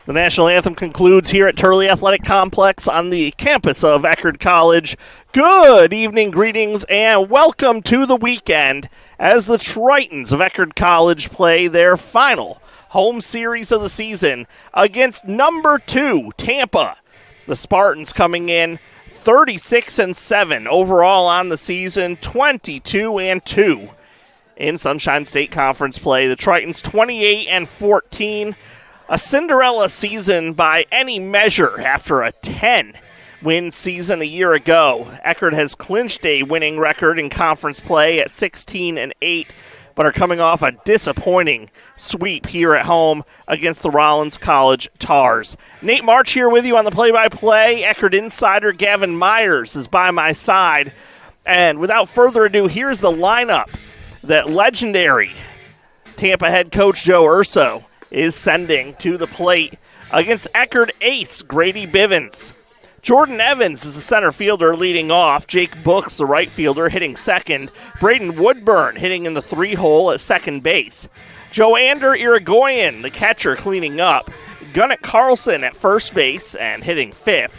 The national anthem concludes here at Turley Athletic Complex on the campus of Eckerd College. Good evening, greetings, and welcome to the weekend as the Tritons of Eckerd College play their final home series of the season against number 2, Tampa. The Spartans coming in 36-7 overall on the season, 22-2 in Sunshine State Conference play. The Tritons 28-14. A Cinderella season by any measure after a 10-win season a year ago. Eckerd has clinched a winning record in conference play at 16-8, but are coming off a disappointing sweep here at home against the Rollins College Tars. Nate March here with you on the play-by-play. Eckerd insider Gavin Myers is by my side. And without further ado, here's the lineup that legendary Tampa head coach Joe Urso is sending to the plate against Eckerd ace Grady Bivens. Jordan Evans is the center fielder leading off. Jake Books, the right fielder, hitting second. Braden Woodburn hitting in the 3-hole at second base. Joander Irigoyen, the catcher, cleaning up. Gunnett Carlson at first base and hitting fifth.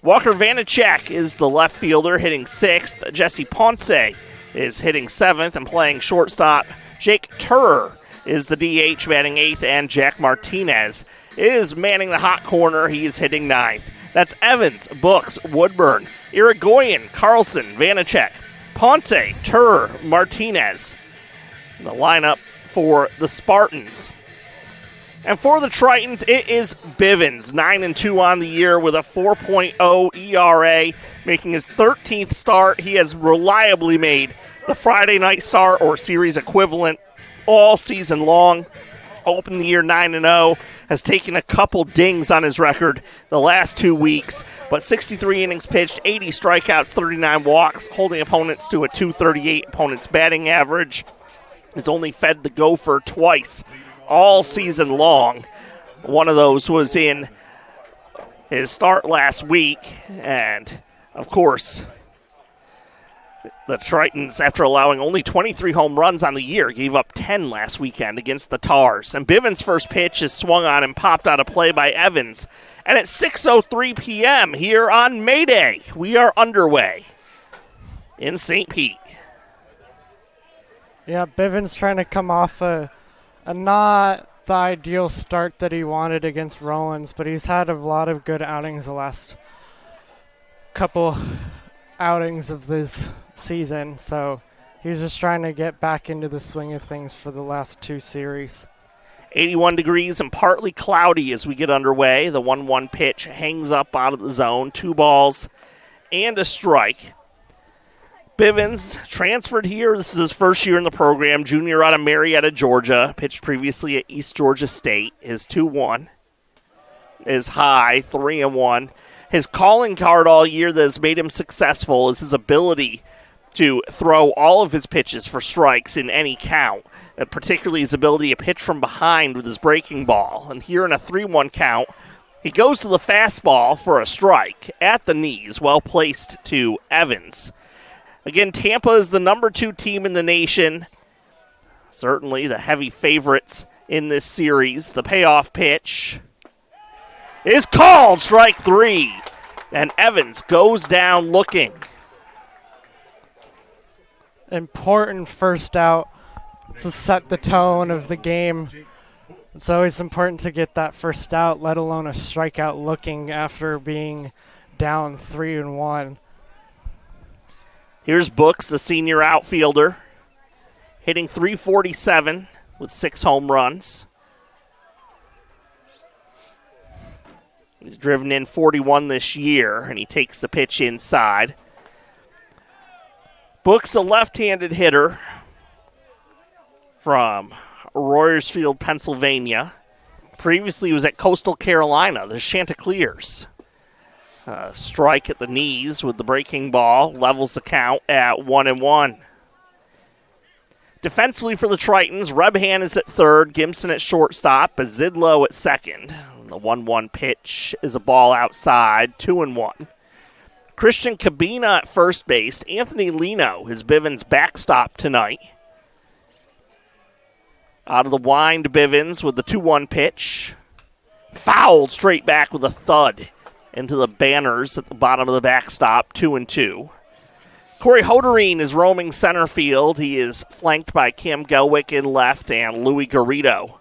Walker Vanacek is the left fielder hitting sixth. Jesse Ponce is hitting seventh and playing shortstop. Jake Turr is the DH batting eighth, and Jack Martinez is manning the hot corner. He is hitting ninth. That's Evans, Books, Woodburn, Irigoyen, Carlson, Vanacek, Ponce, Turr, Martinez. The lineup for the Spartans. And for the Tritons, it is Bivens, 9-2 on the year with a 4.0 ERA, making his 13th start. He has reliably made the Friday night start or series equivalent all season long. Opened the year 9-0, has taken a couple dings on his record the last 2 weeks, but 63 innings pitched, 80 strikeouts, 39 walks, holding opponents to a .238 opponent's batting average. Has only fed the Gopher twice all season long. One of those was in his start last week, and of course, the Tritons, after allowing only 23 home runs on the year, gave up 10 last weekend against the Tars. And Bivens' first pitch is swung on and popped out of play by Evans. And at 6:03 p.m. here on May Day, we are underway in St. Pete. Yeah, Bivens trying to come off a not the ideal start that he wanted against Rollins, but he's had a lot of good outings the last couple outings of this season, so he's just trying to get back into the swing of things for the last 2 series. 81 degrees and partly cloudy as we get underway. The 1-1 pitch hangs up out of the zone. 2 balls and a strike. Bivens transferred here. This is his first year in the program. Junior out of Marietta, Georgia. Pitched previously at East Georgia State. His 2-1 is high, 3-1. His calling card all year that has made him successful is his ability to throw all of his pitches for strikes in any count, particularly his ability to pitch from behind with his breaking ball. And here in a 3-1 count, he goes to the fastball for a strike at the knees, well placed to Evans. Again, Tampa is the number 2 team in the nation, certainly the heavy favorites in this series. The payoff pitch is called, strike 3, and Evans goes down looking. Important first out to set the tone of the game. It's always important to get that first out, let alone a strikeout looking after being down 3-1. Here's Books, the senior outfielder, hitting .347 with 6 home runs. He's driven in 41 this year, and he takes the pitch inside. Books, a left-handed hitter from Royersfield, Pennsylvania. Previously, he was at Coastal Carolina, the Chanticleers. Strike at the knees with the breaking ball, levels the count at 1-1. Defensively for the Tritons, Rebhan is at third, Gimson at shortstop, Bazidlo at second. The 1-1 pitch is a ball outside, 2-1. Christian Cabina at first base. Anthony Lino is Bivens' backstop tonight. Out of the wind, Bivens with the 2-1 pitch. fouled straight back with a thud into the banners at the bottom of the backstop, 2-2. Corey Hoderine is roaming center field. He is flanked by Cam Gelwick in left and Louis Garrido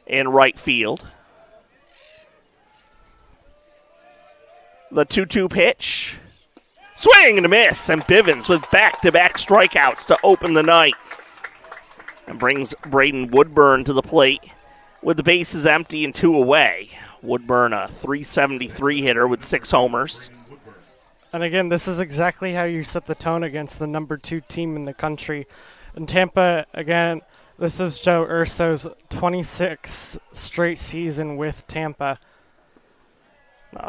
in right field. The 2-2 pitch. Swing and a miss, and Bivens with back-to-back strikeouts to open the night. And brings Braden Woodburn to the plate with the bases empty and 2 away. Woodburn, a .373 hitter with 6 homers. And again, this is exactly how you set the tone against the number 2 team in the country. In Tampa, again, this is Joe Urso's 26th straight season with Tampa.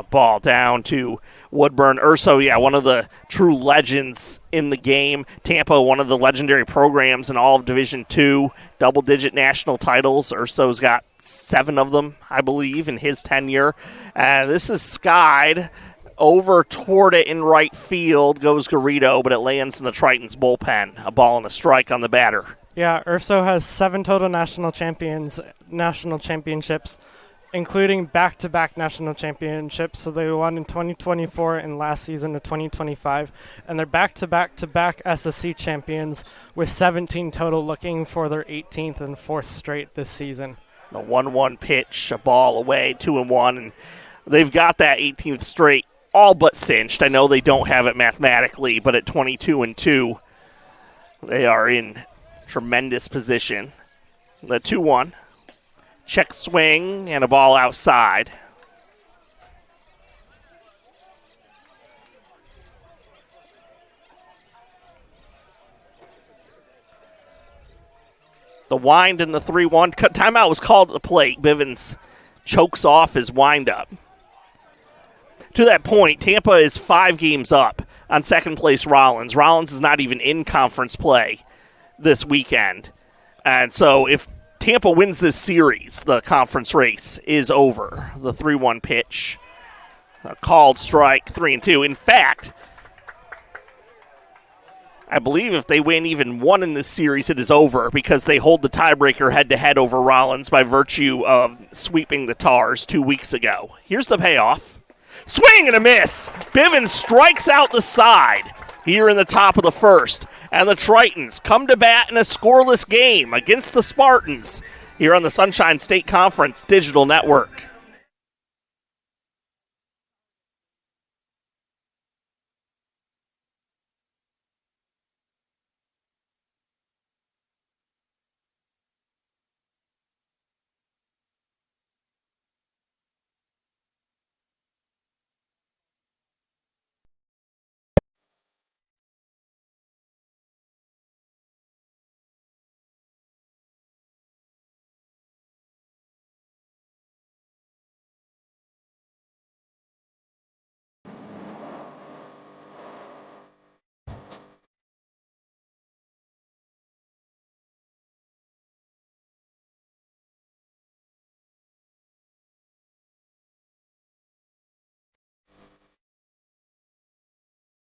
Ball down to Woodburn. Urso, one of the true legends in the game. Tampa, one of the legendary programs in all of Division II. Double-digit national titles. Urso's got 7 of them, I believe, in his tenure. This is skied over toward it in right field. Goes Garrido, but it lands in the Tritons bullpen. A ball and a strike on the batter. Yeah, Urso has 7 total national championships, including back-to-back national championships. So they won in 2024 and last season of 2025. And they're back-to-back-to-back SSC champions with 17 total, looking for their 18th and 4th straight this season. The 1-1 pitch, a ball away, 2-1. And they've got that 18th straight all but cinched. I know they don't have it mathematically, but at 22-2, they are in tremendous position. The 2-1. Check swing and a ball outside. The wind and the 3-1. Timeout was called at the plate. Bivens chokes off his windup. To that point, Tampa is 5 games up on second place Rollins. Rollins is not even in conference play this weekend. And so if Tampa wins this series, the conference race is over. The 3-1 pitch, a called strike, 3-2. In fact, I believe if they win even one in this series, it is over because they hold the tiebreaker head-to-head over Rollins by virtue of sweeping the Tars 2 weeks ago. Here's the payoff. Swing and a miss. Bivens strikes out the side here in the top of the first. And the Tritons come to bat in a scoreless game against the Spartans here on the Sunshine State Conference Digital Network.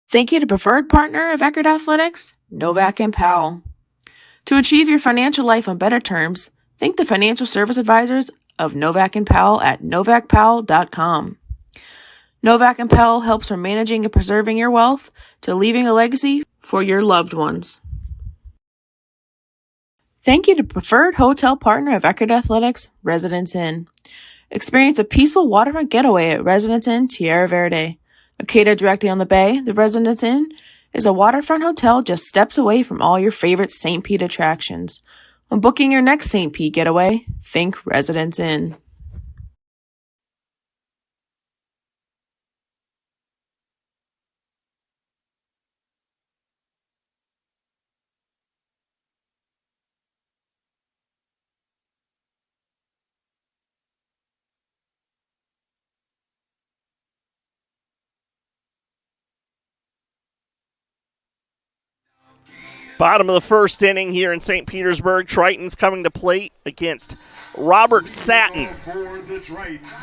Thank you to preferred partner of Eckerd Athletics, Novak and Powell. To achieve your financial life on better terms, thank the financial service advisors of Novak and Powell at novakpowell.com. Novak and Powell helps from managing and preserving your wealth to leaving a legacy for your loved ones. Thank you to preferred hotel partner of Eckerd Athletics, Residence Inn. Experience a peaceful waterfront getaway at Residence Inn Tierra Verde. Located directly on the bay, the Residence Inn is a waterfront hotel just steps away from all your favorite St. Pete attractions. When booking your next St. Pete getaway, think Residence Inn. Bottom of the first inning here in St. Petersburg. Tritons coming to plate against Robert Satin.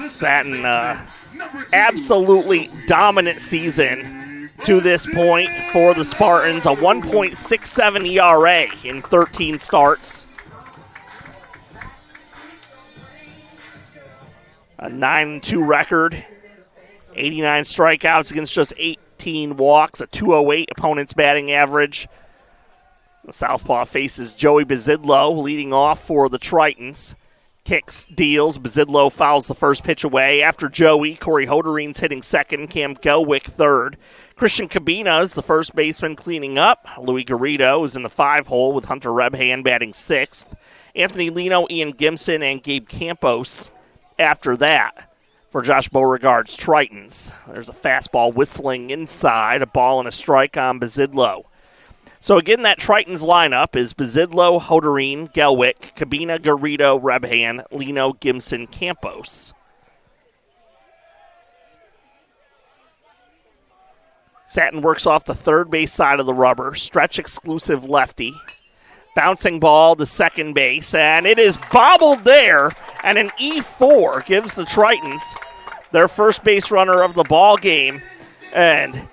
Satin, absolutely dominant season to this point for the Spartans. A 1.67 ERA in 13 starts. A 9-2 record, 89 strikeouts against just 18 walks, a 208 opponent's batting average. The Southpaw faces Joey Bazidlo leading off for the Tritons. Kicks, deals, Bazidlo fouls the first pitch away. After Joey, Corey Hoderine's hitting second, Cam Gelwick third. Christian Cabina is the first baseman cleaning up. Louis Garrido is in the 5-hole with Hunter Rebhan batting sixth. Anthony Lino, Ian Gimson, and Gabe Campos after that for Josh Beauregard's Tritons. There's a fastball whistling inside, a ball and a strike on Bazidlo. So again, that Tritons lineup is Bazidlo, Hoderine, Gelwick, Cabina, Garrido, Rebhan, Lino, Gimson, Campos. Satin works off the third base side of the rubber, stretch exclusive lefty. Bouncing ball to second base, and it is bobbled there, and an E4 gives the Tritons their first base runner of the ball game. And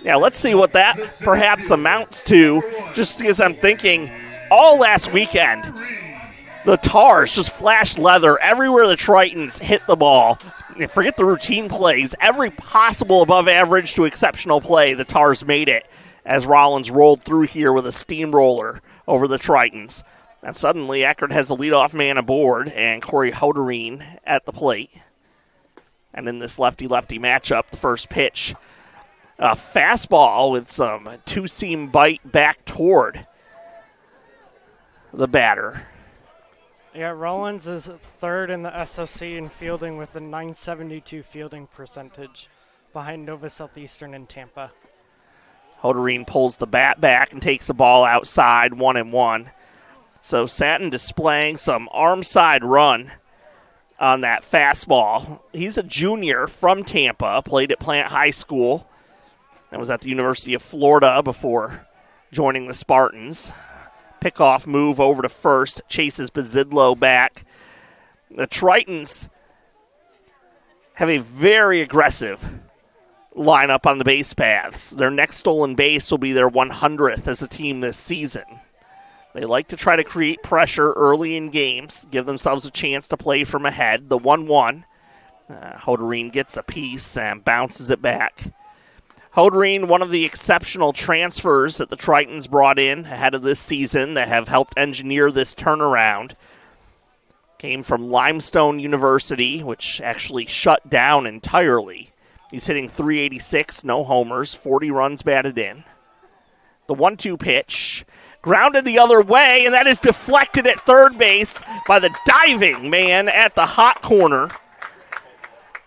yeah, let's see what that perhaps amounts to, just because I'm thinking all last weekend, the Tars just flashed leather everywhere the Tritons hit the ball. Forget the routine plays. Every possible above average to exceptional play, the Tars made it as Rollins rolled through here with a steamroller over the Tritons. And suddenly Eckerd has a leadoff man aboard and Corey Hoderine at the plate. And in this lefty-lefty matchup, the first pitch, a fastball with some two-seam bite back toward the batter. Yeah, Rollins is third in the SOC in fielding with a .972 fielding percentage behind Nova Southeastern and Tampa. Hoderine pulls the bat back and takes the ball outside, 1-1. So Satin displaying some arm side run on that fastball. He's a junior from Tampa, played at Plant High School, and was at the University of Florida before joining the Spartans. Pickoff move over to first, chases Bazidlo back. The Tritons have a very aggressive lineup on the base paths. Their next stolen base will be their 100th as a team this season. They like to try to create pressure early in games, give themselves a chance to play from ahead. The 1-1. Hoderine gets a piece and bounces it back. Hoderine, one of the exceptional transfers that the Tritons brought in ahead of this season that have helped engineer this turnaround. Came from Limestone University, which actually shut down entirely. He's hitting .386, no homers, 40 runs batted in. The 1-2 pitch, grounded the other way, and that is deflected at third base by the diving man at the hot corner.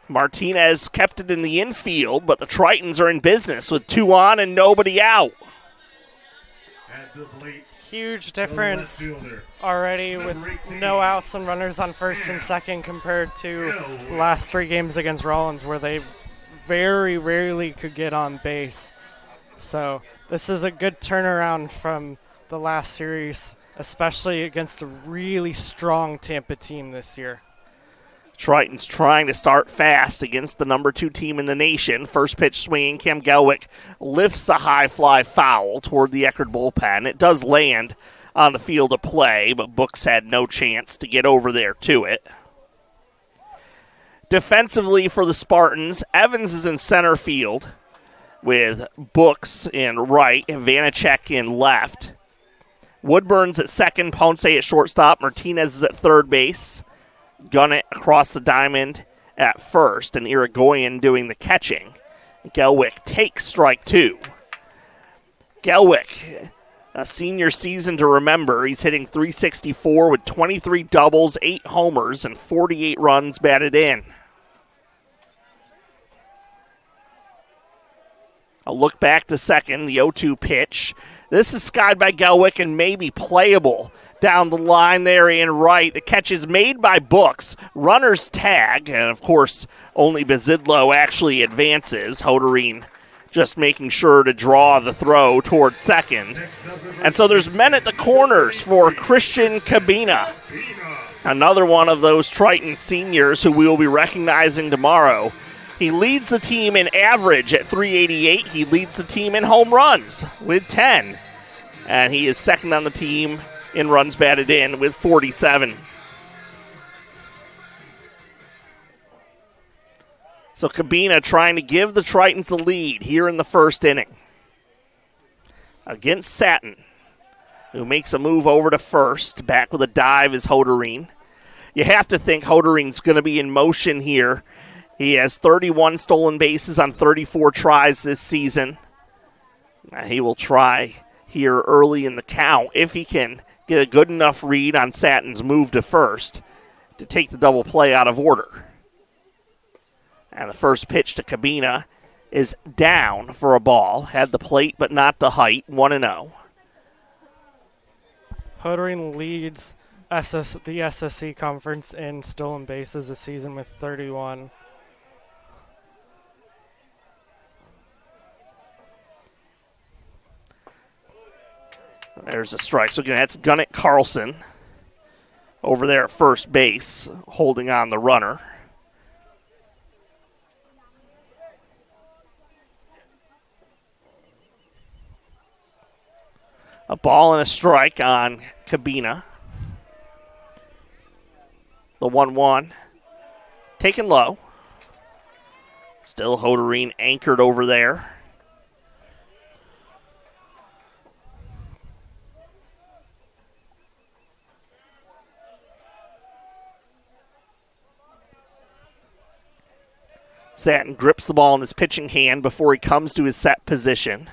Martinez kept it in the infield, but the Tritons are in business with 2 on and nobody out. Huge difference already with no outs and runners on first and second compared to the last 3 games against Rollins where they very rarely could get on base. So this is a good turnaround from the last series, especially against a really strong Tampa team this year. Tritons trying to start fast against the number 2 team in the nation. First pitch swinging, Cam Gelwick lifts a high fly foul toward the Eckerd bullpen. It does land on the field of play, but Books had no chance to get over there to it. Defensively for the Spartans, Evans is in center field with Books in right and Vanacek in left. Woodburn's at second, Ponce at shortstop, Martinez is at third base. Gunnett across the diamond at first, and Irigoyen doing the catching. Gelwick takes strike 2. Gelwick, a senior season to remember. He's hitting .364 with 23 doubles, 8 homers, and 48 runs batted in. A look back to second, the 0-2 pitch. This is skied by Gelwick and maybe playable down the line there in right. The catch is made by Books. Runners tag, and of course, only Bazidlo actually advances. Hoderine just making sure to draw the throw towards second. And so there's men at the corners for Christian Cabina. Another one of those Triton seniors who we will be recognizing tomorrow. He leads the team in average at .388. He leads the team in home runs with 10. And he is second on the team in runs batted in with 47. So Cabina trying to give the Tritons the lead here in the first inning against Satin, who makes a move over to first. Back with a dive is Hoderine. You have to think Hoderine's going to be in motion here. He has 31 stolen bases on 34 tries this season. He will try here early in the count if he can get a good enough read on Satin's move to first to take the double play out of order. And the first pitch to Cabina is down for a ball. Had the plate but not the height, 1-0. Hoderine leads the SSC conference in stolen bases this season with 31. There's a strike. So again, that's Gunnett Carlson over there at first base, holding on the runner. A ball and a strike on Cabina. The 1-1. Taken low. Still Hoderine anchored over there. Satin grips the ball in his pitching hand before he comes to his set position.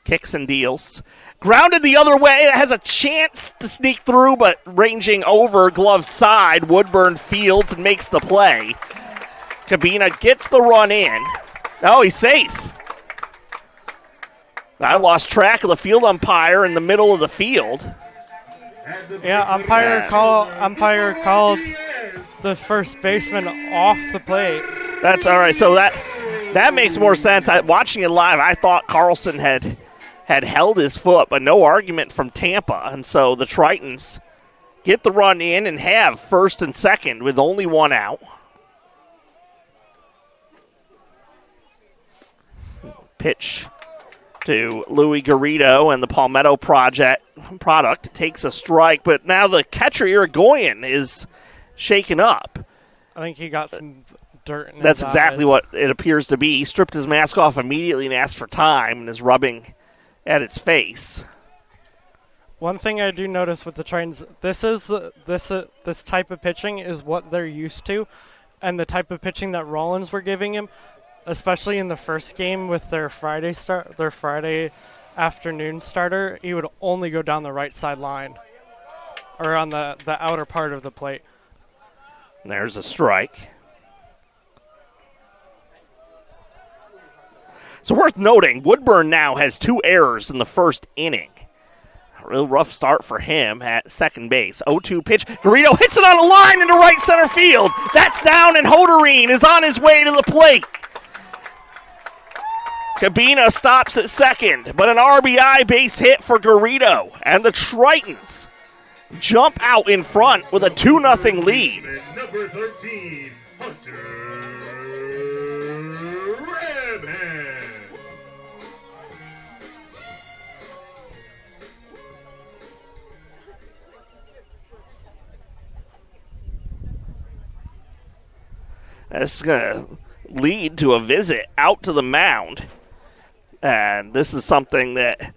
Kicks and deals. Grounded the other way. Has a chance to sneak through, but ranging over glove side. Woodburn fields and makes the play. Cabina gets the run in. Oh, he's safe. I lost track of the field umpire in the middle of the field. Yeah, umpire called the first baseman off the plate. That's all right. So that makes more sense. Watching it live, I thought Carlson had held his foot, but no argument from Tampa. And so the Tritons get the run in and have first and second with only one out. Pitch to Louis Garrido, and the Palmetto product takes a strike, but now the catcher Irigoyen is shaken up. I think he got some dirt in That's his exactly eyes. what it appears to be. He stripped his mask off immediately and asked for time and is rubbing at its face. One thing I do notice with the Tritons, this type of pitching is what they're used to, and the type of pitching that Rollins were giving him, especially in the first game with their Friday afternoon starter, he would only go down the right side line or on the outer part of the plate. There's a strike. So worth noting, Woodburn now has 2 errors in the first inning. A real rough start for him at second base. 0-2 pitch. Garrido hits it on a line into right center field. That's down, and Hoderine is on his way to the plate. Cabina stops at second, but an RBI base hit for Garrido. And the Tritons jump out in front with a 2-0 lead. Number 13, Hunter Redman. This is going to lead to a visit out to the mound. And this is something that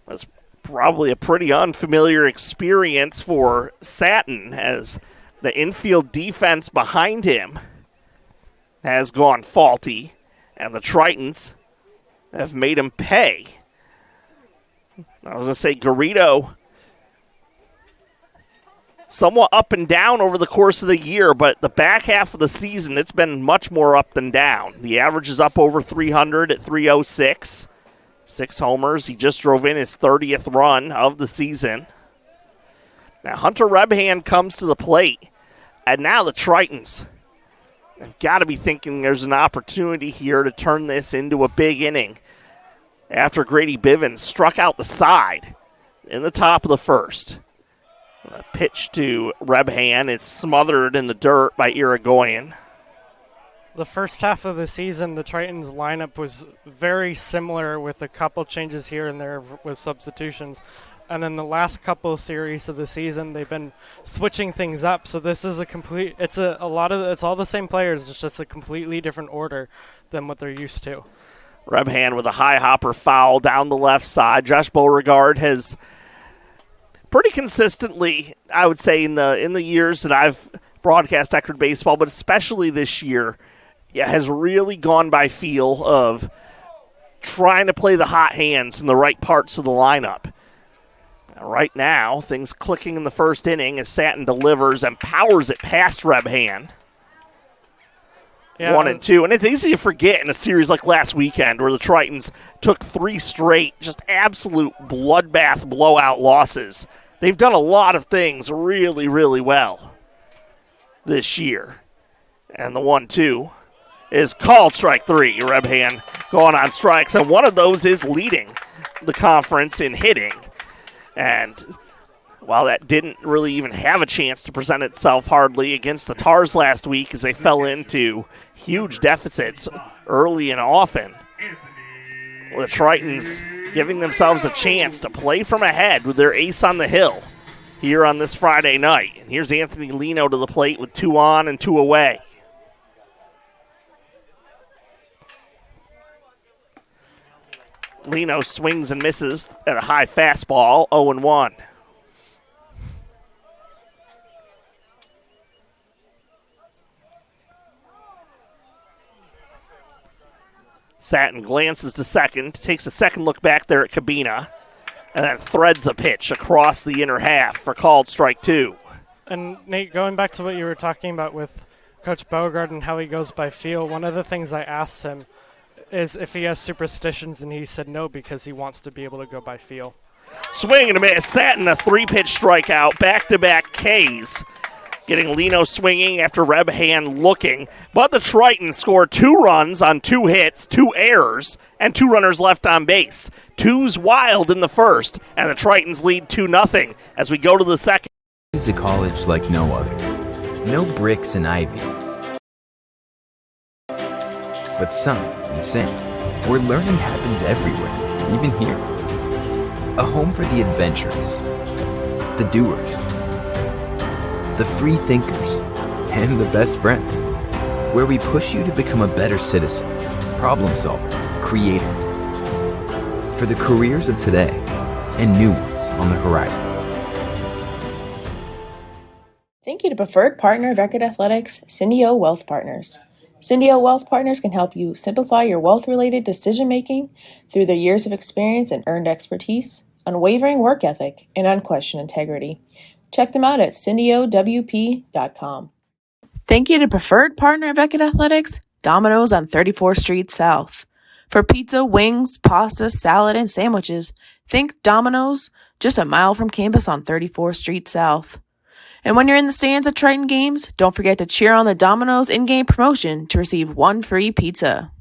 was probably a pretty unfamiliar experience for Satin, as the infield defense behind him has gone faulty, and the Tritons have made him pay. I was going to say Garrido somewhat up and down over the course of the year, but the back half of the season, it's been much more up than down. The average is up over 300 at 306. 6 homers. He just drove in his 30th run of the season. Now Hunter Rebhand comes to the plate, and now the Tritons have got to be thinking there's an opportunity here to turn this into a big inning after Grady Bivens struck out the side in the top of the first. A pitch to Rebhand. It's smothered in the dirt by Irigoyen. The first half of the season, the Tritons lineup was very similar with a couple changes here and there with substitutions. And then the last couple of series of the season, they've been switching things up. So this is it's all the same players. It's just a completely different order than what they're used to. Rebhan with a high hopper foul down the left side. Josh Beauregard has pretty consistently, I would say, in the years that I've broadcast Eckerd baseball, but especially this year, has really gone by feel of trying to play the hot hands in the right parts of the lineup. Right now, things clicking in the first inning as Satin delivers and powers it past Rebhan. Yeah, 1-2. And it's easy to forget in a series like last weekend where the Tritons took 3 straight, just absolute bloodbath blowout losses. They've done a lot of things really, really well this year. And the 1-2 is called strike 3. Rebhan going on strikes, and one of those is leading the conference in hitting. And while that didn't really even have a chance to present itself hardly against the Tars last week as they fell into huge deficits early and often, the Tritons giving themselves a chance to play from ahead with their ace on the hill here on this Friday night. And here's Anthony Lino to the plate with 2 on and 2 away. Lino swings and misses at a high fastball, 0-1. Satin glances to second, takes a second look back there at Cabina, and then threads a pitch across the inner half for called strike 2. And Nate, going back to what you were talking about with Coach Beauregard and how he goes by feel, one of the things I asked him is if he has superstitions, and he said no because he wants to be able to go by feel. Swing and a miss. Satin a 3-pitch strikeout, back-to-back Ks. Getting Lino swinging after Rebhan looking. But the Tritons score 2 runs on 2 hits, 2 errors, and 2 runners left on base. 2's wild in the first, and the Tritons lead 2-0 as we go to the second. This is a college like no other. No bricks and ivy, but sun and sand, where learning happens everywhere, even here. A home for the adventurous, the doers, the free thinkers, and the best friends, where we push you to become a better citizen, problem solver, creator, for the careers of today and new ones on the horizon. Thank you to preferred partner of Eckerd Athletics, Syndio Wealth Partners. Syndio Wealth Partners can help you simplify your wealth-related decision-making through their years of experience and earned expertise, unwavering work ethic, and unquestioned integrity. Check them out at syndiowp.com. Thank you to preferred partner of Eckerd Athletics, Domino's on 34th Street South. For pizza, wings, pasta, salad, and sandwiches, think Domino's, just a mile from campus on 34th Street South. And when you're in the stands at Triton games, don't forget to cheer on the Domino's in-game promotion to receive 1 free pizza.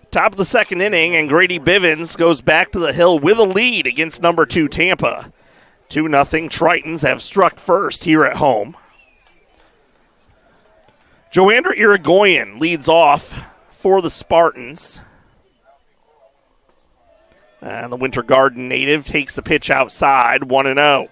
Top of the second inning, and Grady Bivens goes back to the hill with a lead against number 2 Tampa. 2-0 Tritons have struck first here at home. Joandra Irigoyen leads off for the Spartans. And the Winter Garden native takes the pitch outside, 1-0.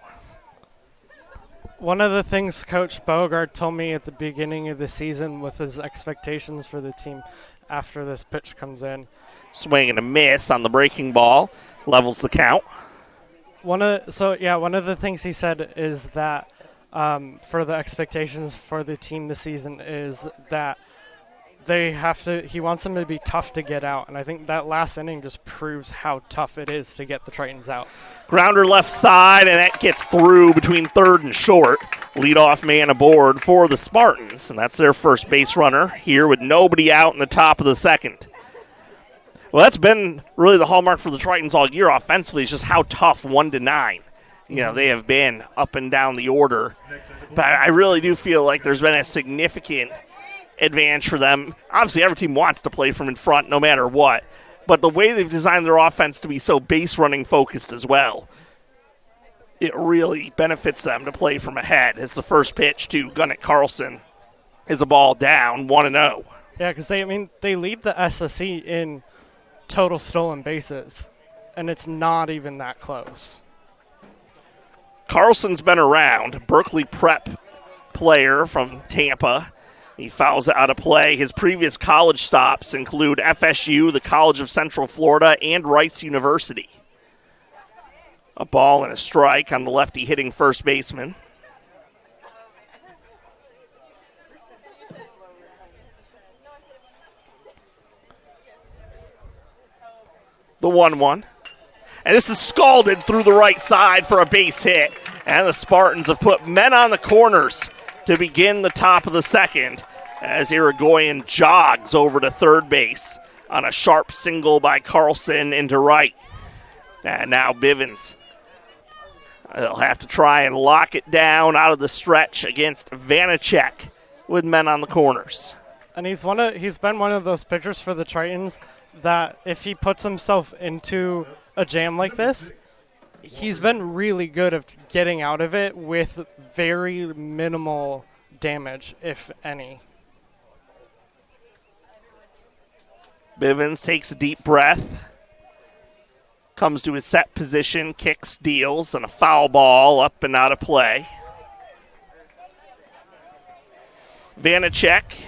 One of the things Coach Beauregard told me at the beginning of the season with his expectations for the team after this pitch comes in. Swing and a miss on the breaking ball. Levels the count. One of the things he said is that for the expectations for the team this season is that he wants them to be tough to get out, and I think that last inning just proves how tough it is to get the Tritons out. Grounder left side, and that gets through between third and short. Leadoff man aboard for the Spartans, and that's their first base runner here with nobody out in the top of the second. Well, that's been really the hallmark for the Tritons all year offensively, is just how tough 1 to 9. They have been up and down the order. But I really do feel like there's been a significant advantage for them. Obviously, every team wants to play from in front no matter what. But the way they've designed their offense to be so base-running focused as well, it really benefits them to play from ahead. As the first pitch to Gunnar Carlson is a ball down, 1-0. Yeah, because they lead the SSE in total stolen bases, and it's not even that close. Carlson's been around, Berkeley Prep player from Tampa. He fouls out of play. His previous college stops include FSU, the College of Central Florida, and Rice University. A ball and a strike on the lefty hitting first baseman. The 1-1. And this is scalded through the right side for a base hit. And the Spartans have put men on the corners to begin the top of the second as Irigoyen jogs over to third base on a sharp single by Carlson into right. And now Bivens. They'll have to try and lock it down out of the stretch against Vanacek with men on the corners. And he's been one of those pitchers for the Tritons that if he puts himself into a jam like this, he's been really good at getting out of it with very minimal damage, if any. Bivens takes a deep breath, comes to his set position, kicks, deals, and a foul ball up and out of play. Vanacek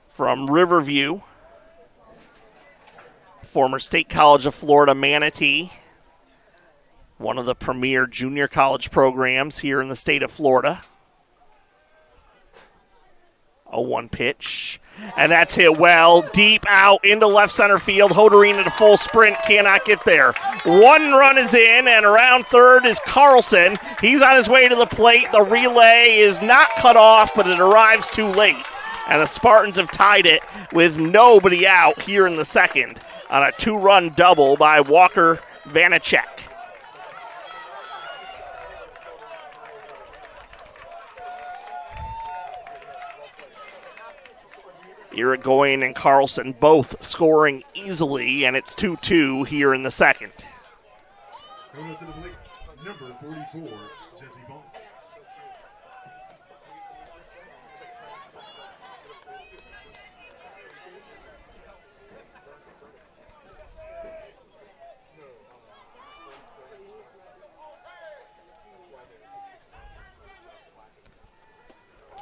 from Riverview, former State College of Florida Manatee, one of the premier junior college programs here in the state of Florida. A 1 pitch, and that's hit well, deep out into left center field. Hoderine at a full sprint, cannot get there. 1 run is in, and around third is Carlson. He's on his way to the plate. The relay is not cut off, but it arrives too late. And the Spartans have tied it with nobody out here in the second on a 2-run double by Walker Vanacek. Irigoyen and Carlson both scoring easily, and it's 2-2 here in the second. Going to the plate, number 44, Jesse Bonds.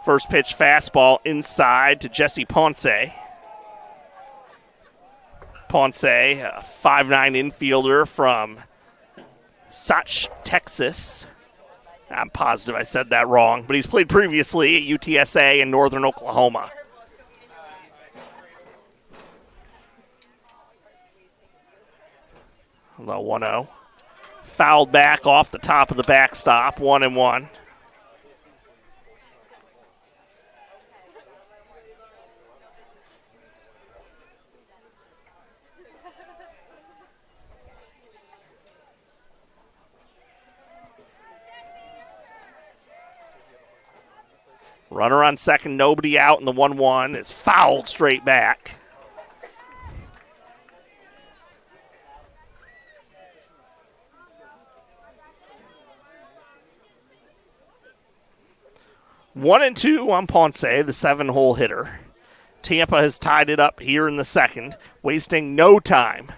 First pitch fastball inside to Jesse Ponce. Ponce, a 5'9" infielder from Sac, Texas. I'm positive I said that wrong, but he's played previously at UTSA in northern Oklahoma. The 1-0. Fouled back off the top of the backstop, 1-1. Runner on second, nobody out, and the 1-1 is fouled straight back. One and two on Ponce, the 7-hole hitter. Tampa has tied it up here in the second, wasting no time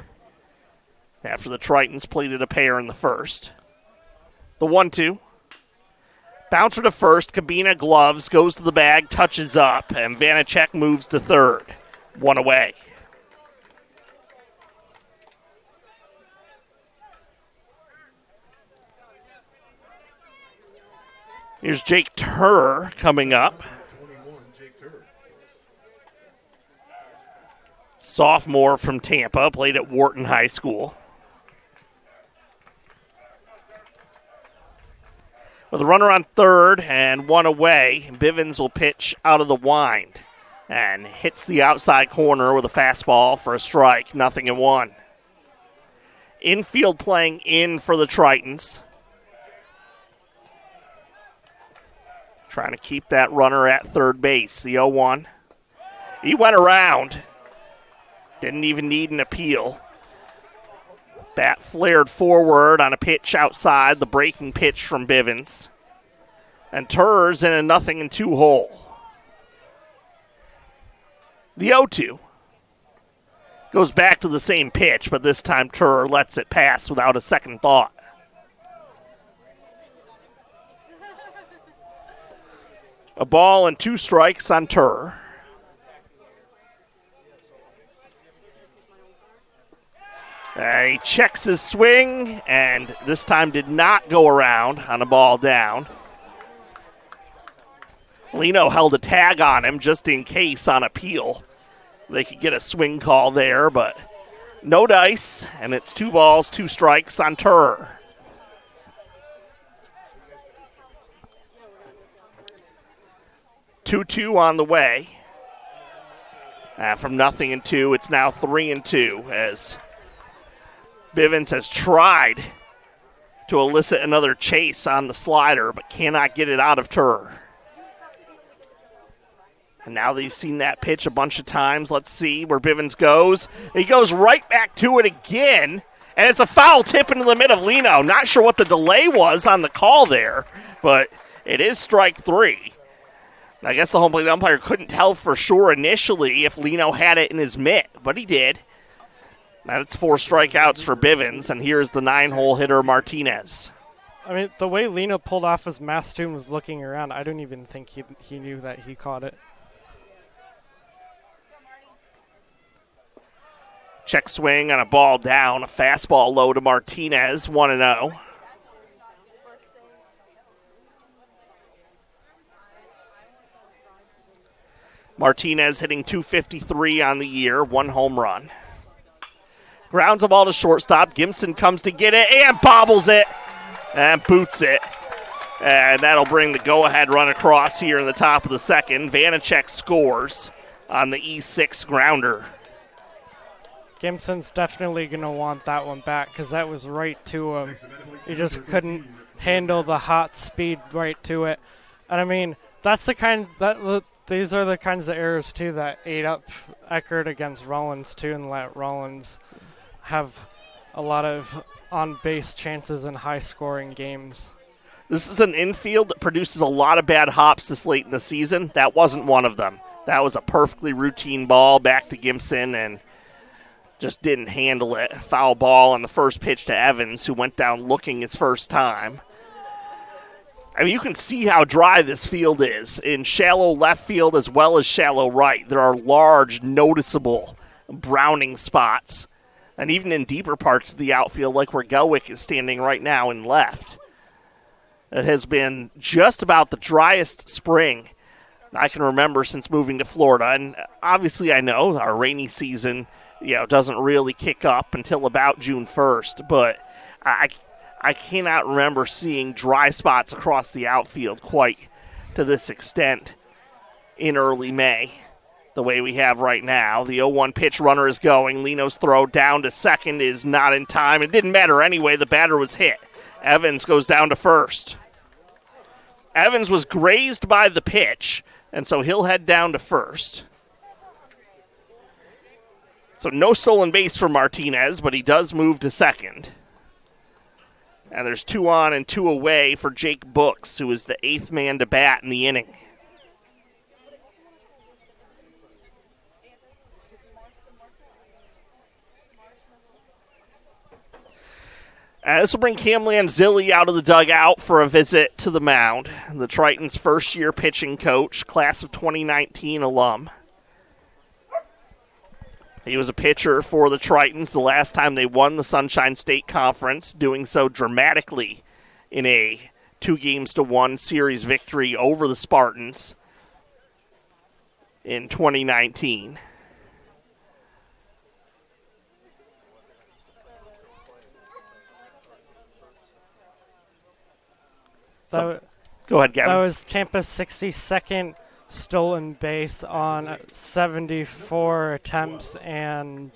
after the Tritons pleated a pair in the first. The 1-2. Bouncer to first, Cabina gloves, goes to the bag, touches up, and Vanacek moves to third. 1 away. Here's Jake Turr coming up. Sophomore from Tampa, played at Wharton High School. With a runner on third and one away, Bivens will pitch out of the wind and hits the outside corner with a fastball for a strike, 0-1. Infield playing in for the Tritons. Trying to keep that runner at third base, the 0-1. He went around. Didn't even need an appeal. Bat flared forward on a pitch outside, the breaking pitch from Bivens. And Turr's in a 0-2 hole. The 0-2 goes back to the same pitch, but this time Turr lets it pass without a second thought. A ball and 2 strikes on Turr. He checks his swing, and this time did not go around on a ball down. Lino held a tag on him just in case on appeal they could get a swing call there, but no dice, and it's 2 balls, 2 strikes on Turr. Two on the way. From 0-2, it's now 3-2 as Bivens has tried to elicit another chase on the slider, but cannot get it out of Turr. And now that he's seen that pitch a bunch of times, let's see where Bivens goes. He goes right back to it again, and it's a foul tip into the mid of Lino. Not sure what the delay was on the call there, but it is strike 3. I guess the home plate umpire couldn't tell for sure initially if Lino had it in his mitt, but he did. That's 4 strikeouts for Bivens, and here's the 9-hole hitter Martinez. I mean, the way Lino pulled off his mask too and was looking around, I don't even think he knew that he caught it. Check swing on a ball down, a fastball low to Martinez, 1-0. Martinez hitting .253 on the year, 1 home run. Grounds a ball to shortstop. Gimson comes to get it and bobbles it and boots it. And that'll bring the go-ahead run across here in the top of the second. Vanacek scores on the E6 grounder. Gimson's definitely going to want that one back because that was right to him. He just couldn't handle the hot speed right to it. And I mean, that's the kind that these are the kinds of errors too that ate up Eckerd against Rollins too, and let Rollins have a lot of on-base chances in high-scoring games. This is an infield that produces a lot of bad hops this late in the season. That wasn't one of them. That was a perfectly routine ball back to Gimson and just didn't handle it. Foul ball on the first pitch to Evans, who went down looking his first time. I mean, you can see how dry this field is. In shallow left field as well as shallow right, there are large, noticeable browning spots. And even in deeper parts of the outfield, like where Gelwick is standing right now in left. It has been just about the driest spring I can remember since moving to Florida. And obviously I know our rainy season doesn't really kick up until about June 1st. But I cannot remember seeing dry spots across the outfield quite to this extent in early May, the way we have right now. The 0-1 pitch, runner is going. Lino's throw down to second is not in time. It didn't matter anyway. The batter was hit. Evans goes down to first. Evans was grazed by the pitch, and so he'll head down to first. So no stolen base for Martinez, but he does move to second. And there's 2 on and 2 away for Jake Books, who is the 8th man to bat in the inning. This will bring Cam Lanzilli out of the dugout for a visit to the mound. The Tritons' first-year pitching coach, class of 2019 alum. He was a pitcher for the Tritons the last time they won the Sunshine State Conference, doing so dramatically in a 2-1 series victory over the Spartans in 2019. Go ahead, Gavin. That was Tampa's 62nd stolen base on 74 attempts, and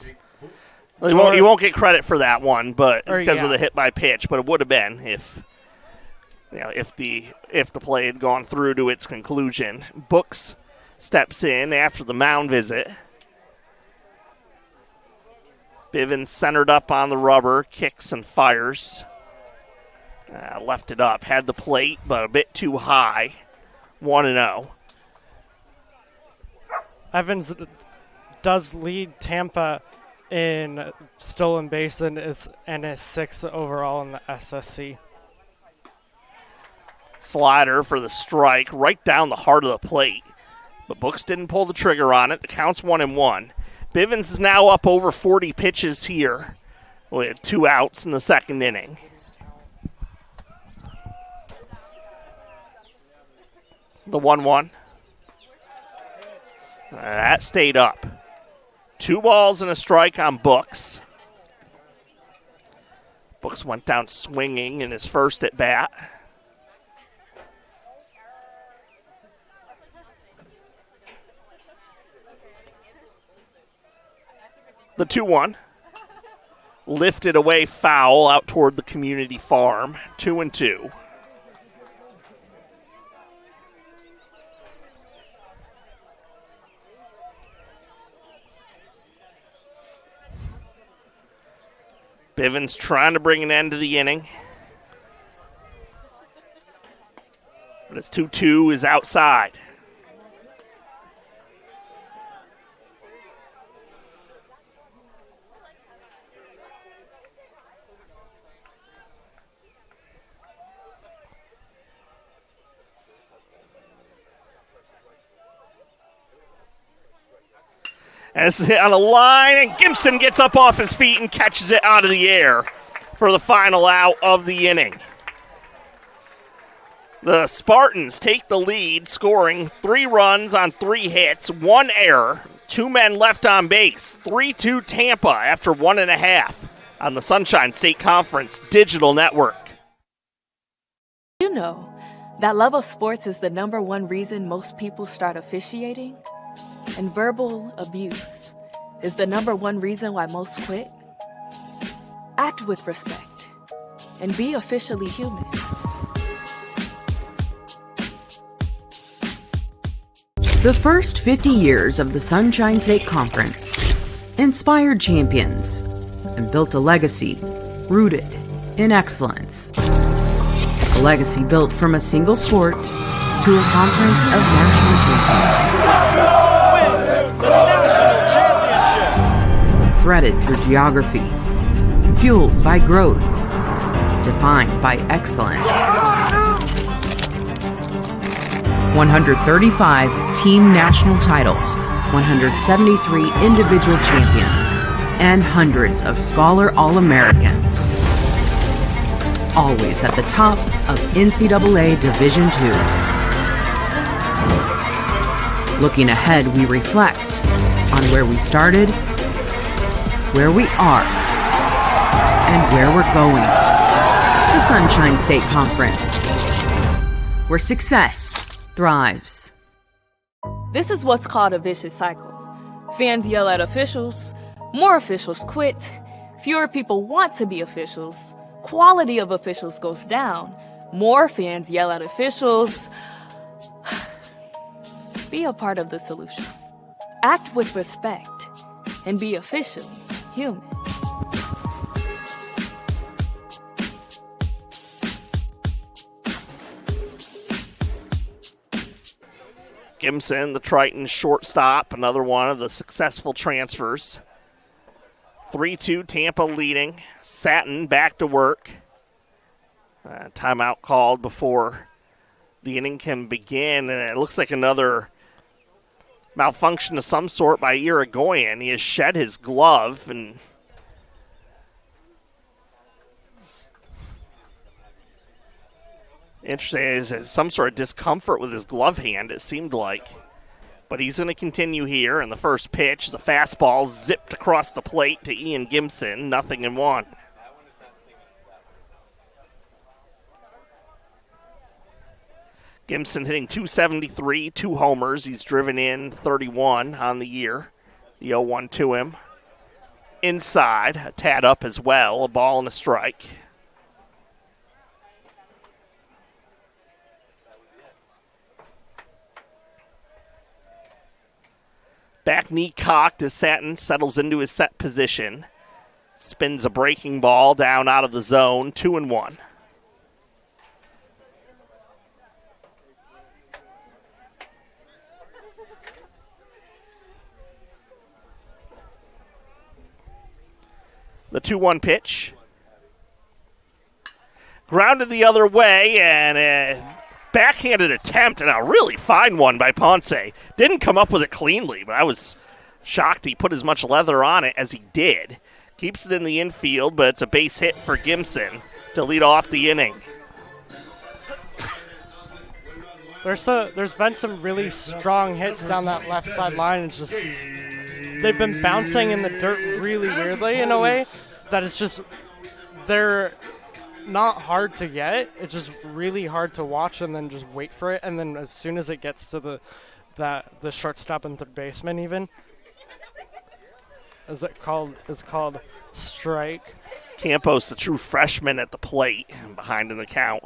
you won't get credit for that one, but because yeah. of the hit by pitch. But it would have been if the play had gone through to its conclusion. Books steps in after the mound visit. Bivens centered up on the rubber, kicks and fires. Left it up, had the plate, but a bit too high. 1-0. Evans does lead Tampa in stolen base and is 6th overall in the SSC. Slider for the strike, right down the heart of the plate. But Books didn't pull the trigger on it. The count's 1-1. Bivens is now up over 40 pitches here with 2 outs in the second inning. The 1-1. That stayed up. 2 balls and a strike on Books. Books went down swinging in his first at bat. The 2-1. Lifted away foul out toward the community farm. 2-2. Bivens trying to bring an end to the inning. But his 2-2 is outside. As it's hit on a line, and Gibson gets up off his feet and catches it out of the air for the final out of the inning. The Spartans take the lead, scoring 3 runs on 3 hits, 1 error, 2 men left on base. 3-2 Tampa after 1.5 on the Sunshine State Conference Digital Network. You know, that love of sports is the #1 reason most people start officiating? And verbal abuse is the #1 reason why most quit? Act with respect and be officially human. The first 50 years of the Sunshine State Conference inspired champions and built a legacy rooted in excellence. A legacy built from a single sport to a conference of national champions. Threaded through geography, fueled by growth, defined by excellence. 135 team national titles, 173 individual champions, and hundreds of Scholar All-Americans. Always at the top of NCAA Division II. Looking ahead, we reflect on where we started, where we are, and where we're going. The Sunshine State Conference, where success thrives. This is what's called a vicious cycle. Fans yell at officials, more officials quit, fewer people want to be officials, quality of officials goes down, more fans yell at officials. Be a part of the solution. Act with respect and be officially human. Gimson, the Triton shortstop, another one of the successful transfers. 3-2 Tampa leading. Satin back to work. Timeout called before the inning can begin, and it looks like another malfunction of some sort by Irigoyen. He has shed his glove, and Interesting. There's some sort of discomfort with his glove hand, it seemed like. But he's going to continue here, and the first pitch is a fastball zipped across the plate to Ian Gimson, 0-1. Gimson hitting .273, 2 homers. He's driven in 31 on the year. The 0-1 to him. Inside, a tad up as well, a ball and a strike. Back knee cocked as Satin settles into his set position. Spins a breaking ball down out of the zone, 2-1. The 2-1 pitch. Grounded the other way, and a backhanded attempt, and a really fine one by Ponce. Didn't come up with it cleanly, but I was shocked he put as much leather on it as he did. Keeps it in the infield, but it's a base hit for Gimson to lead off the inning. There's been some really strong hits down that left side line. It's just they've been bouncing in the dirt really weirdly in a way that it's just they're not hard to get. It's just really hard to watch and then just wait for it. And then as soon as it gets to the shortstop and third baseman, even is called strike. Campos, the true freshman at the plate, behind in the count.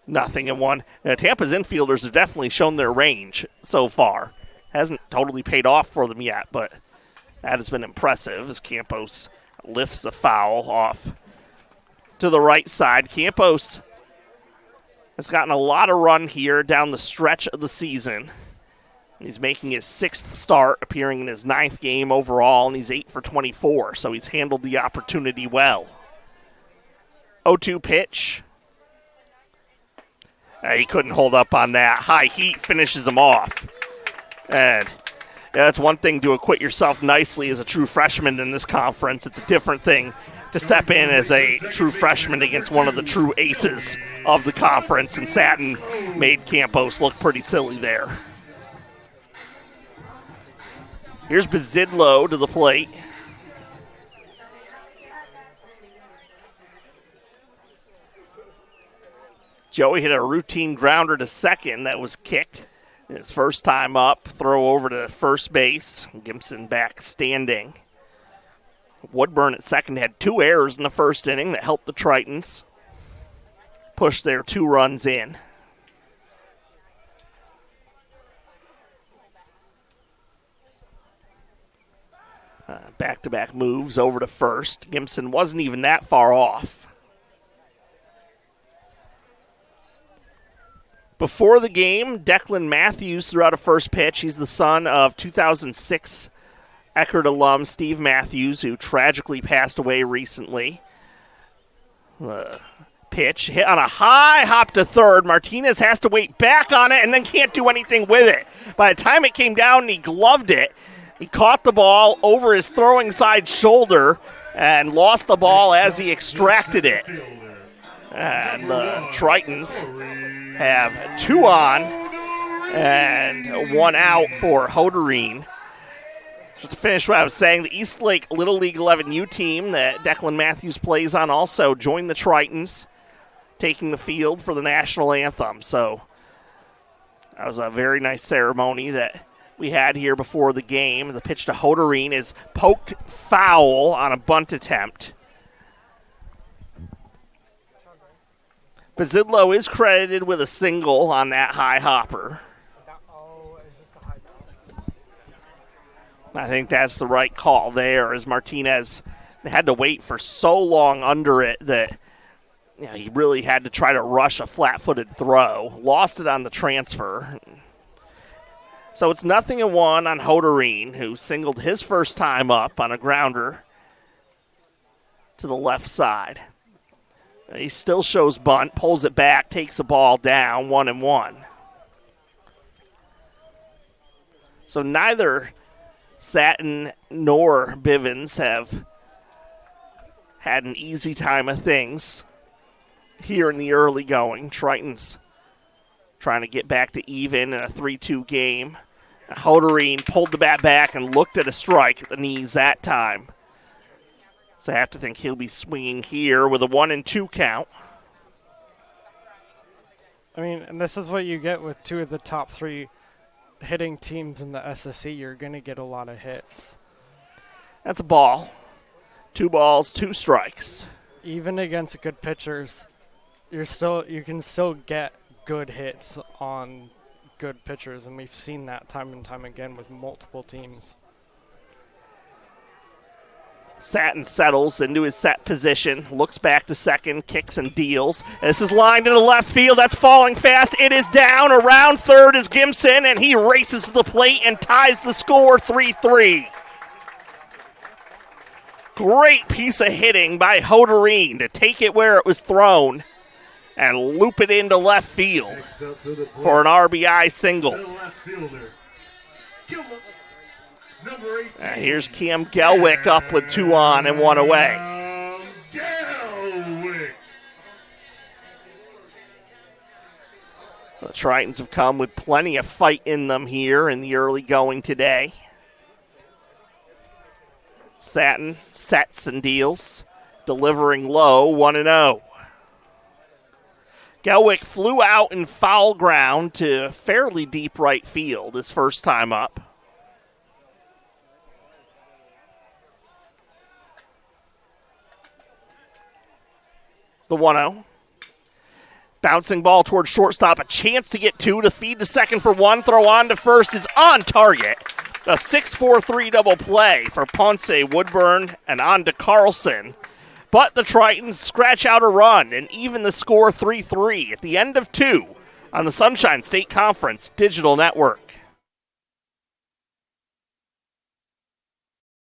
0-1. Now, Tampa's infielders have definitely shown their range so far. Hasn't totally paid off for them yet, but that has been impressive as Campos lifts a foul off to the right side. Campos has gotten a lot of run here down the stretch of the season. He's making his 6th start, appearing in his 9th game overall, and he's 8 for 24, so he's handled the opportunity well. 0-2 pitch. He couldn't hold up on that. High heat finishes him off. And that's one thing to acquit yourself nicely as a true freshman in this conference. It's a different thing to step in as a true freshman against one of the true aces of the conference, and Satin made Campos look pretty silly there. Here's Bazidlo to the plate. Joey hit a routine grounder to second that was kicked. His first time up, throw over to first base. Gimson back standing. Woodburn at second had 2 errors in the first inning that helped the Tritons push their 2 runs in. Back-to-back moves over to first. Gimson wasn't even that far off. Before the game, Declan Matthews threw out a first pitch. He's the son of 2006 Eckerd alum Steve Matthews, who tragically passed away recently. Pitch hit on a high hop to third. Martinez has to wait back on it and then can't do anything with it. By the time it came down and he gloved it, he caught the ball over his throwing side shoulder and lost the ball as he extracted it. And the Tritons have 2 on and 1 out for Hoderine. Just to finish what I was saying, the Eastlake Little League 11U team that Declan Matthews plays on also joined the Tritons, taking the field for the national anthem. So that was a very nice ceremony that we had here before the game. The pitch to Hoderine is poked foul on a bunt attempt. Bazidlo is credited with a single on that high hopper. I think that's the right call there, as Martinez had to wait for so long under it that he really had to try to rush a flat-footed throw. Lost it on the transfer. So it's 0-1 on Hoderine, who singled his first time up on a grounder to the left side. He still shows bunt, pulls it back, takes the ball down, 1-1. So neither Satin nor Bivens have had an easy time of things here in the early going. Triton's trying to get back to even in a 3-2 game. Hoderine pulled the bat back and looked at a strike at the knees that time. So I have to think he'll be swinging here with a 1-2 count. I mean, and this is what you get with two of the top three hitting teams in the SSC. You're going to get a lot of hits. That's a ball. 2 balls, 2 strikes. Even against good pitchers, you can still get good hits on good pitchers, and we've seen that time and time again with multiple teams. Satin settles into his set position, looks back to second, kicks and deals. This is lined into left field. That's falling fast. It is down. Around third is Gimson, and he races to the plate and ties the score 3-3. Great piece of hitting by Hoderine to take it where it was thrown and loop it into left field for an RBI single. Here's Cam Gelwick up with 2 on and 1 away. The Tritons have come with plenty of fight in them here in the early going today. Satin sets and deals, delivering low, 1-0. Gelwick flew out in foul ground to fairly deep right field his first time up. The 1-0. Bouncing ball towards shortstop, a chance to get 2 to feed to second for 1. Throw on to first is on target. A 6-4-3 double play for Ponce, Woodburn, and on to Carlson. But the Tritons scratch out a run and even the score 3-3 at the end of 2 on the Sunshine State Conference Digital Network.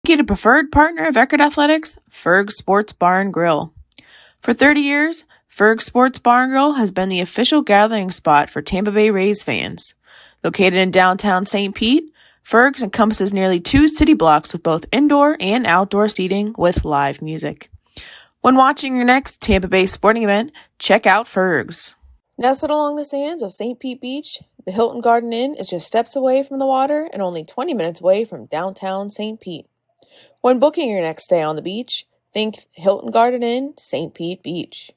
A preferred partner of Eckerd Athletics, Ferg Sports Bar and Grill. For 30 years, Ferg Sports Bar and Grill has been the official gathering spot for Tampa Bay Rays fans. Located in downtown St. Pete, Ferg's encompasses nearly 2 city blocks with both indoor and outdoor seating with live music. When watching your next Tampa Bay sporting event, check out Ferg's. Nestled along the sands of St. Pete Beach, the Hilton Garden Inn is just steps away from the water and only 20 minutes away from downtown St. Pete. When booking your next stay on the beach, think Hilton Garden Inn, St. Pete Beach.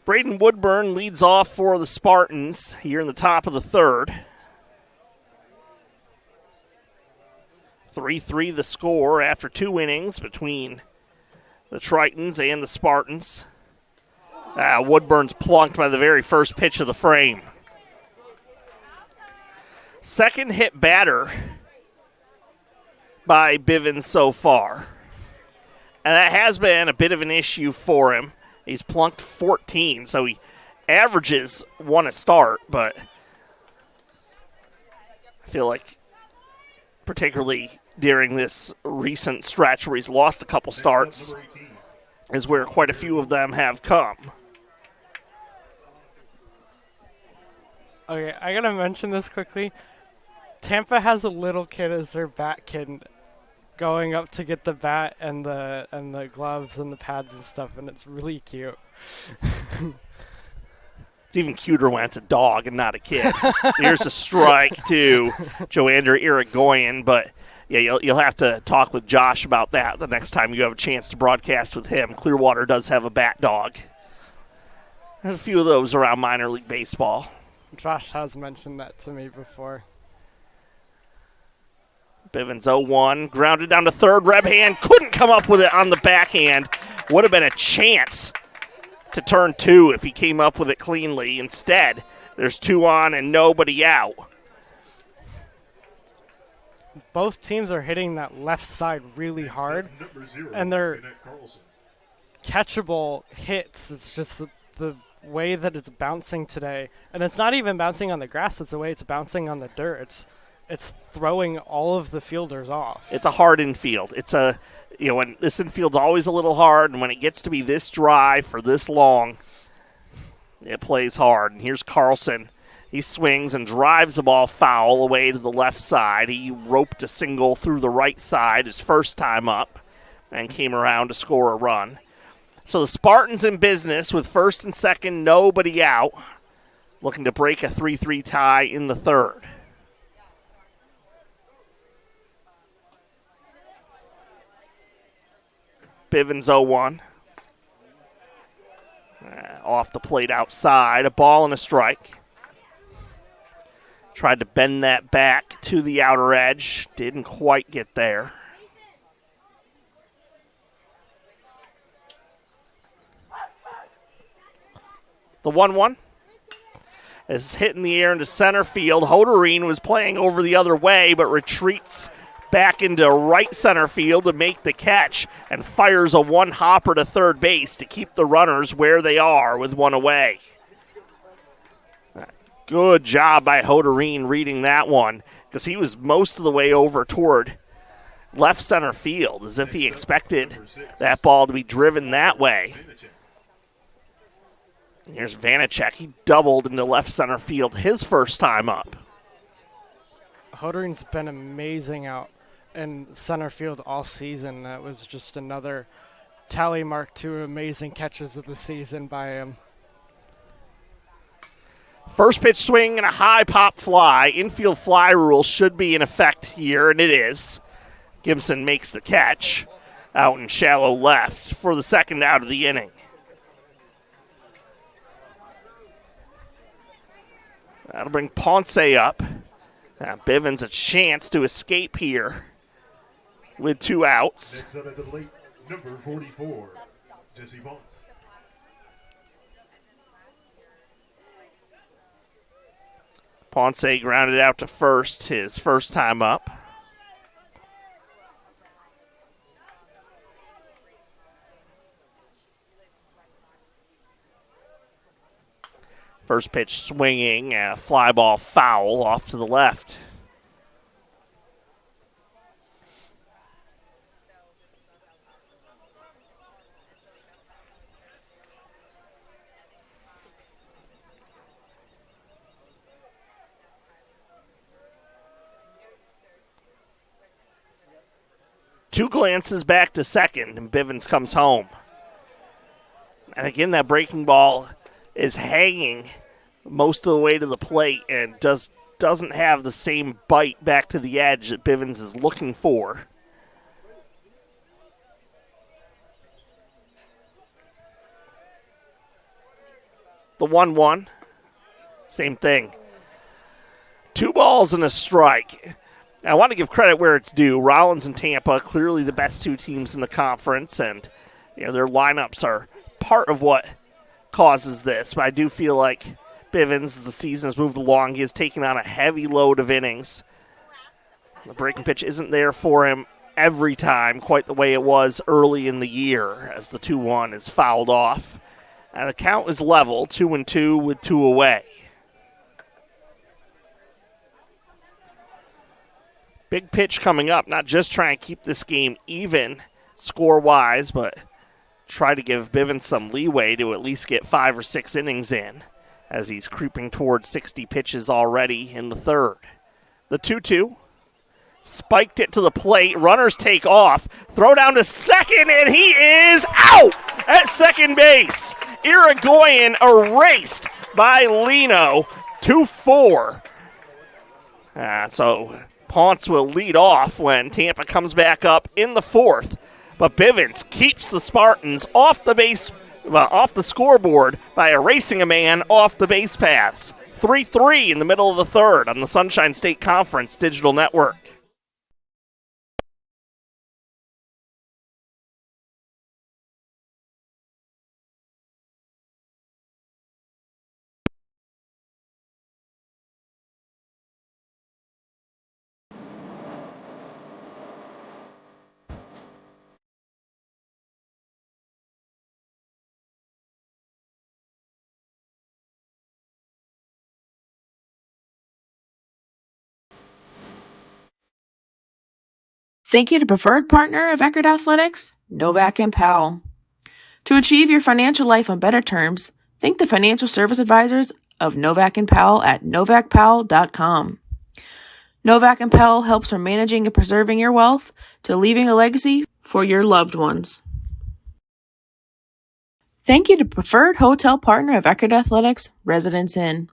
Braden Woodburn leads off for the Spartans here in the top of the third. 3-3 the score after 2 innings between the Tritons and the Spartans. Woodburn's plunked by the very first pitch of the frame. Second hit batter by Bivens so far. And that has been a bit of an issue for him. He's plunked 14, so he averages won a start, but I feel like particularly during this recent stretch where he's lost a couple starts is where quite a few of them have come. Okay, I gotta mention this quickly. Tampa has a little kid as their bat kid going up to get the bat and the gloves and the pads and stuff, and it's really cute. It's even cuter when it's a dog and not a kid. Here's a strike to Joander Irigoyen, but yeah, you'll have to talk with Josh about that the next time you have a chance to broadcast with him. Clearwater does have a bat dog. There's a few of those around minor league baseball. Josh has mentioned that to me before. Bivens 0-1, grounded down to third. Reb Hand couldn't come up with it on the backhand. Would have been a chance to turn two if he came up with it cleanly. Instead, there's 2 on and nobody out. Both teams are hitting that left side really hard, and they're catchable hits. It's just the way that it's bouncing today. And it's not even bouncing on the grass, it's the way it's bouncing on the dirt. It's throwing all of the fielders off. It's a hard infield. It's a, when this infield's always a little hard, and when it gets to be this dry for this long, it plays hard. And here's Carlson. He swings and drives the ball foul away to the left side. He roped a single through the right side his first time up and came around to score a run. So the Spartans in business with first and second, nobody out, looking to break a 3-3 tie in the third. Bivens 0-1. Off the plate outside, a ball and a strike. Tried to bend that back to the outer edge. Didn't quite get there. The 1-1 is hit in the air into center field. Hoderine was playing over the other way, but retreats back into right center field to make the catch and fires a one-hopper to third base to keep the runners where they are with one away. Good job by Hoderine reading that one, because he was most of the way over toward left center field, as if he expected that ball to be driven that way. Here's Vanacek. He doubled into left center field his first time up. Hoderine's been amazing out in center field all season. That was just another tally mark to amazing catches of the season by him. First pitch swing and a high pop fly. Infield fly rule should be in effect here, and it is. Gibson makes the catch out in shallow left for the second out of the inning. That'll bring Ponce up. Now Bivens a chance to escape here with 2 outs. Next up at the plate, number 44, Jesse Ponce. Ponce grounded out to first his first time up. First pitch swinging, and a fly ball foul off to the left. Two glances back to second, and Bivens comes home. And again, that breaking ball is hanging most of the way to the plate and doesn't have the same bite back to the edge that Bivens is looking for. The 1-1, same thing. 2 balls and a strike. I want to give credit where it's due. Rollins and Tampa, clearly the best 2 teams in the conference, and their lineups are part of what causes this. But I do feel like Bivens, as the season has moved along, he has taken on a heavy load of innings. The breaking pitch isn't there for him every time, quite the way it was early in the year, as the 2-1 is fouled off. And the count is level, 2-2 with 2 away. Big pitch coming up, not just trying to keep this game even score-wise, but try to give Bivens some leeway to at least get 5 or 6 innings in as he's creeping towards 60 pitches already in the third. The 2-2. Spiked it to the plate. Runners take off. Throw down to second, and he is out at second base. Irigoyen erased by Lino. 2-4. So Ponce will lead off when Tampa comes back up in the fourth. But Bivens keeps the Spartans off the scoreboard by erasing a man off the base paths. 3-3 in the middle of the third on the Sunshine State Conference Digital Network. Thank you to preferred partner of Eckerd Athletics, Novak and Powell. To achieve your financial life on better terms, thank the financial service advisors of Novak and Powell at novakpowell.com. Novak and Powell helps from managing and preserving your wealth to leaving a legacy for your loved ones. Thank you to preferred hotel partner of Eckerd Athletics, Residence Inn.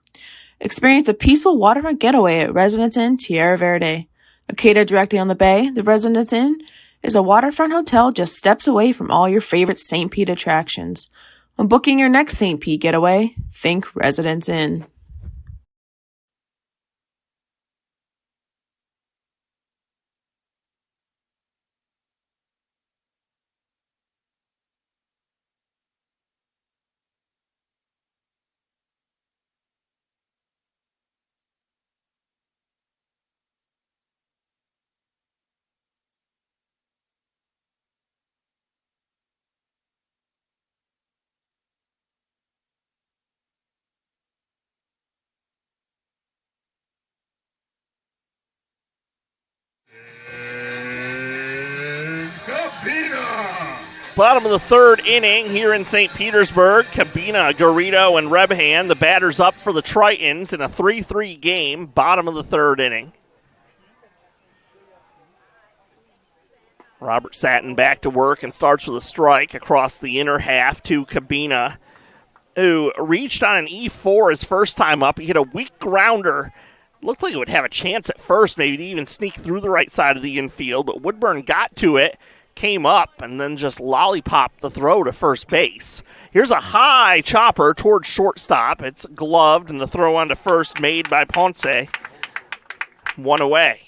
Experience a peaceful waterfront getaway at Residence Inn Tierra Verde. Located directly on the bay, the Residence Inn is a waterfront hotel just steps away from all your favorite St. Pete attractions. When booking your next St. Pete getaway, think Residence Inn. Bottom of the third inning here in St. Petersburg. Cabina, Garrido, and Rebhan, the batters up for the Tritons in a 3-3 game. Bottom of the third inning. Robert Satin back to work and starts with a strike across the inner half to Cabina, who reached on an E4 his first time up. He hit a weak grounder. Looked like it would have a chance at first, maybe to even sneak through the right side of the infield, but Woodburn got to it, came up, and then just lollipopped the throw to first base. Here's a high chopper towards shortstop. It's gloved, and the throw on to first made by Ponce. 1 away.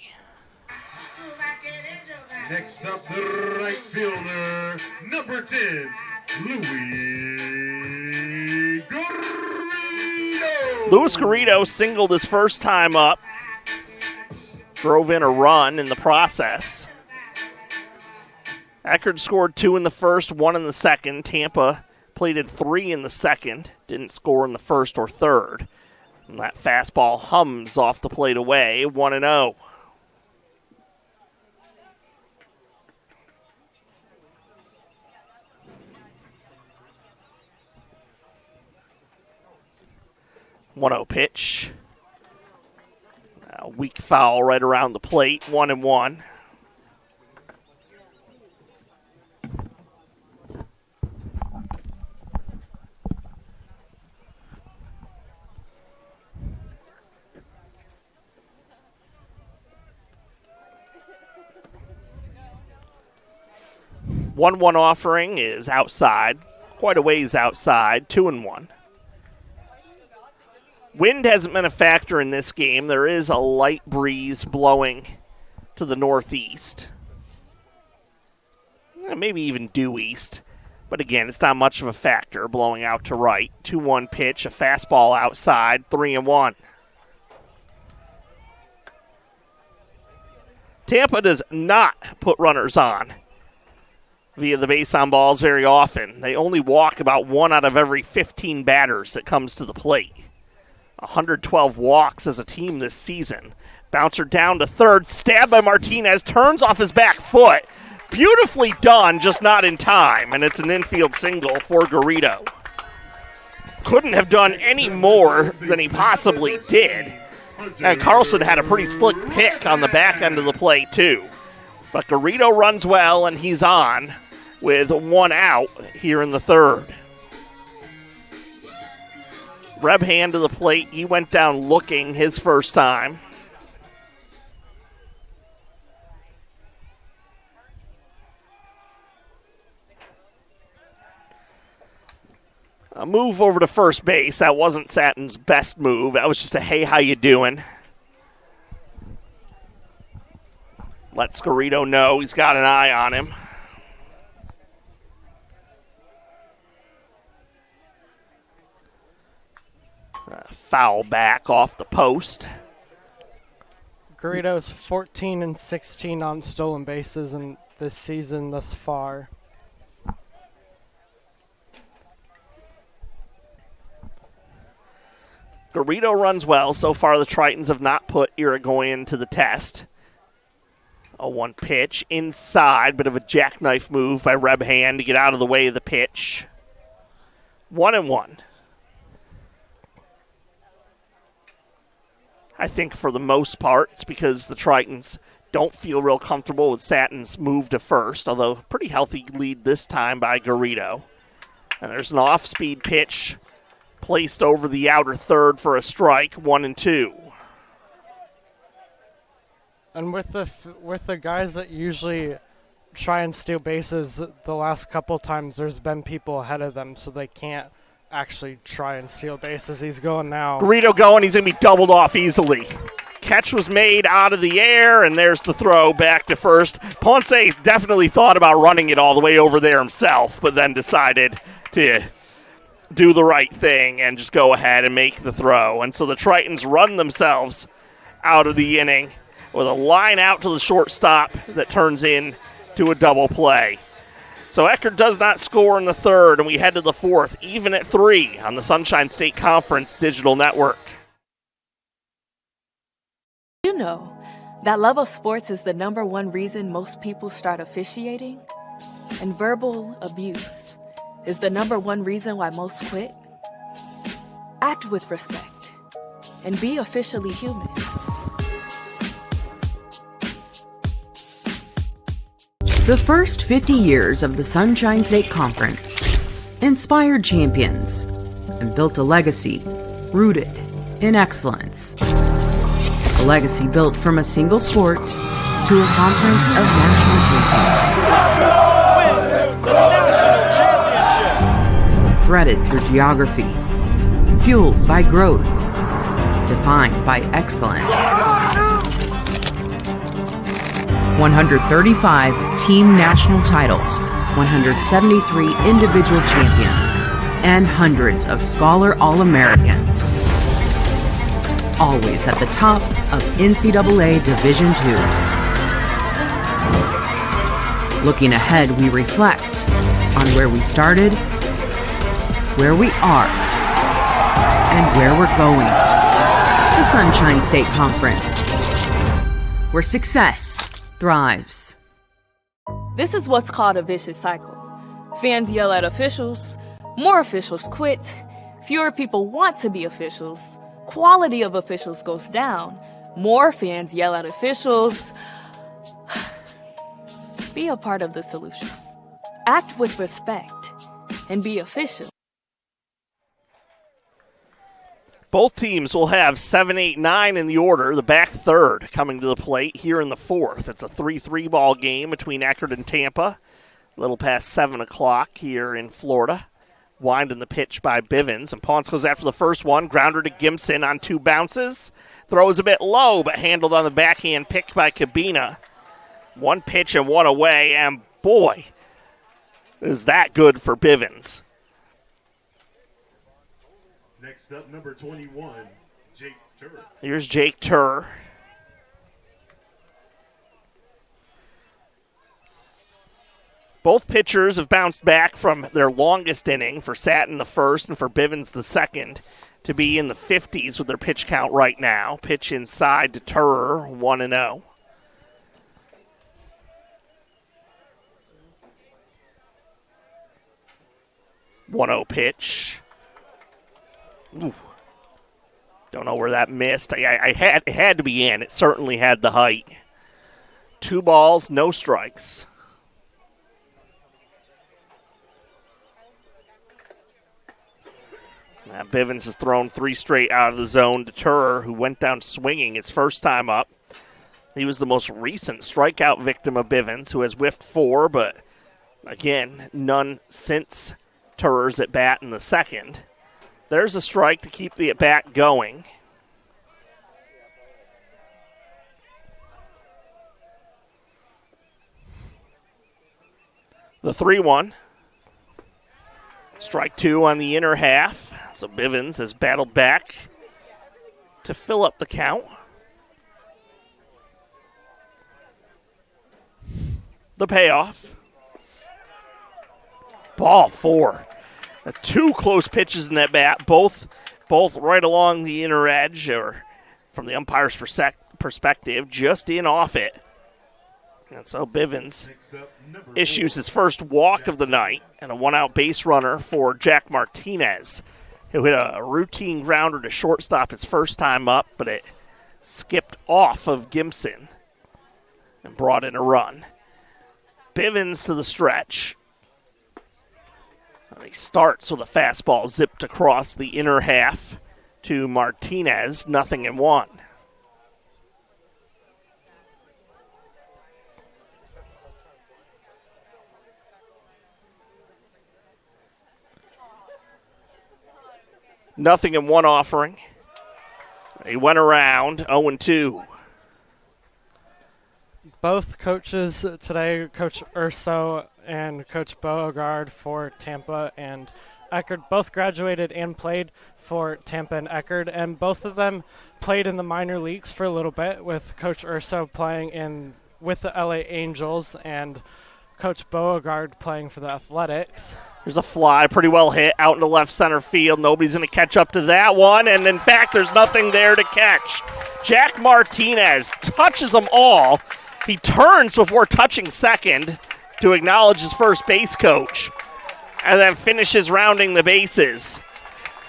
Next up, the right fielder, number 10, Louis Garrido. Luis Garrido singled his first time up. Drove in a run in the process. Eckerd scored 2 in the first, 1 in the second. Tampa plated 3 in the second. Didn't score in the first or third. And that fastball hums off the plate away, 1-0. One-0 pitch. A weak foul right around the plate, 1-1. One offering is outside, quite a ways outside, 2-1. Wind hasn't been a factor in this game. There is a light breeze blowing to the northeast. Maybe even due east. But again, it's not much of a factor blowing out to right. 2-1 pitch, a fastball outside, 3-1. Tampa does not put runners on via the base on balls very often. They only walk about 1 out of every 15 batters that comes to the plate. 112 walks as a team this season. Bouncer down to third, stabbed by Martinez, turns off his back foot. Beautifully done, just not in time, and it's an infield single for Garrido. Couldn't have done any more than he possibly did. And Carlson had a pretty slick pick on the back end of the plate, too. But Garrido runs well, and he's on with 1 out here in the third. Reb Hand to the plate. He went down looking his first time. A move over to first base. That wasn't Satton's best move. That was just a, hey, how you doing? Lets Garrido know he's got an eye on him. Foul back off the post. Garrido's 14 and 16 on stolen bases in this season thus far. Garrido runs well. So far, the Tritons have not put Irigoyen to the test. A 1 pitch inside, bit of a jackknife move by Reb Hand to get out of the way of the pitch. 1-1. I think for the most part, it's because the Tritons don't feel real comfortable with Satton's move to first, although pretty healthy lead this time by Garrido. And there's an off-speed pitch placed over the outer third for a strike, 1-2. And with the guys that usually try and steal bases, the last couple times there's been people ahead of them, so they can't actually try and steal bases. He's going now. Garrido going. He's going to be doubled off easily. Catch was made out of the air, and there's the throw back to first. Ponce definitely thought about running it all the way over there himself, but then decided to do the right thing and just go ahead and make the throw. And so the Tritons run themselves out of the inning with a line out to the shortstop that turns into a double play. So Eckerd does not score in the third, and we head to the fourth, even at 3 on the Sunshine State Conference Digital Network. You know that love of sports is the #1 reason most people start officiating? And verbal abuse is the #1 reason why most quit? Act with respect and be officially human. The first 50 years of the Sunshine State Conference inspired champions and built a legacy rooted in excellence. A legacy built from a single sport to a conference of national champions. Threaded through geography, fueled by growth, defined by excellence. 135 team national titles, 173 individual champions, and hundreds of Scholar All-Americans. Always at the top of NCAA Division II. Looking ahead, we reflect on where we started, where we are, and where we're going. The Sunshine State Conference, where success thrives. This is what's called a vicious cycle. Fans yell at officials, more officials quit, fewer people want to be officials, quality of officials goes down, more fans yell at officials. Be a part of the solution. Act with respect and be official. Both teams will have 7, 8, 9 in the order. The back third coming to the plate here in the fourth. It's a 3-3 ball game between Eckerd and Tampa. A little past 7 o'clock here in Florida. Winding the pitch by Bivens. And Ponce goes after the first one. Grounder to Gimson on 2 bounces. Throws a bit low, but handled on the backhand pick by Cabina. 1 pitch and 1 away. And boy, is that good for Bivens. Next up, number 21, Jake Turr. Here's Jake Turr. Both pitchers have bounced back from their longest inning for Satin the first and for Bivens the second to be in the 50s with their pitch count right now. Pitch inside to Turer, 1-0. One-0 pitch. Ooh. Don't know where that missed. It had to be in. It certainly had the height. 2 balls, no strikes. Now Bivens has thrown 3 straight out of the zone to Turer, who went down swinging his first time up. He was the most recent strikeout victim of Bivens, who has whiffed 4, but again, none since Turer's at bat in the second. There's a strike to keep the at bat going. The 3-1. Strike 2 on the inner half. So Bivens has battled back to fill up the count. The payoff. Ball 4. 2 close pitches in that bat, both right along the inner edge, or from the umpire's perspective, just in off it. And so Bivens issues his first walk of the night and a 1-out base runner for Jack Martinez, who hit a routine grounder to shortstop his first time up, but it skipped off of Gimson and brought in a run. Bivens to the stretch. And he starts with a fastball zipped across the inner half to Martinez, 0-1. Nothing in 1 offering. He went around 0-2. Both coaches today, Coach Urso and Coach Beauregard for Tampa and Eckerd, both graduated and played for Tampa and Eckerd, and both of them played in the minor leagues for a little bit, with Coach Urso playing with the LA Angels and Coach Beauregard playing for the Athletics. There's a fly, pretty well hit, out into left center field. Nobody's going to catch up to that one, and in fact, there's nothing there to catch. Jack Martinez touches them all. He turns before touching second to acknowledge his first base coach, and then finishes rounding the bases.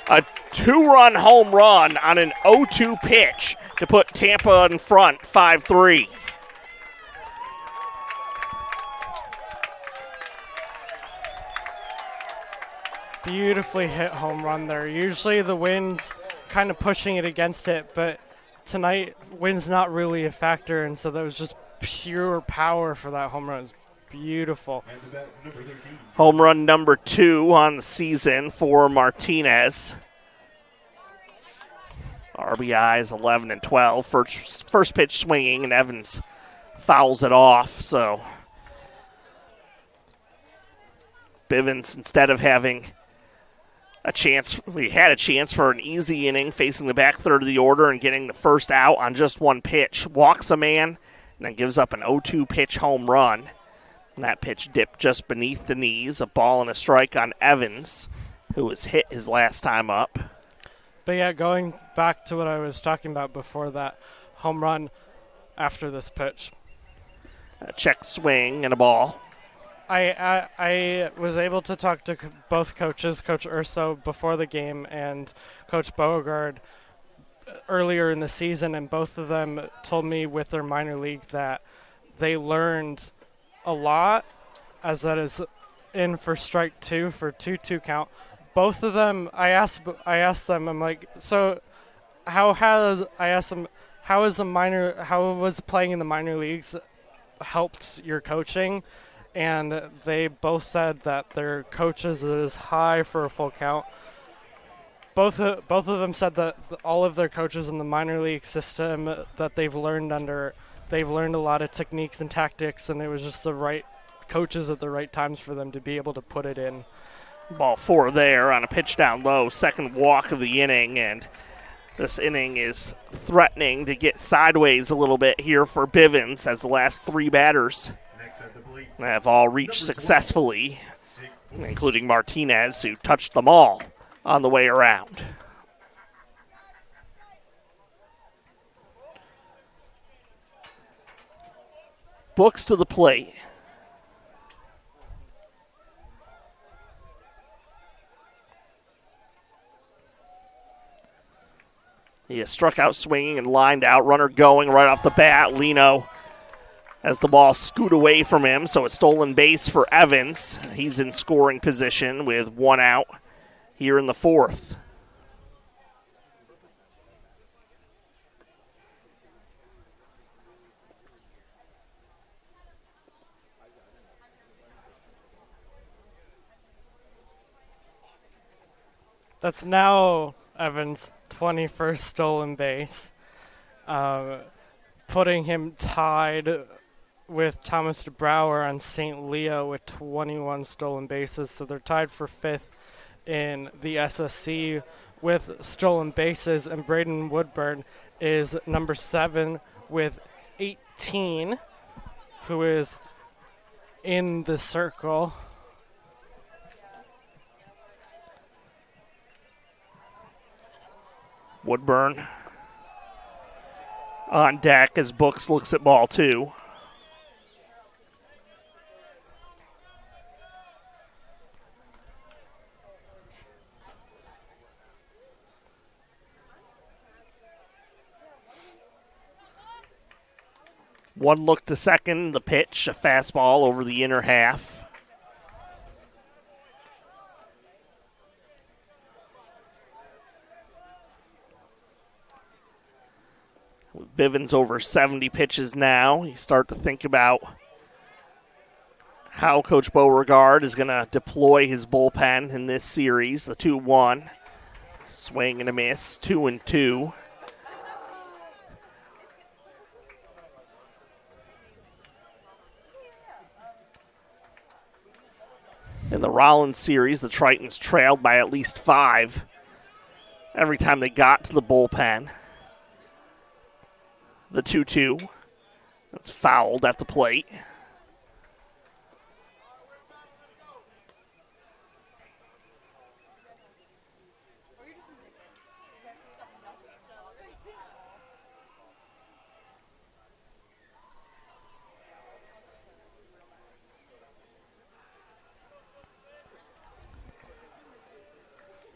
A 2-run home run on an 0-2 pitch to put Tampa in front, 5-3. Beautifully hit home run there. Usually the wind's kind of pushing it against it, but tonight wind's not really a factor, and so that was just pure power for that home run. It was beautiful. Home run number 2 on the season for Martinez. RBIs 11 and 12. First pitch swinging, and Evans fouls it off. So Bivens, instead of having we had a chance for an easy inning facing the back third of the order and getting the first out on just 1 pitch. Walks a man and then gives up an 0-2 pitch home run. And that pitch dipped just beneath the knees. A ball and a strike on Evans, who was hit his last time up. But yeah, going back to what I was talking about before that home run after this pitch. A check swing and a ball. I was able to talk to both coaches, Coach Urso before the game and Coach Beauregard earlier in the season, and both of them told me with their minor league that they learned a lot, as that is in for strike 2 for 2-2 count. Both of them, I asked them, I'm like, so how was playing in the minor leagues helped your coaching? And they both said that their coaches is high for a full count. Both of them said that all of their coaches in the minor league system that they've learned a lot of techniques and tactics, and it was just the right coaches at the right times for them to be able to put it in. Ball 4 there on a pitch down low, second walk of the inning, and this inning is threatening to get sideways a little bit here for Bivens as the last 3 batters have all reached successfully, including Martinez, who touched them all on the way around. Books to the plate. He has struck out swinging and lined out. Runner going right off the bat. Lino as the ball scoot away from him, so a stolen base for Evans. He's in scoring position with one out here in the fourth. That's now Evans' 21st stolen base, putting him tied with Thomas DeBrouwer on St. Leo with 21 stolen bases. So they're tied for fifth in the SSC with stolen bases, and Braden Woodburn is number 7 with 18, who is in the circle. Woodburn on deck as Books looks at ball 2. One look to second, the pitch, a fastball over the inner half. With Bivens over 70 pitches now, you start to think about how Coach Beauregard is going to deploy his bullpen in this series. The 2-1, swing and a miss, 2-2. In the Rollins series, the Tritons trailed by at least 5 every time they got to the bullpen. The 2-2, that's fouled at the plate.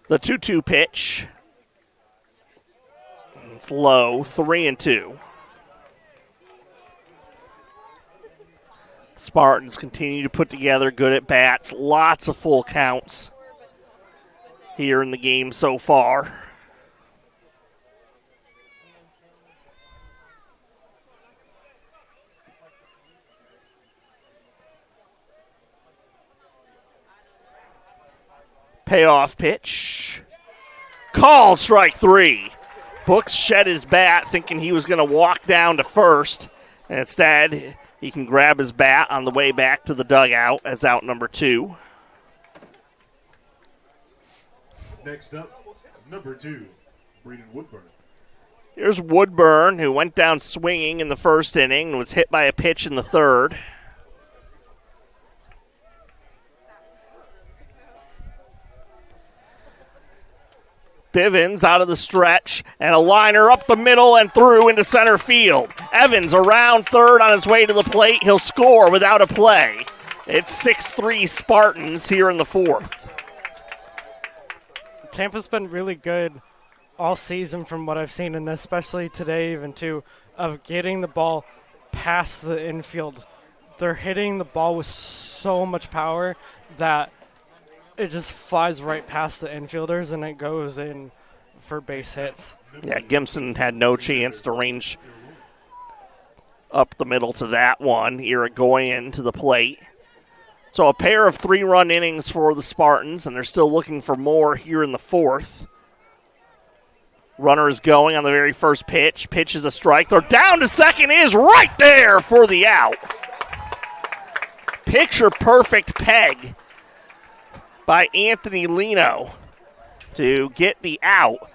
The 2-2 pitch. It's low, 3-2. Spartans continue to put together good at bats. Lots of full counts here in the game so far. Payoff pitch. Called strike 3. Books shed his bat thinking he was going to walk down to first. And instead, he can grab his bat on the way back to the dugout as out number 2. Next up, number 2, Braden Woodburn. Here's Woodburn, who went down swinging in the first inning and was hit by a pitch in the third. Bivens out of the stretch, and a liner up the middle and through into center field. Evans around third on his way to the plate. He'll score without a play. It's 6-3 Spartans here in the fourth. Tampa's been really good all season from what I've seen, and especially today even too, of getting the ball past the infield. They're hitting the ball with so much power that it just flies right past the infielders and it goes in for base hits. Yeah, Gimson had no chance to range up the middle to that one. Irigoyen to the plate. So a pair of 3-run innings for the Spartans, and they're still looking for more here in the fourth. Runner is going on the very first pitch. Pitch is a strike. Throw down to second is right there for the out. Picture perfect peg by Anthony Lino to get the out.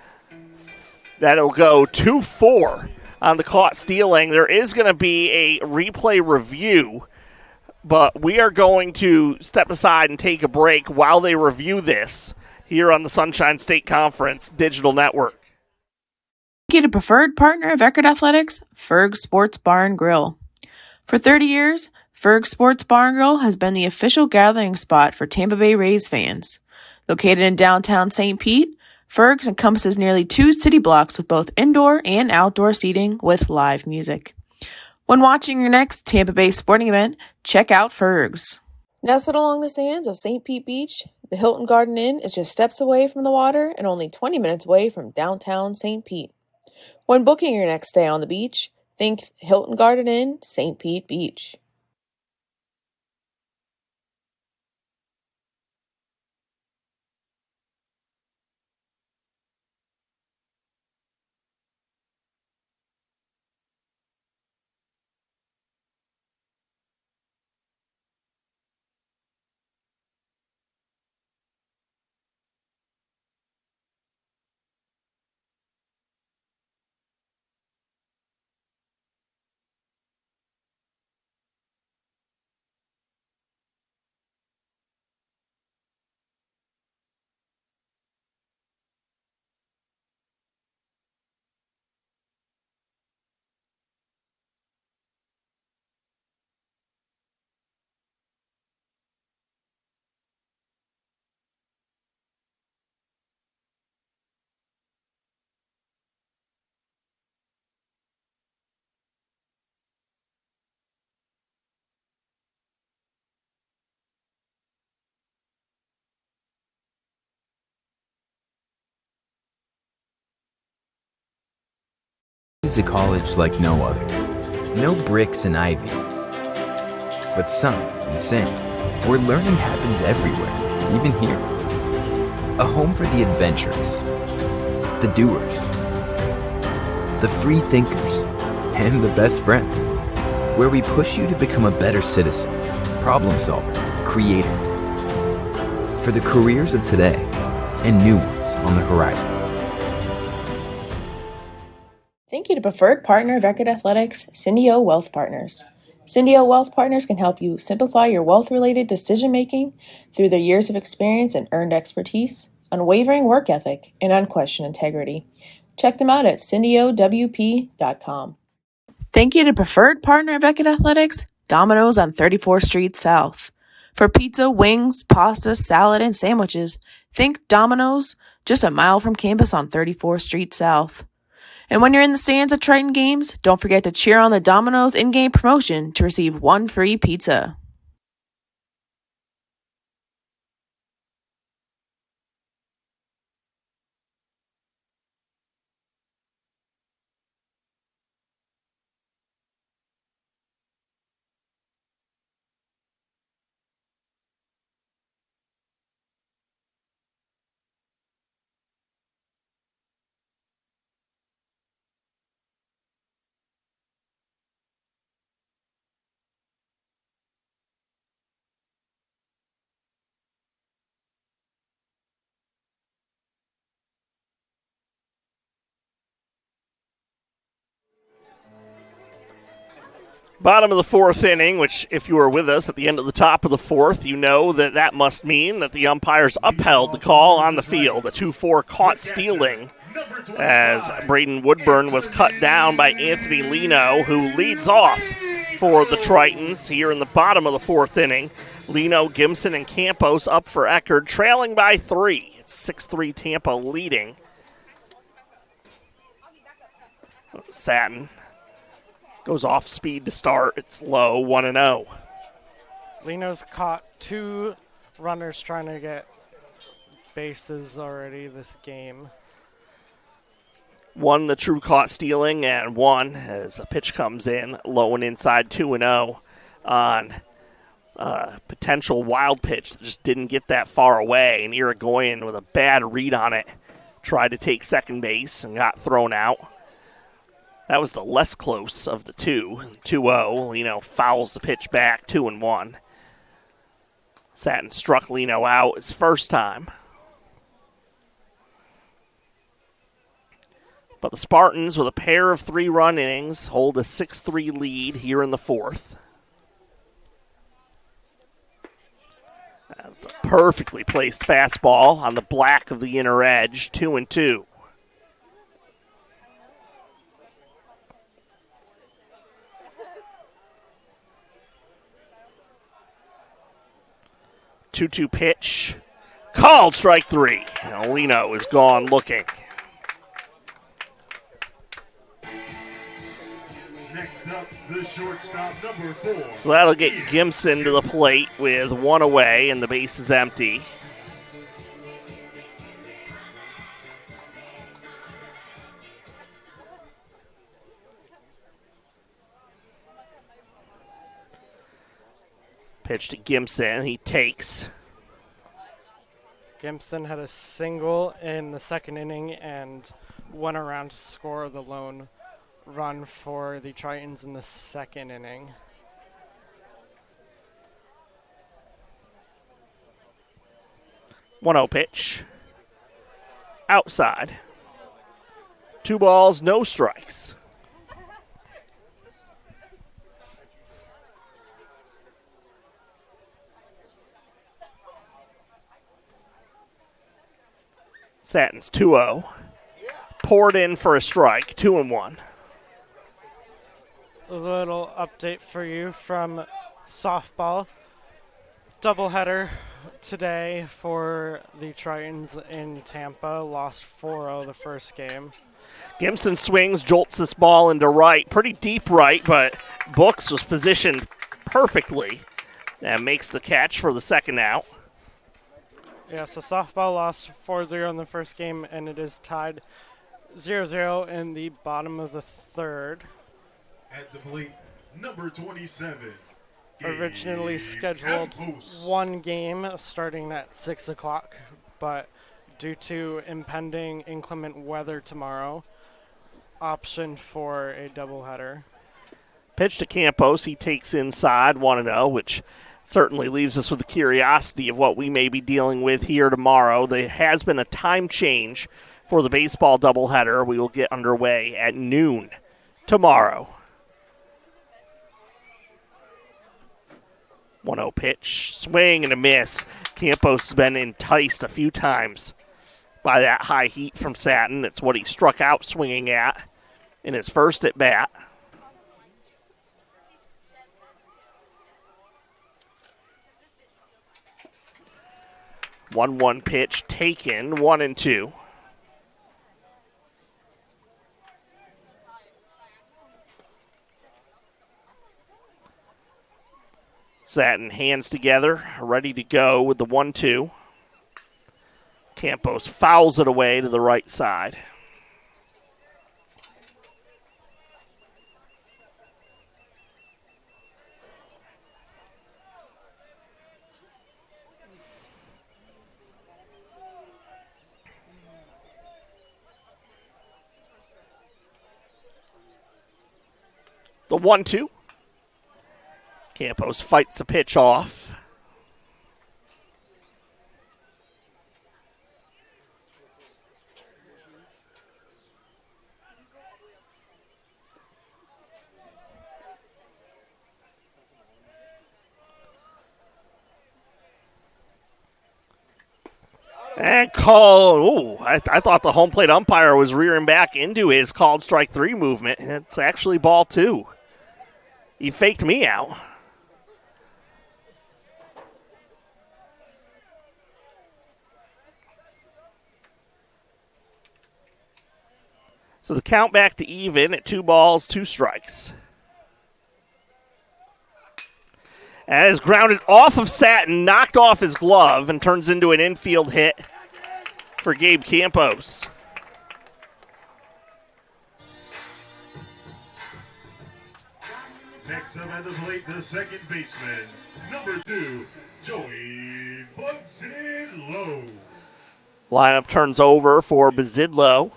That'll go 2-4 on the caught stealing. There is going to be a replay review But we are going to step aside and take a break while they review this here on the Sunshine State Conference Digital Network. Get a preferred partner of Eckerd Athletics, Ferg Sports Bar and Grill. For 30 years, Ferg Sports Bar and Grill has been the official gathering spot for Tampa Bay Rays fans. Located in downtown St. Pete, Ferg's encompasses nearly 2 city blocks with both indoor and outdoor seating with live music. When watching your next Tampa Bay sporting event, check out Ferg's. Nestled along the sands of St. Pete Beach, the Hilton Garden Inn is just steps away from the water and only 20 minutes away from downtown St. Pete. When booking your next stay on the beach, think Hilton Garden Inn, St. Pete Beach. This is a college like no other. No bricks and ivy, but sun and sand, where learning happens everywhere, even here. A home for the adventurous, the doers, the free thinkers, and the best friends, where we push you to become a better citizen, problem solver, creator, for the careers of today and new ones on the horizon. Thank you to preferred partner of Eckerd Athletics, Syndio Wealth Partners. Syndio Wealth Partners can help you simplify your wealth-related decision-making through their years of experience and earned expertise, unwavering work ethic, and unquestioned integrity. Check them out at syndiowp.com. Thank you to preferred partner of Eckerd Athletics, Domino's on 34th Street South. For pizza, wings, pasta, salad, and sandwiches, think Domino's, just a mile from campus on 34th Street South. And when you're in the stands at Triton games, don't forget to cheer on the Domino's in-game promotion to receive 1 free pizza. Bottom of the fourth inning, which if you were with us at the end of the top of the fourth, you know that that must mean that the umpires upheld the call on the field. A 2-4 caught stealing as Braden Woodburn was cut down by Anthony Lino, who leads off for the Tritons here in the bottom of the fourth inning. Lino, Gimson, and Campos up for Eckerd, trailing by 3. It's 6-3 Tampa leading. Satin goes off speed to start. It's low, 1-0. Lino's caught 2 runners trying to get bases already this game. One, the true caught stealing, and one, as a pitch comes in, low and inside, 2-0 on potential wild pitch that just didn't get that far away. And Irigoyen, with a bad read on it, tried to take second base and got thrown out. That was the less close of the two. 2-0. Lino fouls the pitch back, 2-1. Satin struck Lino out his first time. But the Spartans, with a pair of 3-run innings, hold a 6-3 lead here in the fourth. Perfectly placed fastball on the black of the inner edge, 2-2. Two-two pitch. Called strike three. And Lino is gone looking. Next up, the shortstop, number 4. So that'll get Gimson to the plate with one away and the base is empty. Pitch to Gimson. He takes. Gimson had a single in the second inning and went around to score the lone run for the Tritons in the second inning. One-zero pitch. Outside. 2 balls, no strikes. Satins 2-0. Poured in for a strike, 2-1. A little update for you from softball. Doubleheader today for the Tritons in Tampa. Lost 4-0 the first game. Gimson swings, jolts this ball into right. Pretty deep right, but Books was positioned perfectly and makes the catch for the second out. Yeah, so softball lost 4-0 in the first game, and it is tied 0-0 in the bottom of the third. At the plate, number 27. Originally scheduled one game starting at 6 o'clock, but due to impending inclement weather tomorrow, option for a doubleheader. Pitch to Campos. He takes inside 1-0, which certainly leaves us with the curiosity of what we may be dealing with here tomorrow. There has been a time change for the baseball doubleheader. We will get underway at noon tomorrow. 1-0 pitch, swing and a miss. Campos has been enticed a few times by that high heat from Satin. It's what he struck out swinging at in his first at bat. One pitch taken, 1-2. Satin hands together, ready to go with the 1-2. Campos fouls it away to the right side. The 1-2. Campos fights the pitch off. And call. I thought the home plate umpire was rearing back into his called strike 3 movement. It's actually ball 2. He faked me out. So the count back to even at 2 balls, 2 strikes. And is grounded off of Satin, knocked off his glove, and turns into an infield hit for Gabe Campos. Next up at the plate, the second baseman, number 2, Joey Budzidlo. Lineup turns over for Budzidlo.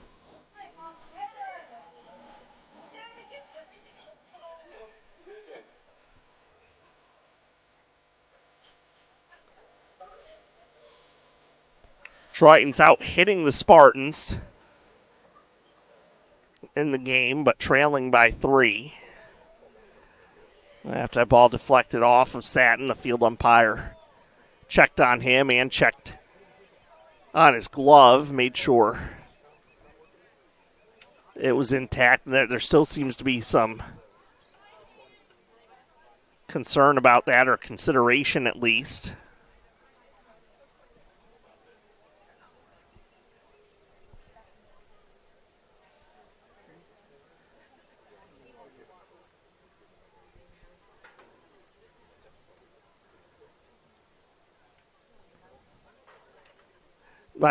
Tritons out hitting the Spartans in the game, but trailing by 3. After that ball deflected off of Satin, the field umpire checked on him and checked on his glove, made sure it was intact. There still seems to be some concern about that, or consideration at least.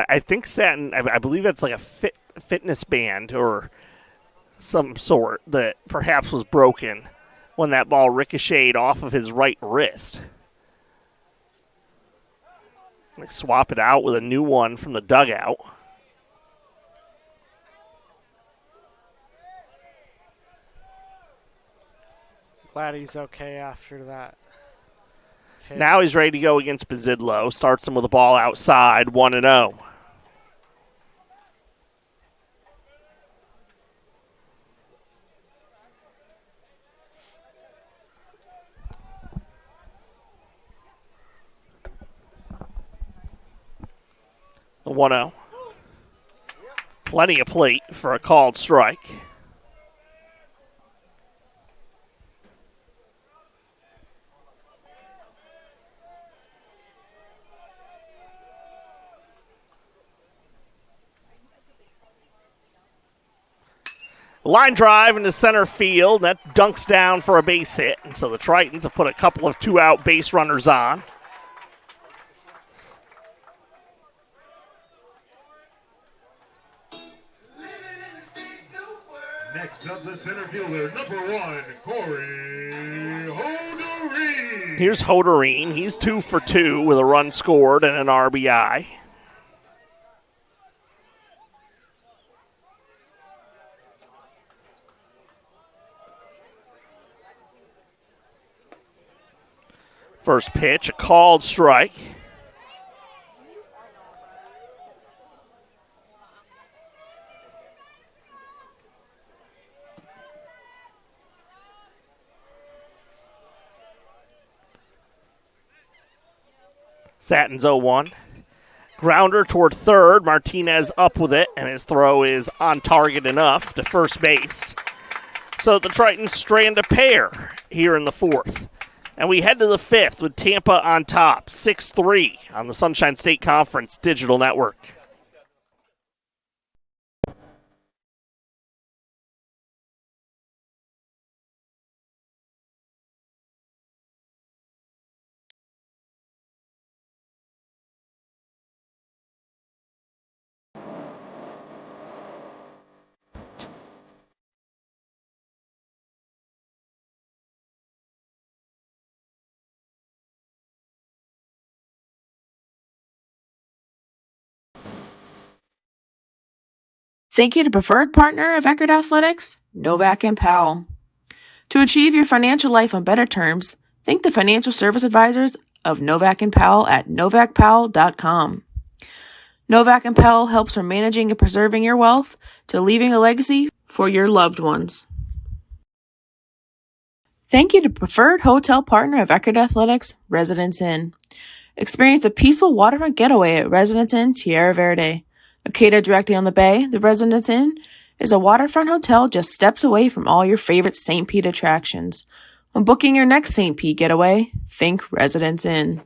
I think satin, I believe that's like a fitness band or some sort that perhaps was broken when that ball ricocheted off of his right wrist. Like swap it out with a new one from the dugout. Glad he's okay after that hit. Now he's ready to go against Bazidlo. Starts him with a ball outside, 1-0. The 1-0. Plenty of plate for a called strike. Line drive into center field. That dunks down for a base hit. And so the Tritons have put a couple of two-out base runners on. Next up, the center fielder, number 1, Corey Hoderine. Here's Hoderine. He's 2 for 2 with a run scored and an RBI. First pitch, a called strike. Satins 0-1. Grounder toward third. Martinez up with it, and his throw is on target enough to first base. So the Tritons strand a pair here in the fourth. And we head to the fifth with Tampa on top, 6-3 on the Sunshine State Conference Digital Network. Thank you to preferred partner of Eckerd Athletics, Novak and Powell. To achieve your financial life on better terms, thank the financial service advisors of Novak and Powell at novakpowell.com. Novak and Powell helps from managing and preserving your wealth to leaving a legacy for your loved ones. Thank you to preferred hotel partner of Eckerd Athletics, Residence Inn. Experience a peaceful waterfront getaway at Residence Inn Tierra Verde. Located directly on the bay, the Residence Inn is a waterfront hotel just steps away from all your favorite St. Pete attractions. When booking your next St. Pete getaway, think Residence Inn.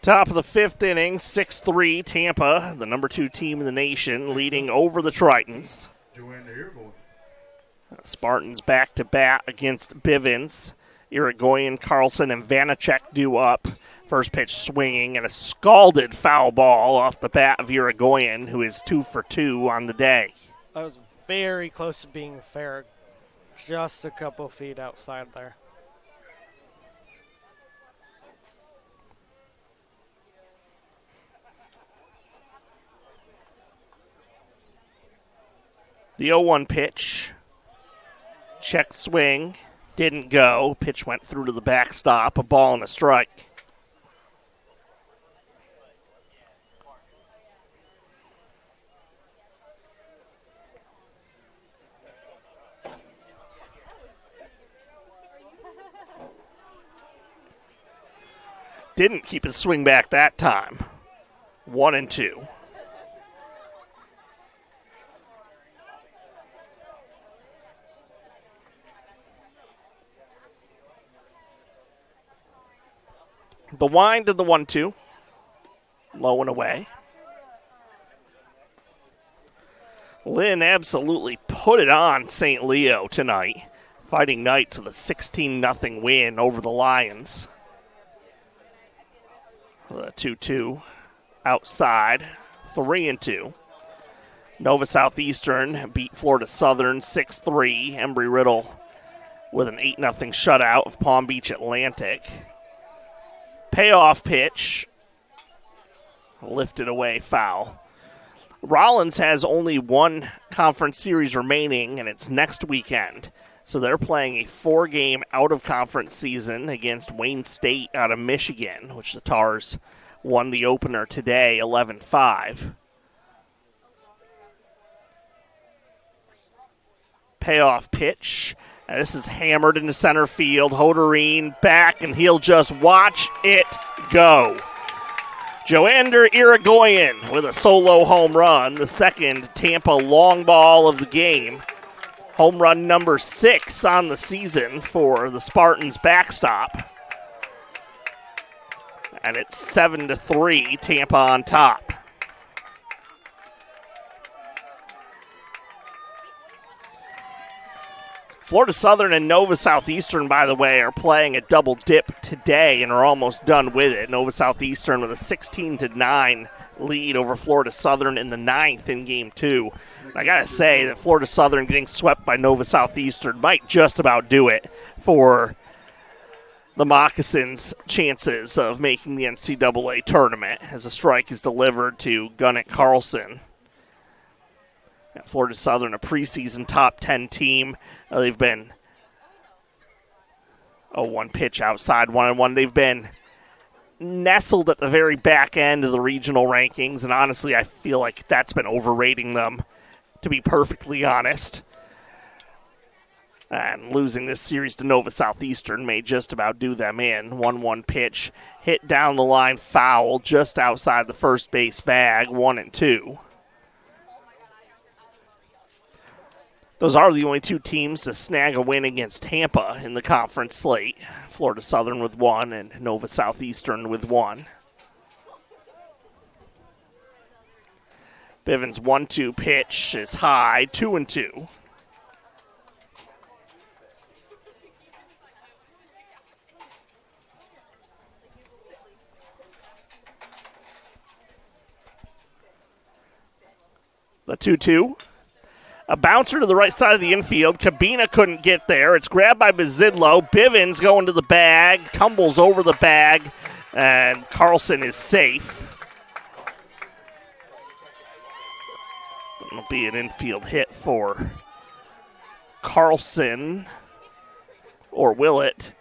Top of the fifth inning, 6-3, Tampa, the number 2 team in the nation, leading over the Tritons. Spartans back to bat against Bivens. Irigoyen, Carlson, and Vanacek due up. First pitch swinging and a scalded foul ball off the bat of Irigoyen, who is 2 for 2 on the day. That was very close to being fair. Just a couple feet outside there. The 0-1 pitch. Check swing. Didn't go. Pitch went through to the backstop. A ball and a strike. Didn't keep his swing back that time. 1-2. The wind of the 1-2. Low and away. Lynn absolutely put it on St. Leo tonight. Fighting Knights with a 16-0 win over the Lions. The 2-2 outside. 3-2. Nova Southeastern beat Florida Southern 6-3. Embry-Riddle with an 8-0 shutout of Palm Beach Atlantic. Payoff pitch. Lifted away, foul. Rollins has only one conference series remaining, and it's next weekend. So they're playing a 4-game out-of-conference season against Wayne State out of Michigan, which the Tars won the opener today, 11-5. Payoff pitch. And this is hammered into center field. Hoderine back, and he'll just watch it go. Joander Irigoyen with a solo home run, the second Tampa long ball of the game. Home run number 6 on the season for the Spartans backstop. And it's 7-3, Tampa on top. Florida Southern and Nova Southeastern, by the way, are playing a double dip today and are almost done with it. Nova Southeastern with a 16-9 lead over Florida Southern in the 9th in Game 2. I got to say that Florida Southern getting swept by Nova Southeastern might just about do it for the Moccasins' chances of making the NCAA tournament as a strike is delivered to Gunnett Carlson. Florida Southern, a preseason top 10 team. They've been 0-1 pitch outside, 1-1. They've been nestled at the very back end of the regional rankings, and honestly, I feel like that's been overrating them, to be perfectly honest. And losing this series to Nova Southeastern may just about do them in. 1-1 pitch, hit down the line, foul, just outside the first base bag, 1-2. Those are the only two teams to snag a win against Tampa in the conference slate. Florida Southern with 1 and Nova Southeastern with 1. Bivens' 1-2 pitch is high, 2-2. The 2-2. A bouncer to the right side of the infield. Cabina couldn't get there. It's grabbed by Bazidlo. Bivens going to the bag, tumbles over the bag, and Carlson is safe. It'll be an infield hit for Carlson, or will it?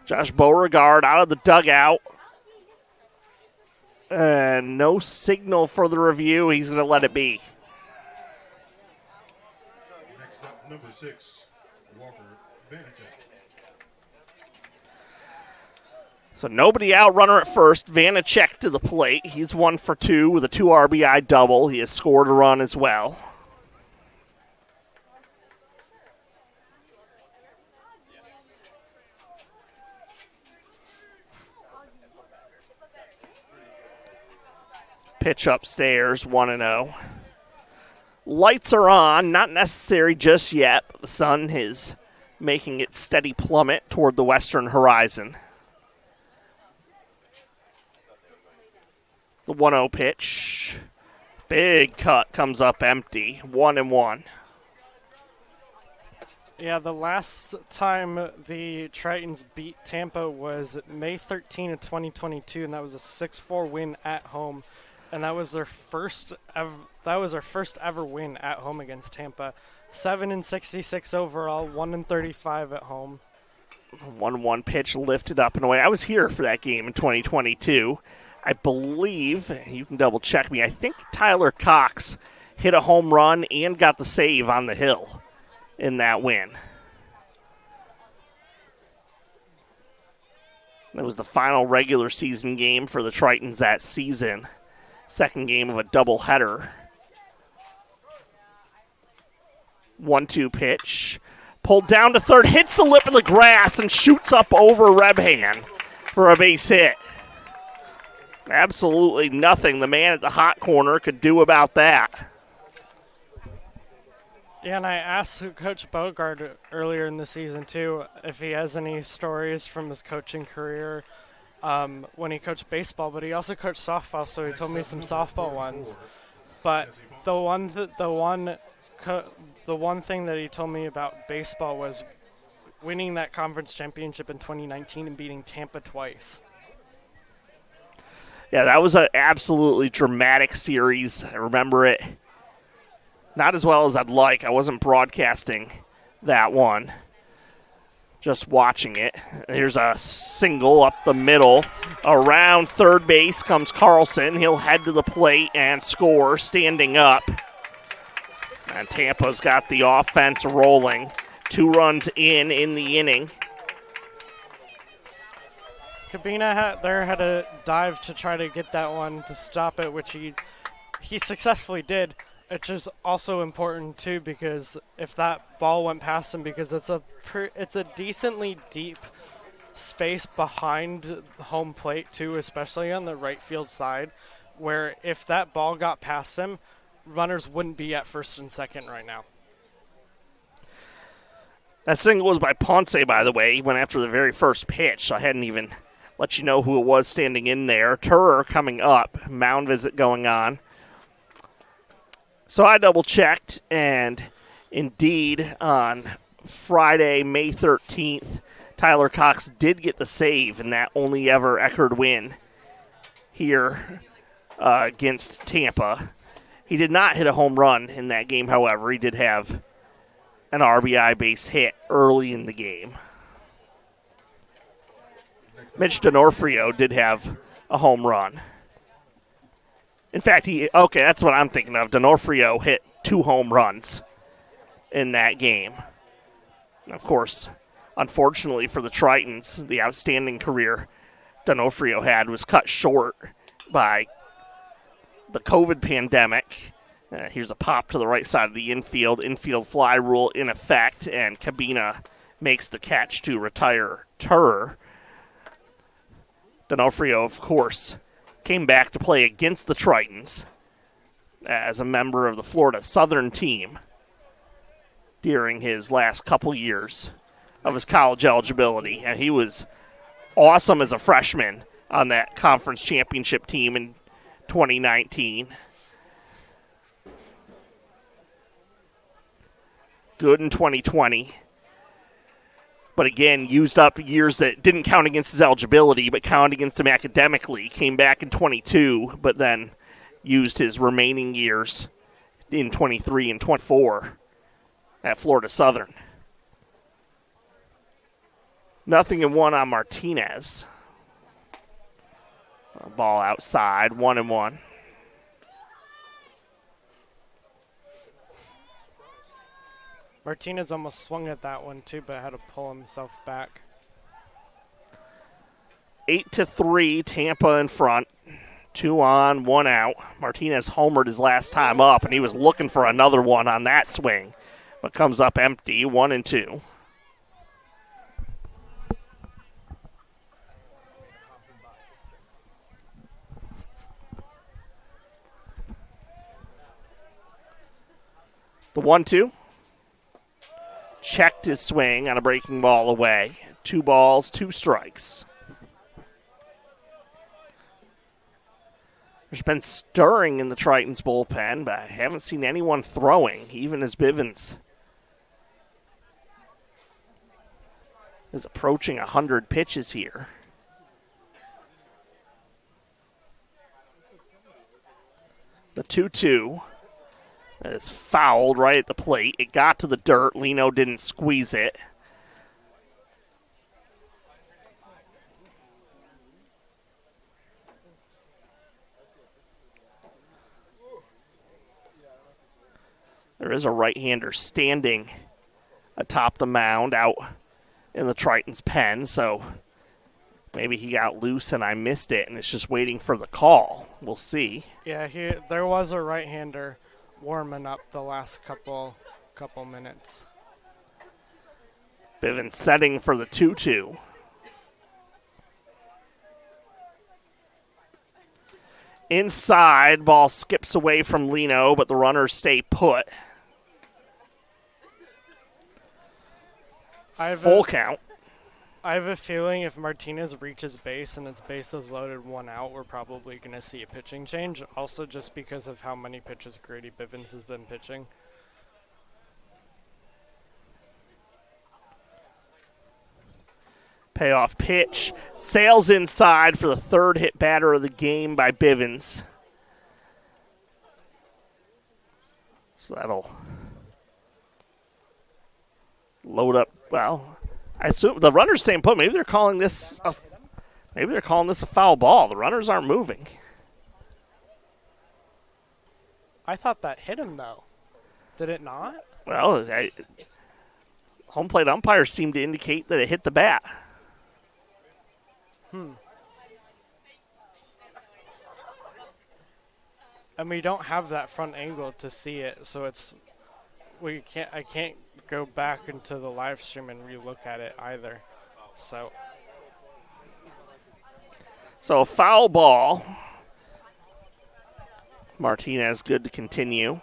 Josh Beauregard out of the dugout. And no signal for the review. He's going to let it be. Number 6, Walker Vanacek. So nobody out, runner at first. Vanacek to the plate. He's 1 for 2 with a 2 RBI double. He has scored a run as well. Pitch upstairs, 1-0. Lights are on, not necessary just yet, but the sun is making its steady plummet toward the western horizon. The 1-0 pitch. Big cut comes up empty. 1-1. Yeah, the last time the Tritons beat Tampa was May 13 of 2022, and that was a 6-4 win at home, and that was their first ever win at home against Tampa. 7-66 overall, 1-35 at home. 1-1 pitch lifted up and away. I was here for that game in 2022. I believe, you can double check me, I think Tyler Cox hit a home run and got the save on the hill in that win. It was the final regular season game for the Tritons that season. Second game of a doubleheader. 1-2 pitch. Pulled down to third, hits the lip of the grass, and shoots up over Rebhan for a base hit. Absolutely nothing the man at the hot corner could do about that. Yeah, and I asked Coach Bogard earlier in the season, too, if he has any stories from his coaching career when he coached baseball, but he also coached softball, so he told me some softball ones. But the one thing that he told me about baseball was winning that conference championship in 2019 and beating Tampa twice. Yeah, that was an absolutely dramatic series. I remember it. Not as well as I'd like. I wasn't broadcasting that one. Just watching it. Here's a single up the middle. Around third base comes Carlson. He'll head to the plate and score standing up. And Tampa's got the offense rolling. 2 runs in the inning. Cabina had a dive to try to get that one to stop it, which he successfully did. It's just also important too, because if that ball went past him, because it's a decently deep space behind home plate too, especially on the right field side, where if that ball got past him, runners wouldn't be at first and second right now. That single was by Ponce, by the way. He went after the very first pitch, so I hadn't even let you know who it was standing in there. Turer coming up, mound visit going on. So I double-checked, and indeed, on Friday, May 13th, Tyler Cox did get the save in that only ever Eckerd win here against Tampa. He did not hit a home run in that game, however. He did have an RBI base hit early in the game. Mitch D'Onofrio did have a home run. In fact, that's what I'm thinking of. D'Onofrio hit 2 home runs in that game. And of course, unfortunately for the Tritons, the outstanding career D'Onofrio had was cut short by the COVID pandemic. Here's a pop to the right side of the infield. Infield fly rule in effect, and Cabina makes the catch to retire Turer. D'Onofrio, of course, came back to play against the Tritons as a member of the Florida Southern team during his last couple years of his college eligibility. And he was awesome as a freshman on that conference championship team in 2019. Good in 2020. But again, used up years that didn't count against his eligibility, but counted against him academically. Came back in 22, but then used his remaining years in 23 and 24 at Florida Southern. 0-1 on Martinez. A ball outside, 1-1. Martinez almost swung at that one too, but had to pull himself back. 8-3, Tampa in front. 2 on, 1 out. Martinez homered his last time up, and he was looking for another one on that swing, but comes up empty, 1-2. The 1-2. Checked his swing on a breaking ball away. 2 balls, 2 strikes. There's been stirring in the Tritons bullpen, but I haven't seen anyone throwing, even as Bivens is approaching 100 pitches here. The 2-2 is fouled right at the plate. It got to the dirt. Lino didn't squeeze it. There is a right-hander standing atop the mound out in the Tritons' pen, so maybe he got loose and I missed it and it's just waiting for the call. We'll see. Yeah, there was a right-hander warming up the last couple minutes. Bivens setting for the 2-2. Inside, ball skips away from Lino, but the runners stay put. Full count. I have a feeling if Martinez reaches base and its bases loaded 1 out, we're probably going to see a pitching change. Also, just because of how many pitches Grady Bivens has been pitching. Payoff pitch. Sails inside for the third hit batter of the game by Bivens. So that'll load up. Well, I assume the runner's staying put. Maybe they're calling this a foul ball. The runners aren't moving. I thought that hit him, though. Did it not? Well, home plate umpires seem to indicate that it hit the bat. And we don't have that front angle to see it, so I can't go back into the live stream and relook at it either. So a foul ball. Martinez good to continue.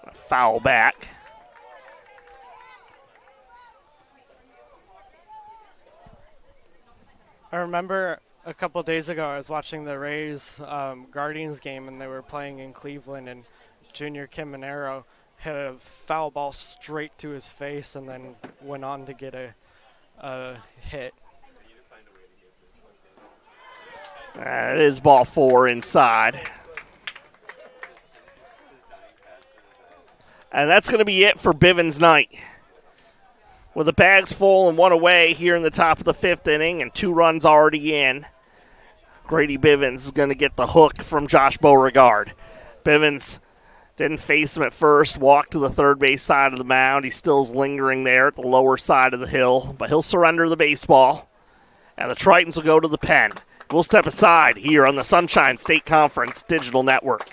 A foul back. I remember a couple days ago I was watching the Rays Guardians game, and they were playing in Cleveland, and Junior Caminero hit a foul ball straight to his face and then went on to get a hit. It is ball 4 inside. And that's going to be it for Bivens' night. With the bags full and 1 away here in the top of the 5th inning and 2 runs already in, Grady Bivens is going to get the hook from Josh Beauregard. Bivens didn't face him at first, walked to the third base side of the mound. He still is lingering there at the lower side of the hill, but he'll surrender the baseball, and the Tritons will go to the pen. We'll step aside here on the Sunshine State Conference Digital Network.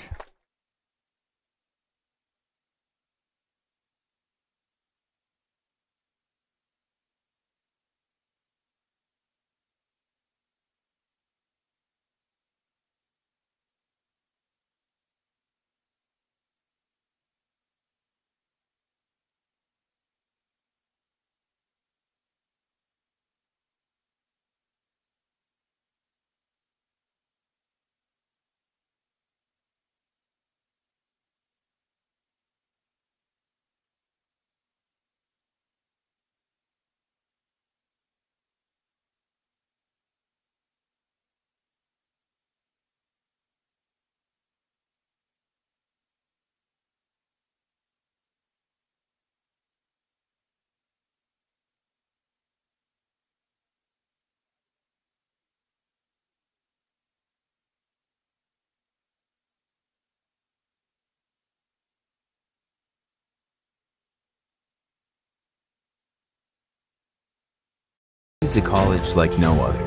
This is a college like no other.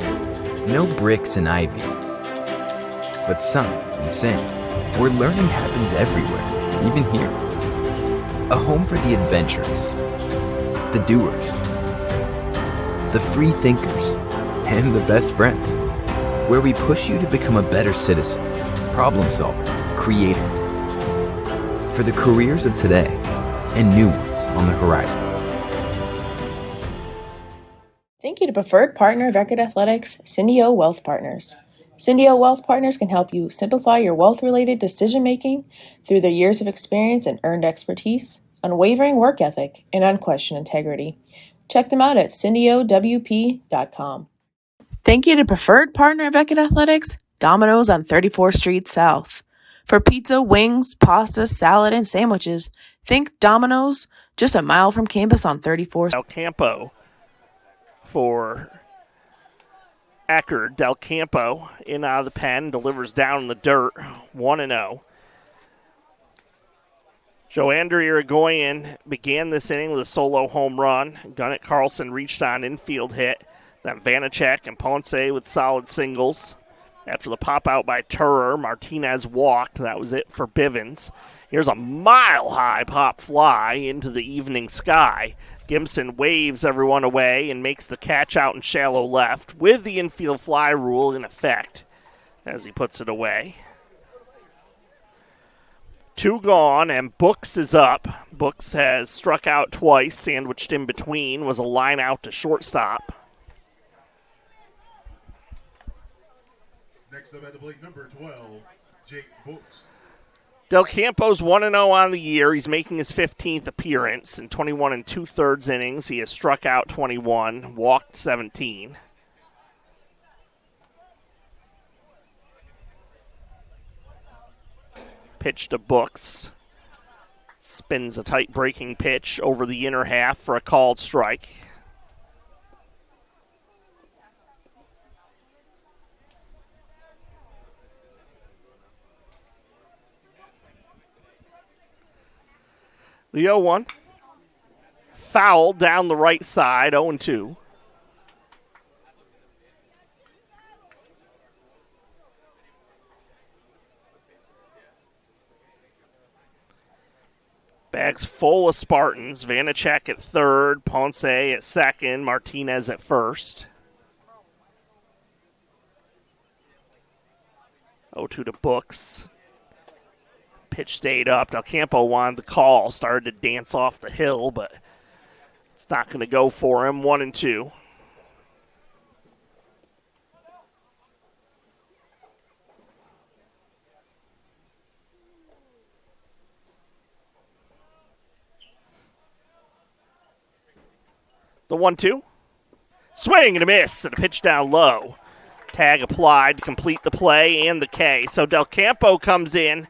No bricks and ivy, but sun and sand, where learning happens everywhere, even here. A home for the adventurous, the doers, the free thinkers, and the best friends, where we push you to become a better citizen, problem solver, creator, for the careers of today and new ones on the horizon. Thank Thank you to preferred partner of Eckerd Athletics, Cindy-O Wealth Partners. Cindy-O Wealth Partners can help you simplify your wealth-related decision-making through their years of experience and earned expertise, unwavering work ethic, and unquestioned integrity. Check them out at cindyowp.com. Thank you to preferred partner of Eckerd Athletics, Domino's on 34th Street South. For pizza, wings, pasta, salad, and sandwiches, think Domino's, just a mile from campus on 34th. Del Campo for Eckerd. Del Campo in out of the pen, delivers down in the dirt, 1-0. Joander Irigoyen began this inning with a solo home run. Gunnett Carlson reached on infield hit. Then Vanacek and Ponce with solid singles. After the pop out by Turer, Martinez walked. That was it for Bivens. Here's a mile-high pop fly into the evening sky. Gimson waves everyone away and makes the catch out in shallow left with the infield fly rule in effect as he puts it away. 2 gone, and Books is up. Books has struck out twice. Sandwiched in between was a line out to shortstop. Next up at the plate, number 12, Jake Books. Del Campo's 1-0 on the year. He's making his 15th appearance. In 21 2/3 innings, he has struck out 21, walked 17. Pitch to Books. Spins a tight breaking pitch over the inner half for a called strike. The 0-1. Foul down the right side, 0-2. Bags full of Spartans. Vanacek at third, Ponce at second, Martinez at first. 0-2 to Books. Pitch stayed up. Del Campo wanted the call. Started to dance off the hill, but it's not going to go for him. 1-2. The 1-2. Swing and a miss, and a pitch down low. Tag applied to complete the play and the K. So Del Campo comes in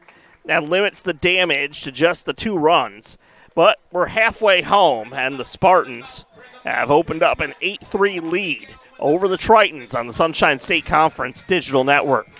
and limits the damage to just the 2 runs. But we're halfway home, and the Spartans have opened up an 8-3 lead over the Tritons on the Sunshine State Conference Digital Network.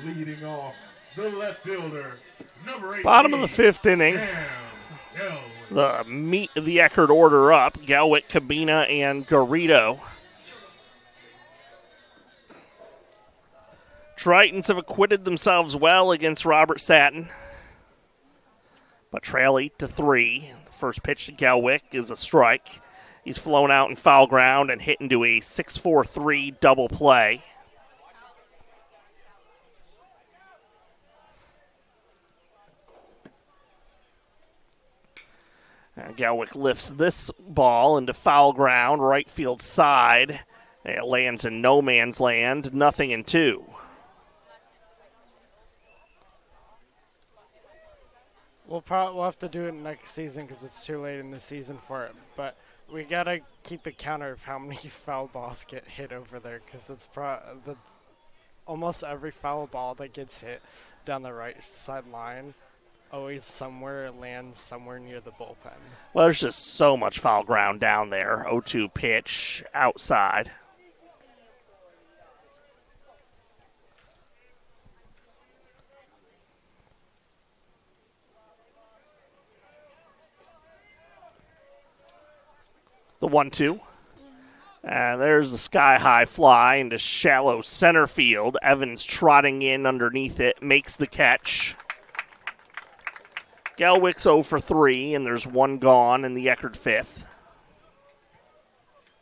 Leading off, the left fielder, number 8. Bottom of the 5th inning. The meat of the Eckerd order up. Gelwick, Cabina, and Garrido. Tritons have acquitted themselves well against Robert Satin. but trail 8-3. The first pitch to Gelwick is a strike. He's flown out in foul ground and hit into a 6-4-3 double play. And Gelwick lifts this ball into foul ground, right field side. It lands in no man's land, 0-2. We'll have to do it next season because it's too late in the season for it. But we gotta keep a counter of how many foul balls get hit over there because that's almost every foul ball that gets hit down the right side line always somewhere lands somewhere near the bullpen. Well, there's just so much foul ground down there. 0-2 pitch outside. The 1-2. And there's the sky-high fly into shallow center field. Evans trotting in underneath it, makes the catch. Gelwick's 0 for 3, and there's one gone in the Eckerd fifth.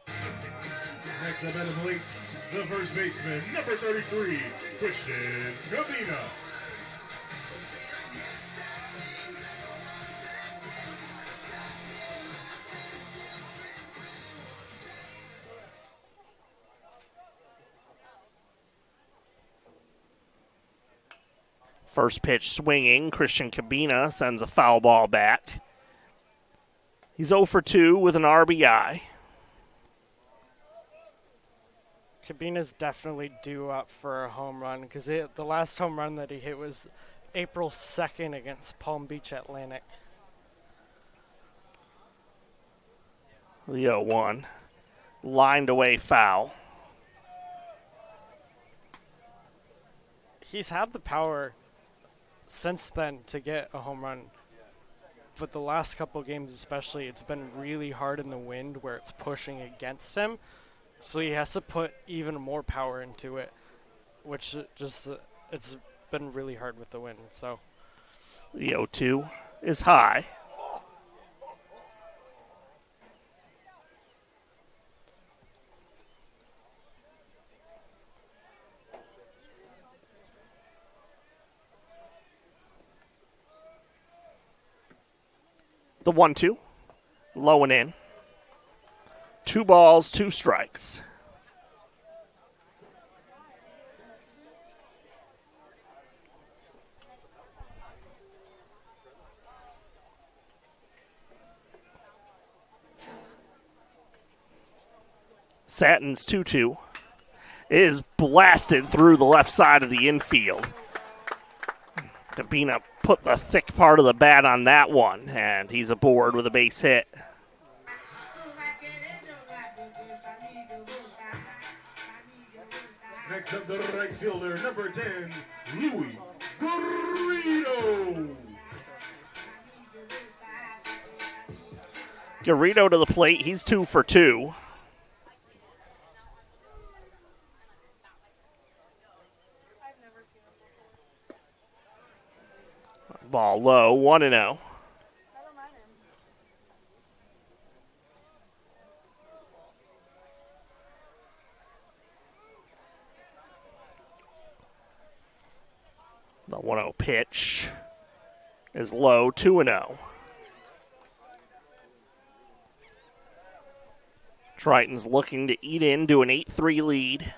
Next up at the plate, the first baseman, number 33, Christian Covina. First pitch swinging. Christian Cabina sends a foul ball back. He's 0 for 2 with an RBI. Cabina's definitely due up for a home run because the last home run that he hit was April 2nd against Palm Beach Atlantic. The 0-1. Lined away foul. He's had the power since then to get a home run, but the last couple games especially, it's been really hard in the wind where it's pushing against him, so he has to put even more power into it, which just it's been really hard with the wind. So the 0-2 is high. The 1-2, low and in. 2 balls, 2 strikes. Satin's 2-2 is blasted through the left side of the infield. Cabina put the thick part of the bat on that one, and he's aboard with a base hit. Next up, the right fielder, number 10, Louis Garrido. Garrido to the plate. He's 2 for 2. Ball low, 1-0. The 1-0 pitch is low, 2-0. Triton's looking to eat into an 8-3 lead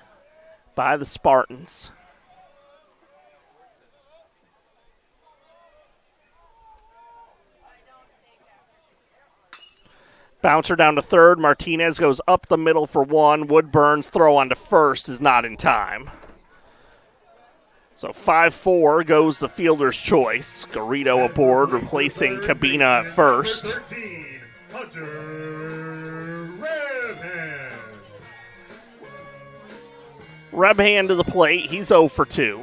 by the Spartans. Bouncer down to third. Martinez goes up the middle for 1. Woodburn's throw on to first is not in time. So 5-4 goes the fielder's choice. Garrido aboard, replacing Cabina at first. 13, Hunter Rebhand. Rebhand to the plate. He's 0 for 2.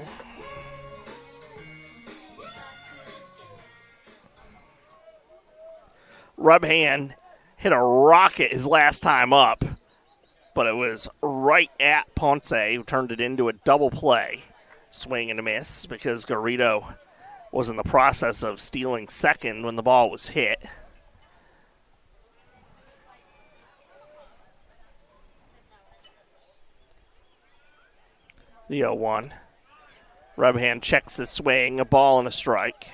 Rebhand hit a rocket his last time up, but it was right at Ponce, who turned it into a double play. Swing and a miss because Garrido was in the process of stealing second when the ball was hit. The 0-1. Rebhand checks his swing, a ball and a strike.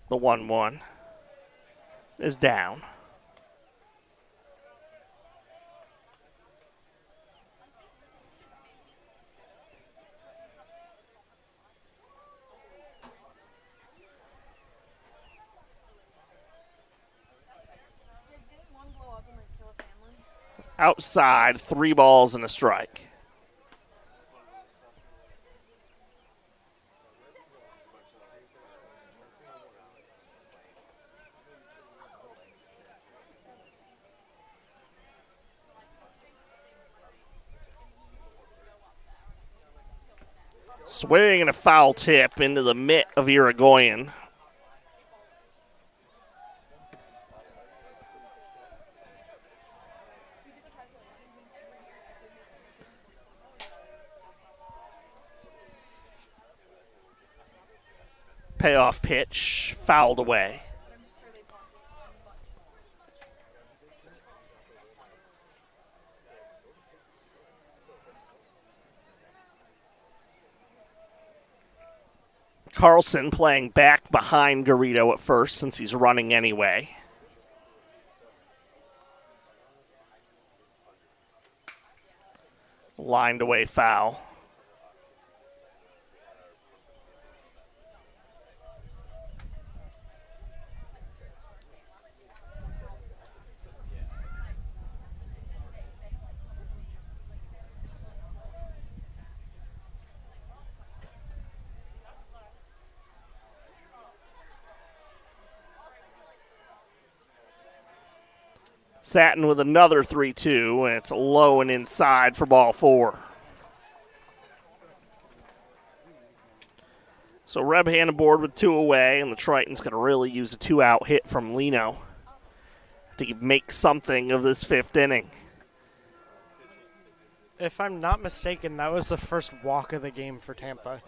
The 1-1 is down. Outside, 3 balls and a strike. Swing and a foul tip into the mitt of Irigoyen. Payoff pitch, fouled away. Carlson playing back behind Garrido at first since he's running anyway. Lined away foul. Satin with another 3-2, and it's low and inside for ball 4. So Rebhand aboard with 2 away, and the Tritons going to really use a 2-out hit from Lino to make something of this 5th inning. If I'm not mistaken, that was the first walk of the game for Tampa.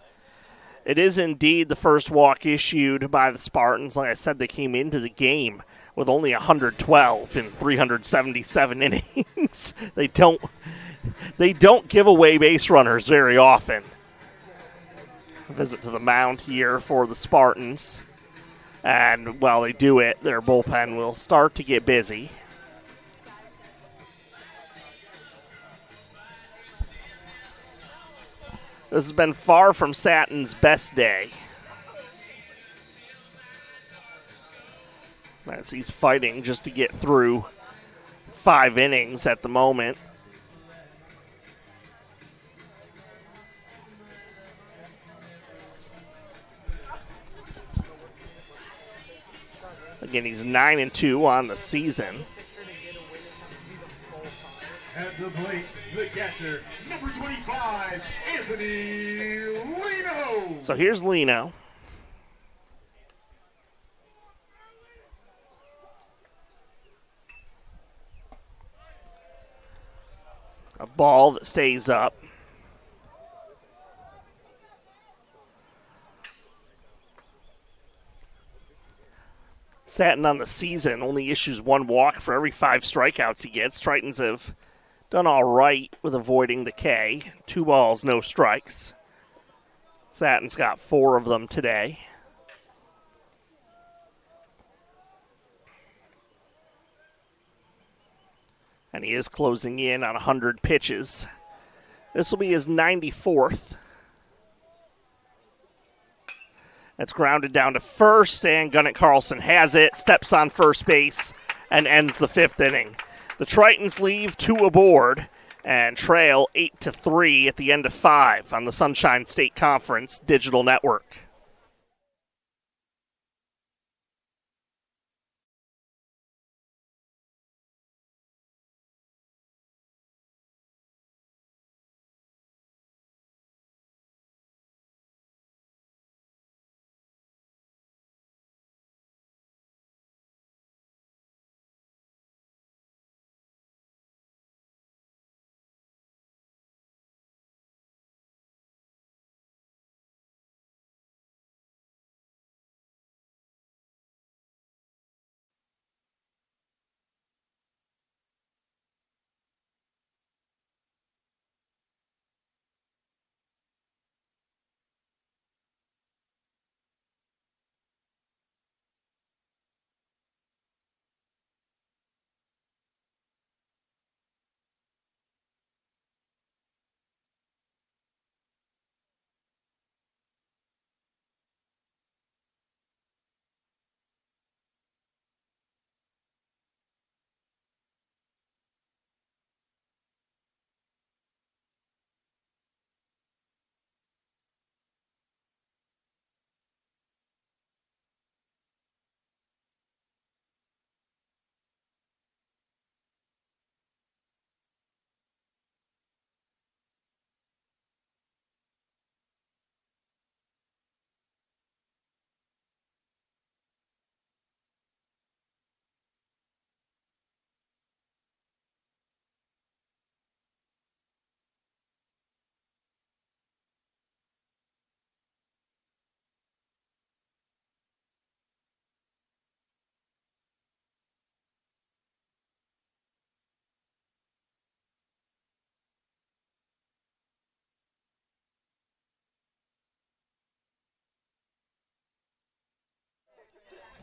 It is indeed the first walk issued by the Spartans. Like I said, they came into the game with only 112 in 377 innings. They don't give away base runners very often. A visit to the mound here for the Spartans. And while they do it, their bullpen will start to get busy. This has been far from Satin's best day, as he's fighting just to get through 5 innings at the moment. Again, he's 9-2 on the season. At the plate, the catcher, number 25, Anthony Lino. So here's Lino. A ball that stays up. Satin on the season only issues 1 walk for every 5 strikeouts he gets. Tritons have done all right with avoiding the K. 2 balls, no strikes. Satin's got 4 of them today. And he is closing in on 100 pitches. This will be his 94th. It's grounded down to first, and Gunnett Carlson has it, steps on first base, and ends the 5th inning. The Tritons leave 2 aboard and trail 8-3 at the end of 5 on the Sunshine State Conference Digital Network.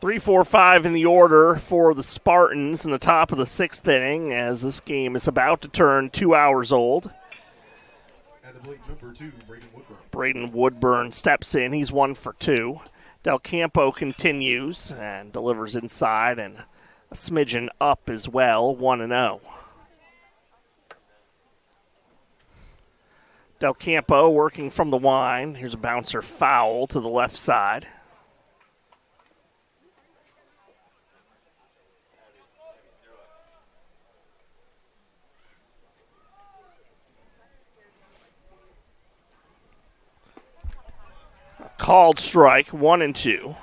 3, 4, 5 in the order for the Spartans in the top of the 6th inning as this game is about to turn 2 hours old. At the plate, number 2, Braden Woodburn. Braden Woodburn steps in. He's 1 for 2. Del Campo continues and delivers inside and a smidgen up as well, 1-0. Del Campo working from the line. Here's a bouncer foul to the left side. Called strike, 1-2.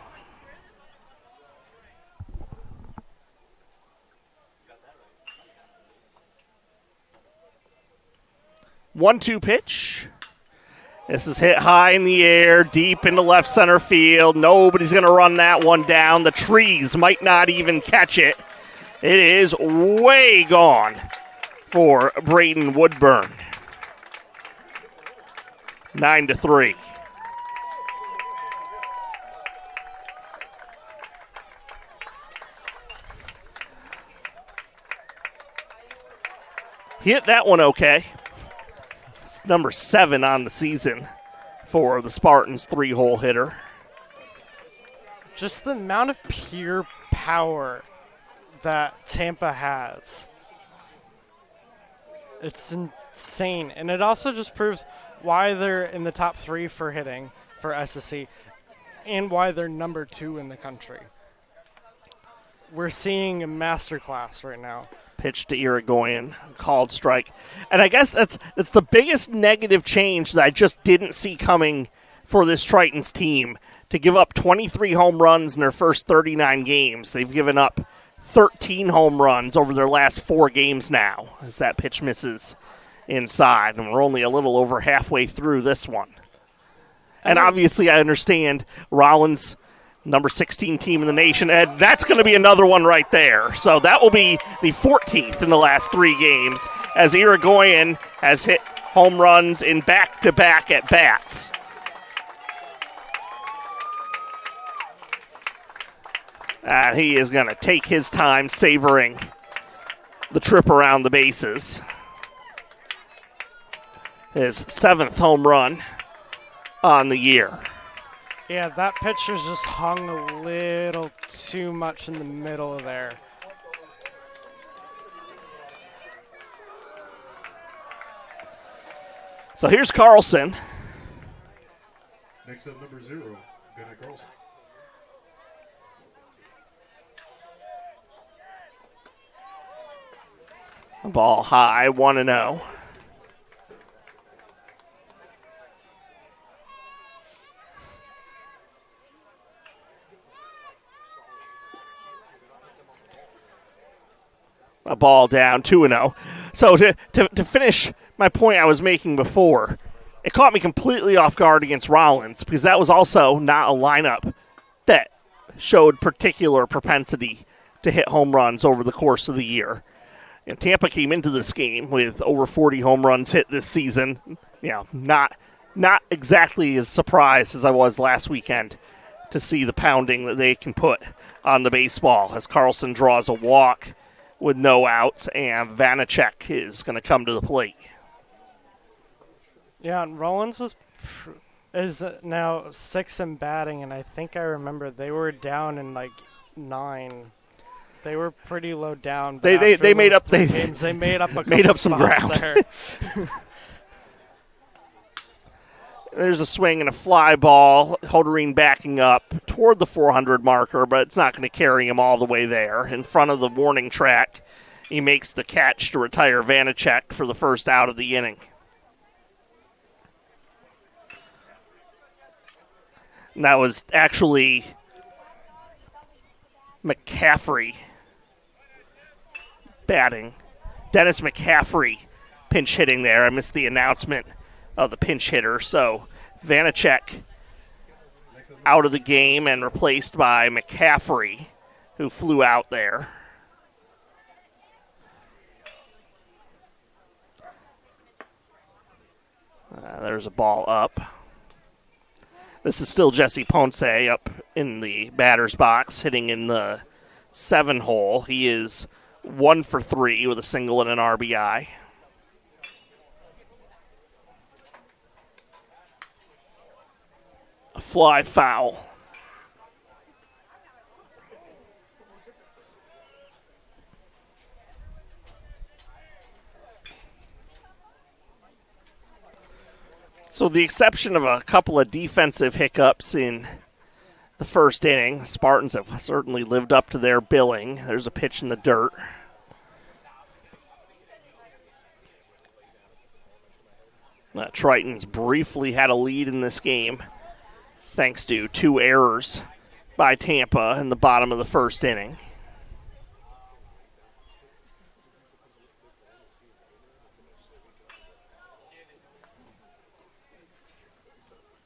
One-two pitch. This is hit high in the air, deep into left center field. Nobody's going to run that one down. The trees might not even catch it. It is way gone for Braden Woodburn. 9-3. Hit that one okay. It's number 7 on the season for the Spartans, 3-hole hitter. Just the amount of pure power that Tampa has. It's insane. And it also just proves why they're in the top 3 for hitting for SSC and why they're number 2 in the country. We're seeing a masterclass right now. Pitch to Irigoyen, called strike. And I guess that's the biggest negative change that I just didn't see coming for this Tritons team. To give up 23 home runs in their first 39 games. They've given up 13 home runs over their last 4 games now, as that pitch misses inside. And we're only a little over halfway through this one. And obviously I understand Rollins, number 16 team in the nation, and that's going to be another one right there. So that will be the 14th in the last 3 games, as Irigoyen has hit home runs in back-to-back at-bats. He is going to take his time savoring the trip around the bases. His 7th home run on the year. Yeah, that pitcher's just hung a little too much in the middle of there. So here's Carlson. Next up, number 0, Bennett Carlson. Ball high, 1-0. A ball down, 2-0. So to finish my point I was making before, it caught me completely off guard against Rollins because that was also not a lineup that showed particular propensity to hit home runs over the course of the year. And Tampa came into this game with over 40 home runs hit this season. You know, not exactly as surprised as I was last weekend to see the pounding that they can put on the baseball as Carlson draws a walk with no outs, and Vanacek is going to come to the plate. Yeah, and Rollins is now 6 in batting, and I think I remember they were down in like 9. They were pretty low down. But They made up games, they made up a couple made up some spots ground. there. There's a swing and a fly ball. Holderine backing up toward the 400 marker, but it's not going to carry him all the way there. In front of the warning track, he makes the catch to retire Vanacek for the first out of the inning. And that was actually McCaffrey batting. Dennis McCaffrey pinch hitting there. I missed the announcement of the pinch hitter. So Vanacek out of the game and replaced by McCaffrey, who flew out there. There's a ball up. This is still Jesse Ponce up in the batter's box, hitting in the 7 hole. He is 1 for 3 with a single and an RBI. A fly foul. So, with the exception of a couple of defensive hiccups in the first inning, Spartans have certainly lived up to their billing. There's a pitch in the dirt. Triton's briefly had a lead in this game thanks to 2 errors by Tampa in the bottom of the first inning.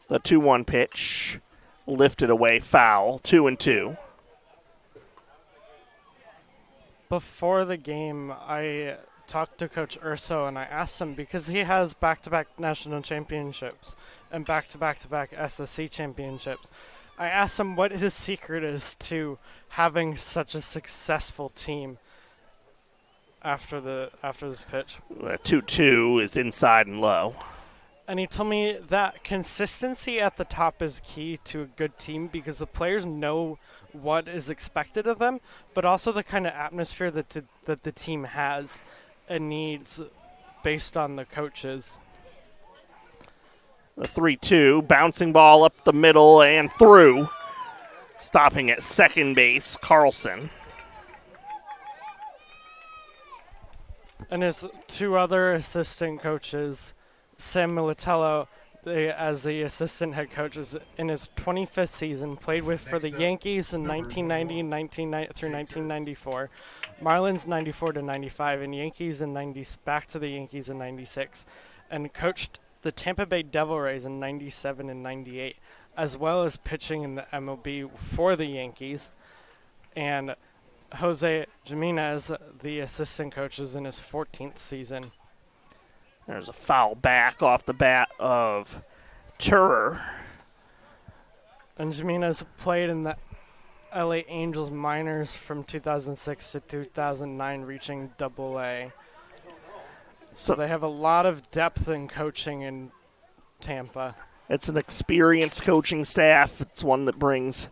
The 2-1 pitch lifted away, foul, 2-2. Before the game, I talked to Coach Urso and I asked him, because he has back-to-back national championships and back-to-back SSC championships, I asked him what his secret is to having such a successful team after this pitch. The 2-2 is inside and low. And he told me that consistency at the top is key to a good team because the players know what is expected of them, but also the kind of atmosphere that the team has and needs based on the coaches. The 3-2, bouncing ball up the middle and through. Stopping at second base, Carlson. And his 2 other assistant coaches, Sam Militello, as the assistant head coach, is in his 25th season, played for the Yankees in 1990 and through 1994, Marlins 94 to 95, and Yankees back to the Yankees in 96, and coached the Tampa Bay Devil Rays in 97 and 98, as well as pitching in the MLB for the Yankees. And Jose Jimenez, the assistant coach, is in his 14th season. There's a foul back off the bat of Turer. And Jimenez played in the LA Angels minors from 2006 to 2009, reaching Double-A. So they have a lot of depth in coaching in Tampa. It's an experienced coaching staff. It's one that brings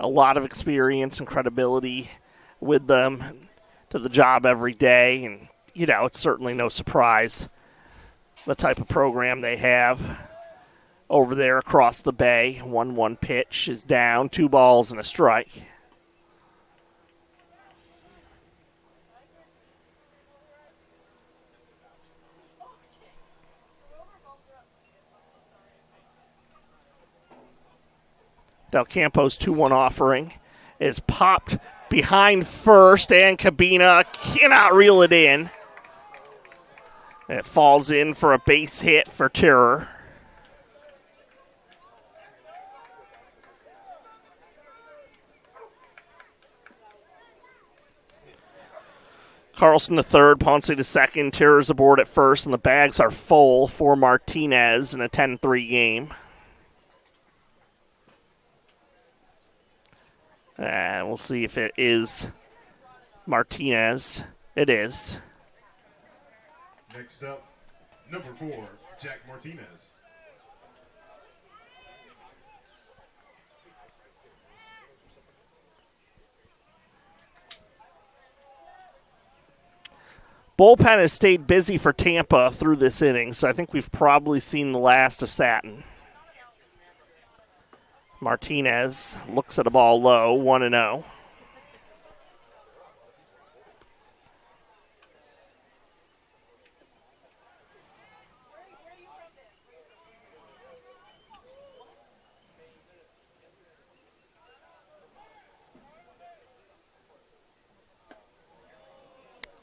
a lot of experience and credibility with them to the job every day. And, it's certainly no surprise the type of program they have over there across the bay. 1-1 pitch is down, 2 balls and a strike. Del Campo's 2-1 offering is popped behind first, and Cabina cannot reel it in. It falls in for a base hit for Terror. Carlson to third, Ponce to second, Terror's aboard at first, and the bags are full for Martinez in a 10-3 game. And we'll see if it is Martinez. It is. Next up, number 4, Jack Martinez. Bullpen has stayed busy for Tampa through this inning, so I think we've probably seen the last of Satin. Martinez looks at a ball low, 1-0.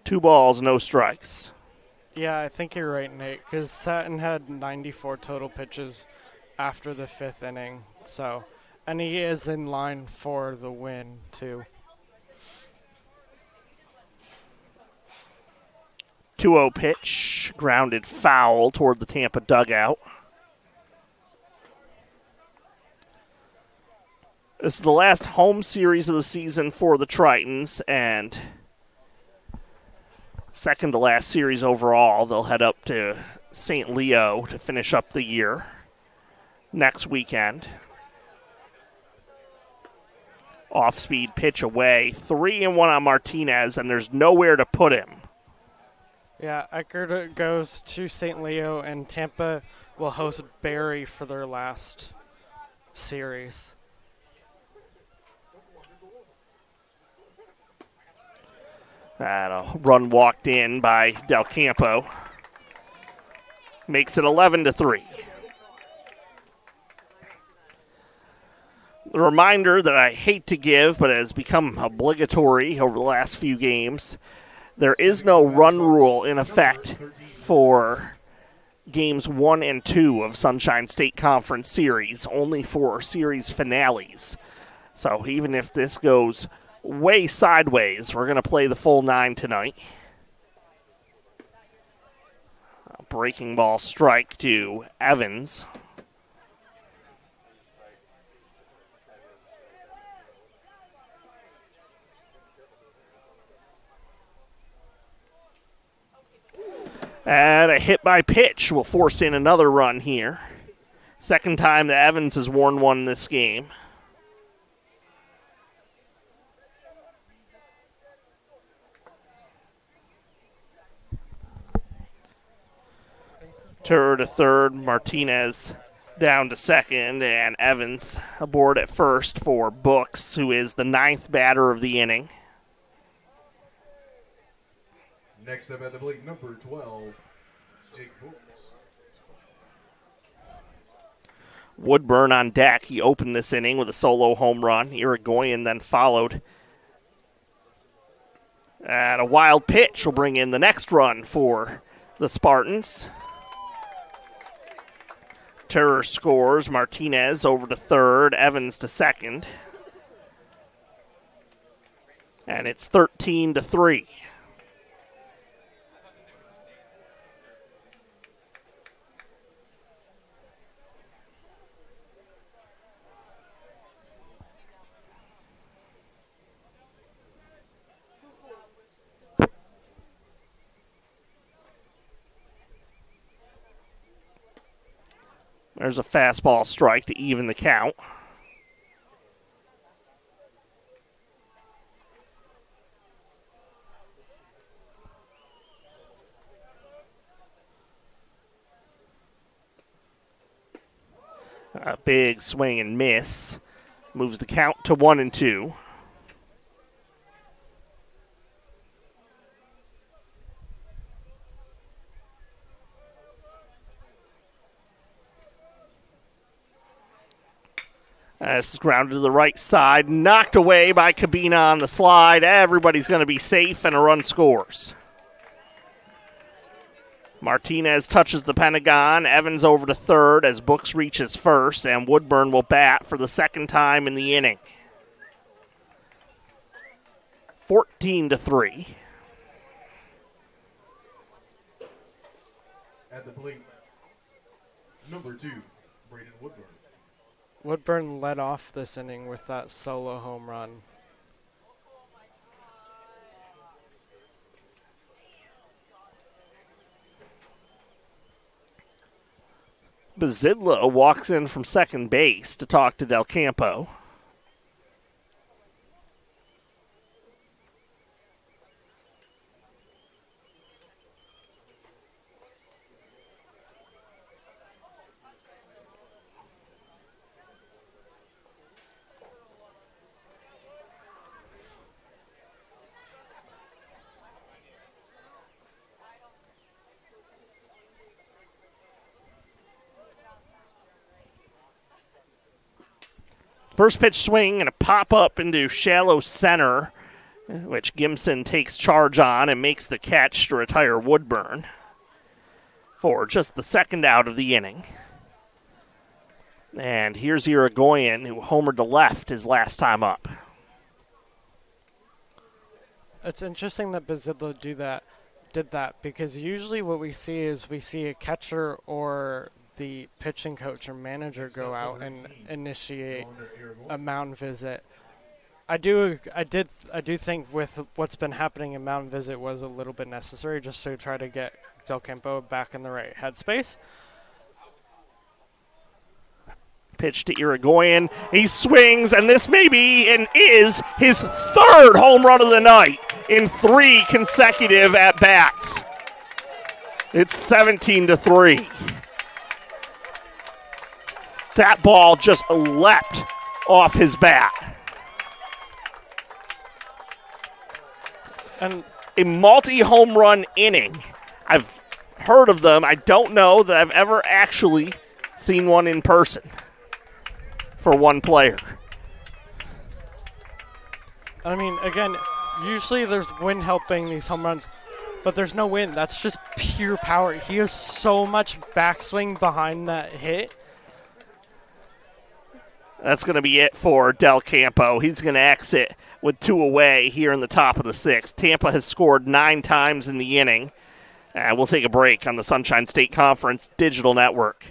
Two balls, no strikes. Yeah, I think you're right, Nate, because Satin had 94 total pitches after the 5th inning. So, and he is in line for the win, too. 2-0 pitch, grounded foul toward the Tampa dugout. This is the last home series of the season for the Tritons, and second to last series overall. They'll head up to St. Leo to finish up the year next weekend. Off-speed pitch away. 3-1 on Martinez, and there's nowhere to put him. Yeah, Eckerd goes to St. Leo, and Tampa will host Barry for their last series. And a run walked in by Del Campo. Makes it 11-3. The reminder that I hate to give, but has become obligatory over the last few games, there is no run rule in effect for games 1 and 2 of Sunshine State Conference Series, only for series finales. So even if this goes way sideways, we're going to play the full 9 tonight. A breaking ball strike to Evans. And a hit by pitch will force in another run here. Second time that Evans has worn one this game. Turner to third, Martinez down to second, and Evans aboard at first for Books, who is the 9th batter of the inning. Next up at the plate, number 12, Jake Books. Woodburn on deck. He opened this inning with a solo home run. Irigoyen then followed. And a wild pitch will bring in the next run for the Spartans. Terror scores. Martinez over to third. Evans to second. And it's 13-3. There's a fastball strike to even the count. A big swing and miss. Moves the count to 1-2. This is grounded to the right side, knocked away by Cabina on the slide. Everybody's going to be safe, and a run scores. Martinez touches the Pentagon. Evans over to third as Books reaches first, and Woodburn will bat for the second time in the inning. 14-3. At the plate, number 2, Braden Woodburn. Woodburn led off this inning with that solo home run. Bazidla walks in from second base to talk to Del Campo. First pitch swing and a pop up into shallow center, which Gimson takes charge on and makes the catch to retire Woodburn for just the second out of the inning. And here's Irigoyen, who homered to left his last time up. It's interesting that Bazidla did that because usually what we see is we see a catcher or the pitching coach or manager go out and initiate a mound visit. I do think with what's been happening in mound visit was a little bit necessary just to try to get Del Campo back in the right headspace. Pitch to Irigoyen. He swings, and this may be and is his third home run of the night in 3 consecutive at-bats. It's 17-3. That ball just leapt off his bat. And a multi-home run inning. I've heard of them. I don't know that I've ever actually seen one in person for one player. I mean, again, usually there's wind helping these home runs, but there's no wind. That's just pure power. He has so much backswing behind that hit. That's going to be it for Del Campo. He's going to exit with 2 away here in the top of the 6th. Tampa has scored 9 times in the inning. We'll take a break on the Sunshine State Conference Digital Network.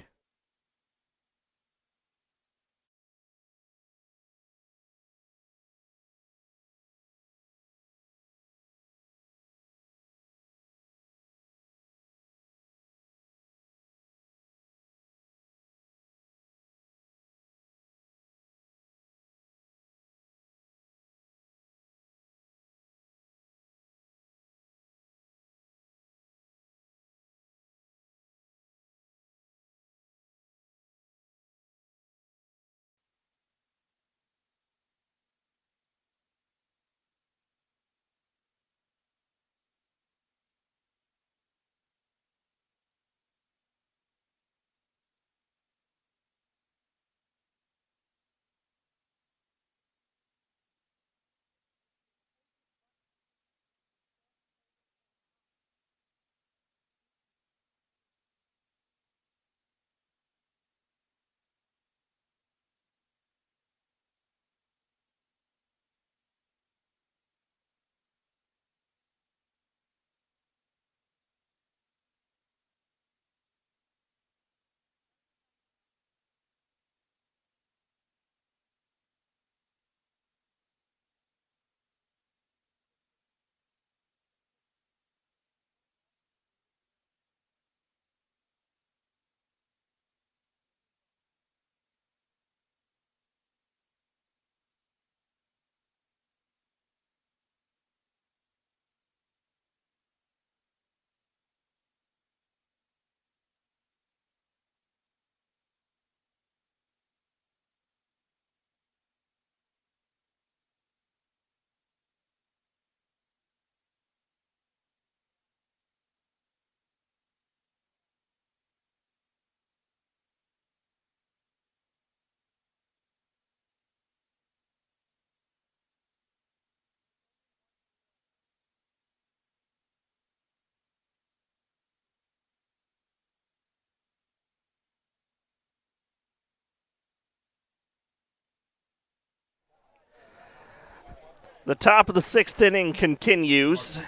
The top of the 6th inning continues.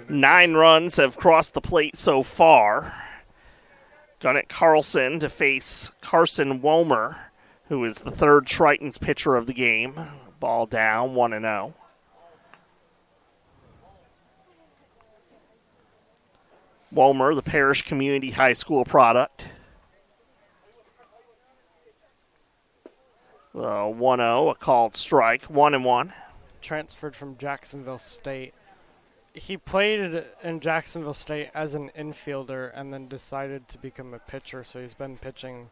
9 runs have crossed the plate so far. Gunnett Carlson to face Carson Womer, who is the 3rd Tritons pitcher of the game. Ball down, 1-0. Womer, the Parish Community High School product. 1-0, a called strike, 1-1. Transferred from Jacksonville State. He played in Jacksonville State as an infielder and then decided to become a pitcher, so he's been pitching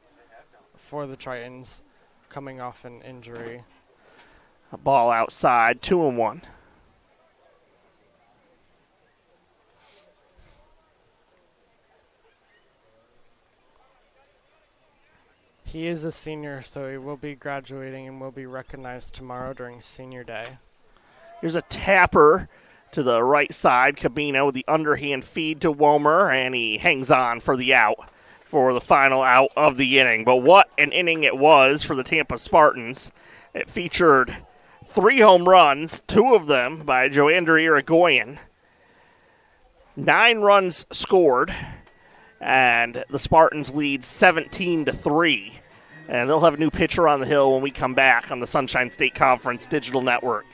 for the Tritons, coming off an injury. A ball outside, 2-1. He is a senior, so he will be graduating and will be recognized tomorrow during senior day. Here's a tapper to the right side. Cabino with the underhand feed to Womer, and he hangs on for the out for the final out of the inning. But what an inning it was for the Tampa Spartans. It featured 3 home runs, 2 of them by Joander Irigoyen. 9 runs scored and the Spartans lead 17-3. And they'll have a new pitcher on the hill when we come back on the Sunshine State Conference Digital Network.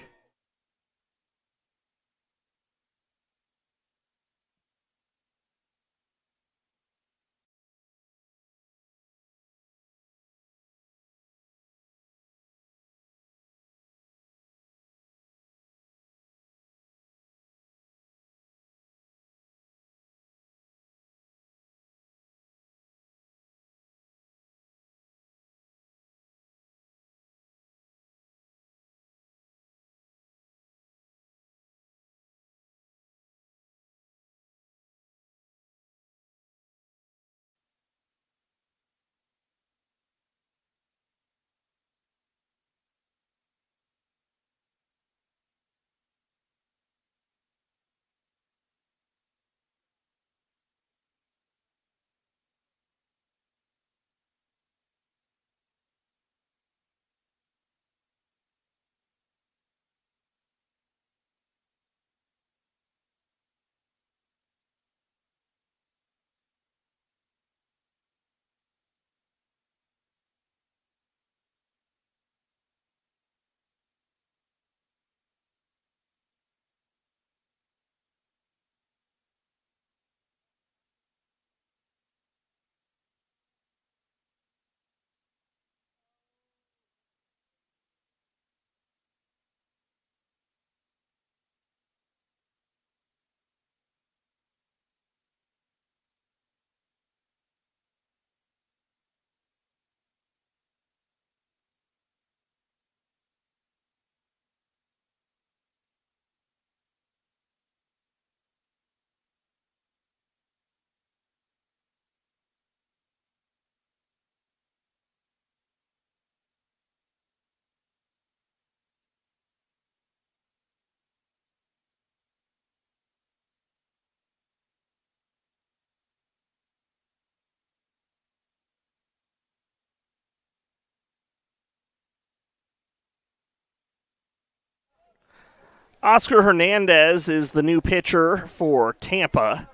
Oscar Hernandez is the new pitcher for Tampa.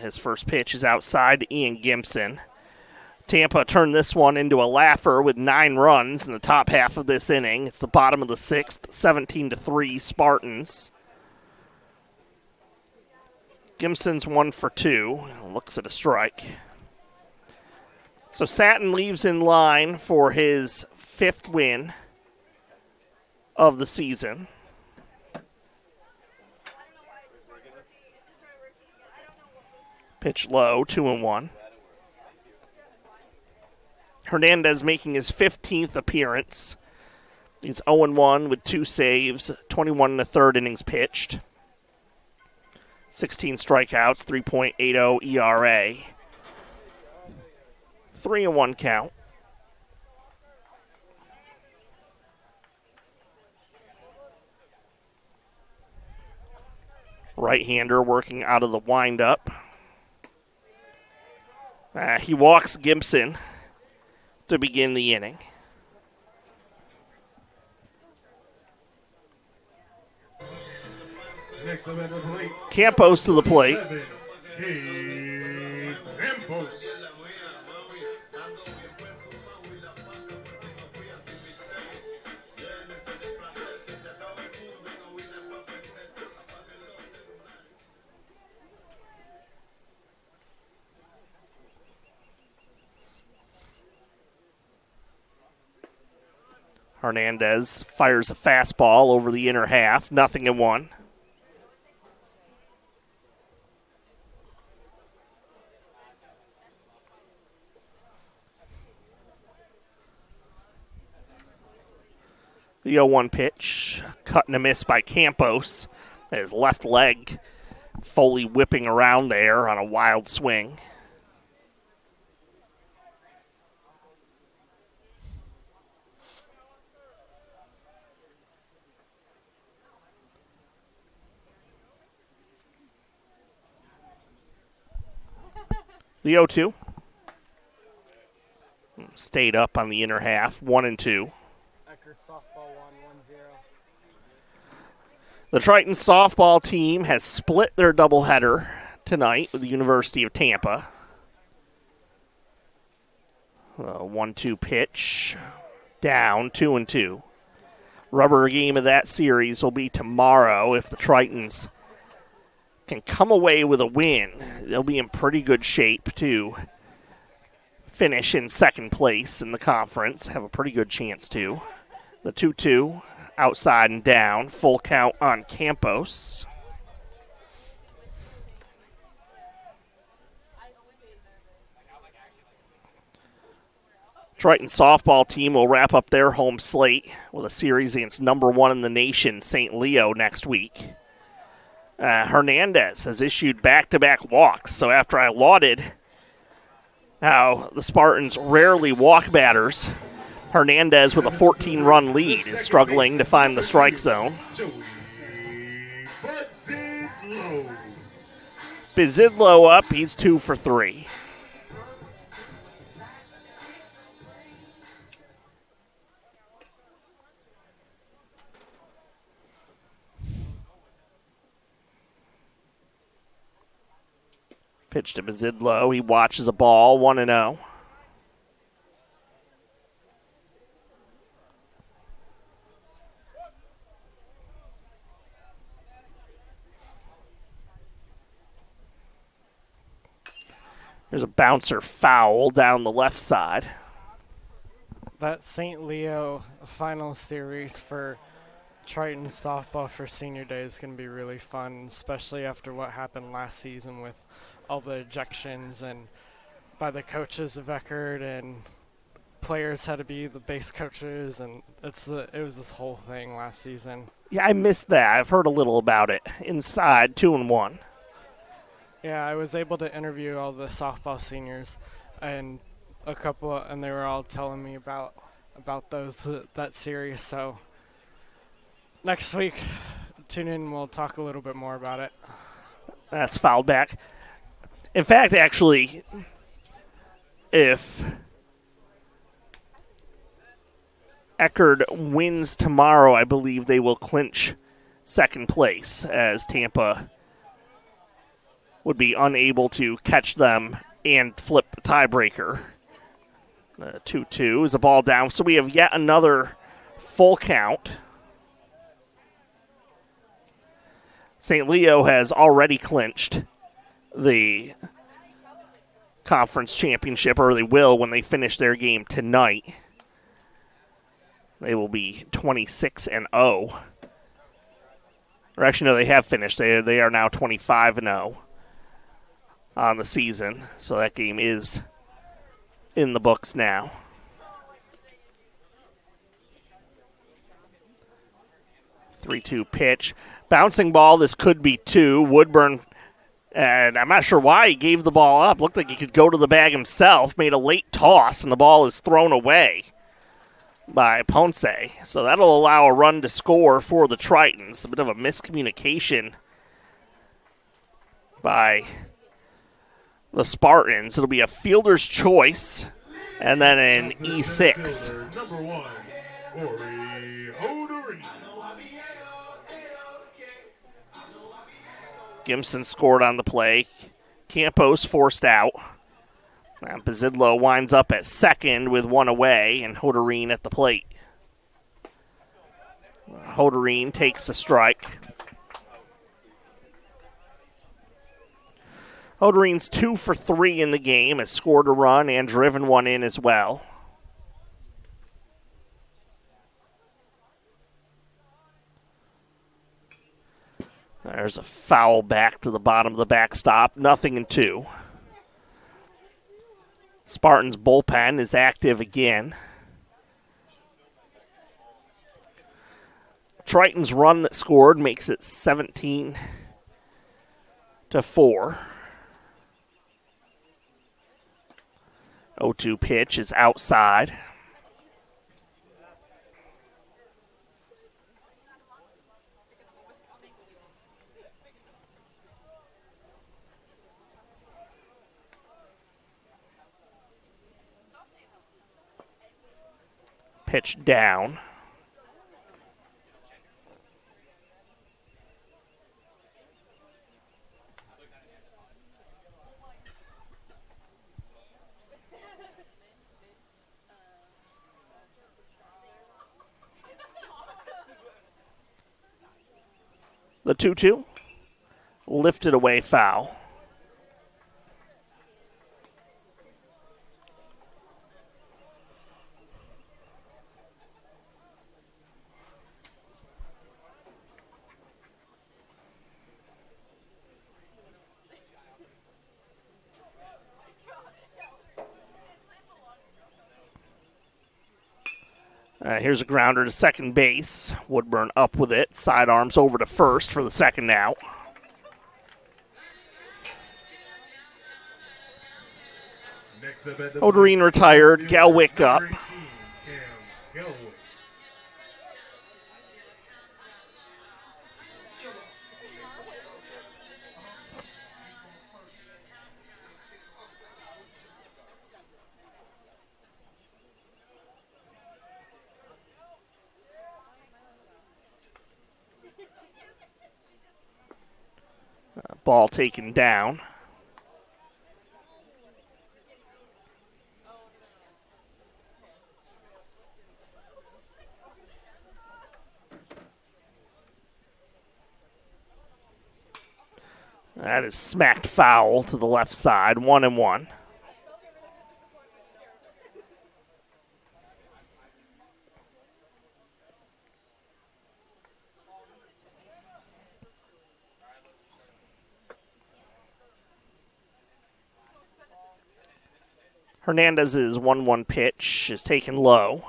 His first pitch is outside to Ian Gimson. Tampa turned this one into a laugher with 9 runs in the top half of this inning. It's the bottom of the 6th, 17-3 Spartans. Gimson's 1 for 2. Looks at a strike. So Satin leaves in line for his 5th win of the season. Pitch low, 2-1. Hernandez making his 15th appearance. He's 0-1 with 2 saves, 21 1/3 innings pitched. 16 strikeouts, 3.80 ERA. 3-1 count. Right-hander working out of the windup. He walks Gibson to begin the inning. Next up at the plate, Campos to the plate. 7, Campos. Hernandez fires a fastball over the inner half, 0-1. The 0-1 pitch, cut and a miss by Campos. His left leg fully whipping around there on a wild swing. The 0-2 stayed up on the inner half, 1-2. Eckerd softball 1-1-0. The Triton softball team has split their doubleheader tonight with the University of Tampa. 1-2 pitch. Down, 2-2. Rubber game of that series will be tomorrow. If the Tritons can come away with a win, they'll be in pretty good shape to finish in second place in the conference. Have a pretty good chance to. The 2-2, outside and down. Full count on Campos. Triton softball team will wrap up their home slate with a series against number 1 in the nation, St. Leo, next week. Hernandez has issued back-to-back walks, so after I lauded how the Spartans rarely walk batters, Hernandez with a 14-run lead is struggling to find the strike zone. Bizidlo up, he's 2 for 3. Pitch to Bizidlo. He watches a ball, 1-0. There's a bouncer foul down the left side. That St. Leo final series for Triton softball for senior day is going to be really fun, especially after what happened last season with all the ejections and by the coaches of Eckerd, and players had to be the base coaches, and it was this whole thing last season. Yeah, I missed that. I've heard a little about it. Inside, 2-1. Yeah, I was able to interview all the softball seniors, and and they were all telling me about that series. So next week, tune in. We'll talk a little bit more about it. That's fouled back. In fact, actually, if Eckerd wins tomorrow, I believe they will clinch second place, as Tampa would be unable to catch them and flip the tiebreaker. 2-2 is a ball down, so we have yet another full count. St. Leo has already clinched the conference championship, or they will when they finish their game tonight. They will be 26-0. Or actually, no, they have finished. They are now 25-0 on the season. So that game is in the books now. Three-two pitch. Bouncing ball, this could be 2. Woodburn, and I'm not sure why he gave the ball up. Looked like he could go to the bag himself. Made a late toss, and the ball is thrown away by Ponce. So that'll allow a run to score for the Tritons. A bit of a miscommunication by the Spartans. It'll be a fielder's choice and then an E6. Number 1, Ori Hodori. Gimson scored on the play. Campos forced out. Bizidlo winds up at second with 1 away, and Hodorine at the plate. Hodorine takes the strike. Hodorine's 2 for 3 in the game, has scored a run and driven one in as well. There's a foul back to the bottom of the backstop. 0-2. Spartans bullpen is active again. Triton's run that scored makes it 17-4. 0-2 pitch is outside. Pitch down. The 2-2. Lifted away foul. Here's a grounder to second base. Woodburn up with it. Sidearms over to first for the second out. Odereen retired. Galwick up. Ball taken down. That is smacked foul to the left side, 1-1. Hernandez's 1-1 pitch is taken low.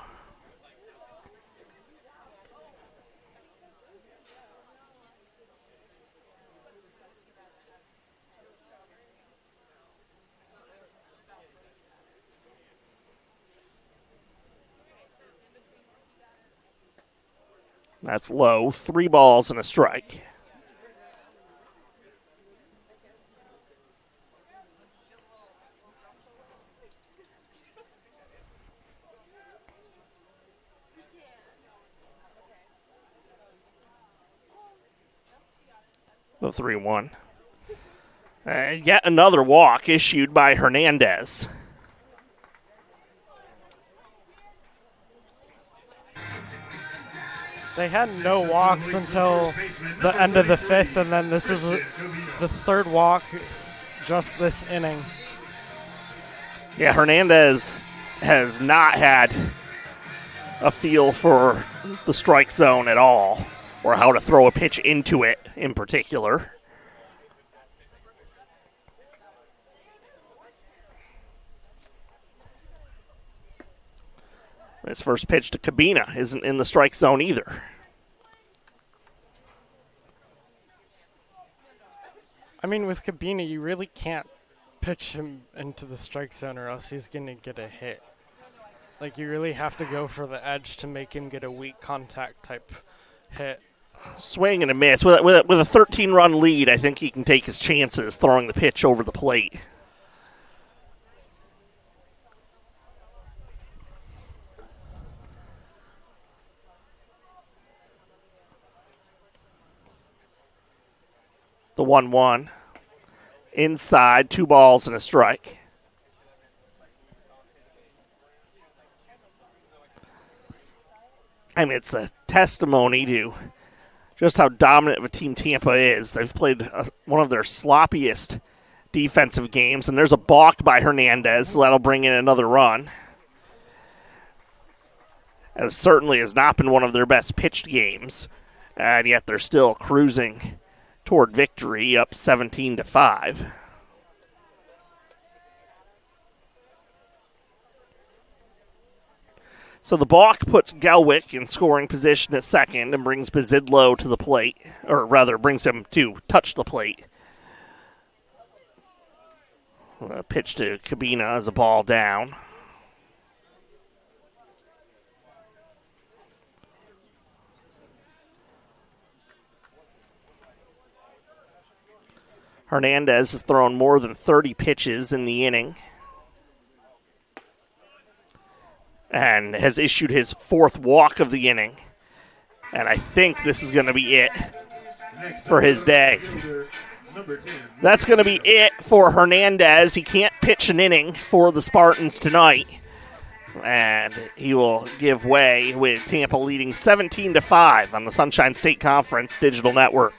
That's low. 3 balls and a strike. The 3-1. Yet another walk issued by Hernandez. They had no walks until the end of the 5th, and then this is the third walk just this inning. Yeah, Hernandez has not had a feel for the strike zone at all, or how to throw a pitch into it in particular. His first pitch to Cabina isn't in the strike zone either. I mean, with Cabina, you really can't pitch him into the strike zone or else he's going to get a hit. Like, you really have to go for the edge to make him get a weak contact type hit. Swing and a miss. With a 13-run lead, I think he can take his chances throwing the pitch over the plate. The 1-1. Inside, 2 balls and a strike. I mean, it's a testimony to just how dominant of a team Tampa is. They've played one of their sloppiest defensive games, and there's a balk by Hernandez, so that'll bring in another run. It certainly has not been one of their best pitched games, and yet they're still cruising toward victory, up 17-5. So the balk puts Galwick in scoring position at second and brings Bazidlo to the plate, or rather brings him to touch the plate. Pitch to Cabina as a ball down. Hernandez has thrown more than 30 pitches in the inning and has issued his 4th walk of the inning. And I think this is going to be it for his day. That's going to be it for Hernandez. He can't pitch an inning for the Spartans tonight. And he will give way with Tampa leading 17-5 on the Sunshine State Conference Digital Network.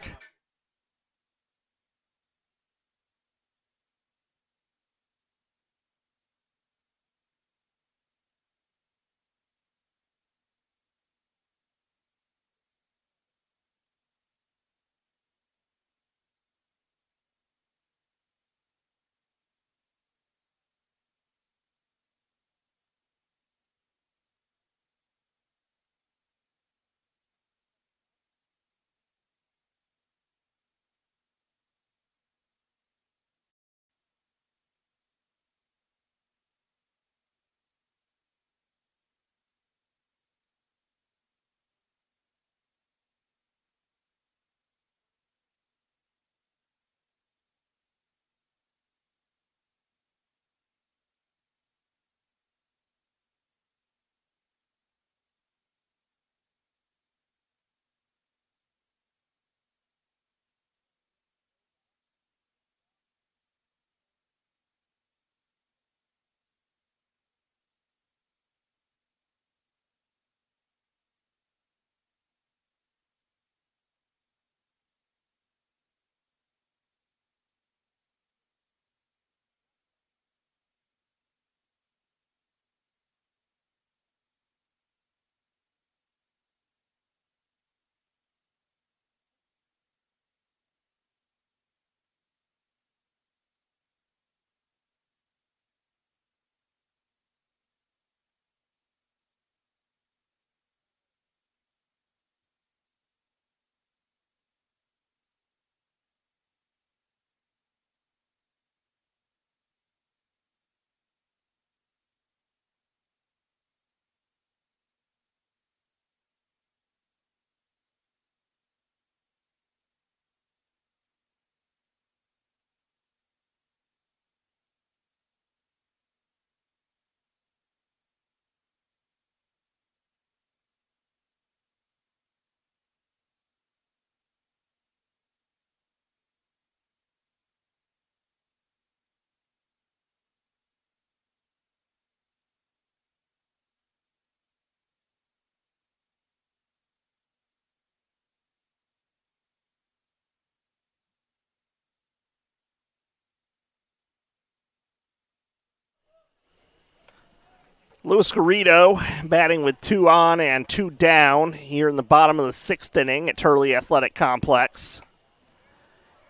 Luis Garrido batting with 2 on and 2 down here in the bottom of the 6th inning at Turley Athletic Complex.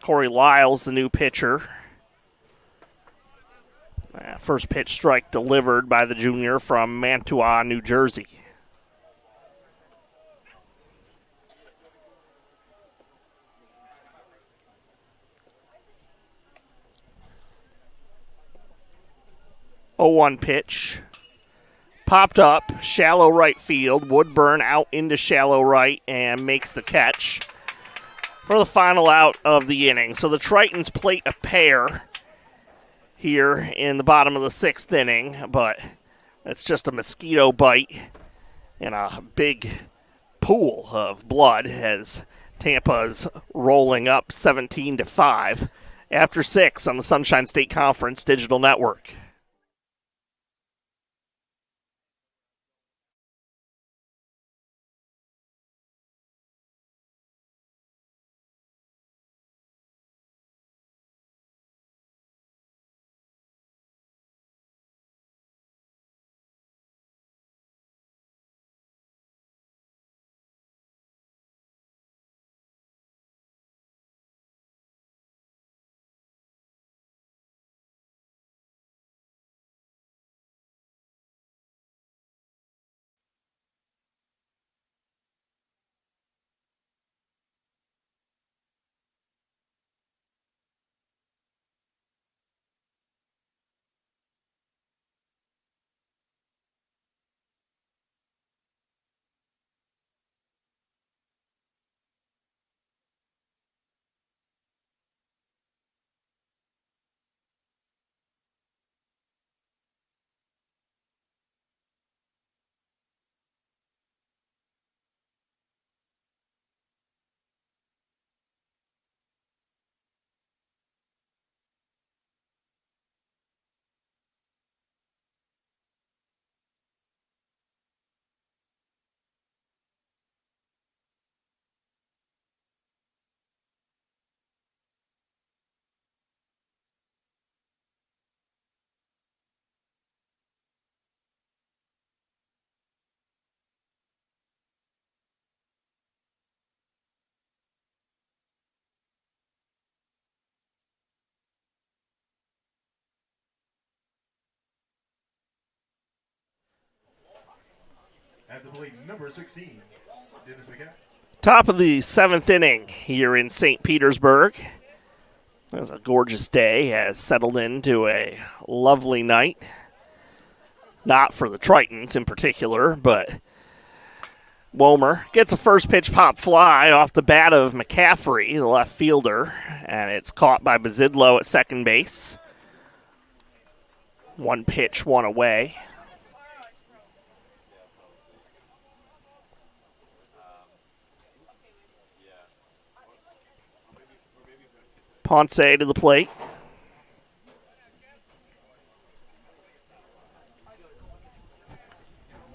Corey Lyles, the new pitcher. First pitch strike delivered by the junior from Mantua, New Jersey. Oh, 1 pitch. Popped up, shallow right field. Woodburn out into shallow right and makes the catch for the final out of the inning. So the Tritons plate a pair here in the bottom of the 6th inning, but it's just a mosquito bite and a big pool of blood as Tampa's rolling up 17-5 after 6 on the Sunshine State Conference Digital Network. At the plate, number 16, Dennis McCaffrey. Top of the 7th inning here in St. Petersburg. It was a gorgeous day, has settled into a lovely night. Not for the Tritons in particular, but Womer gets a first pitch pop fly off the bat of McCaffrey, the left fielder, and it's caught by Bazidlo at second base. 1 pitch, 1 away. Ponce to the plate.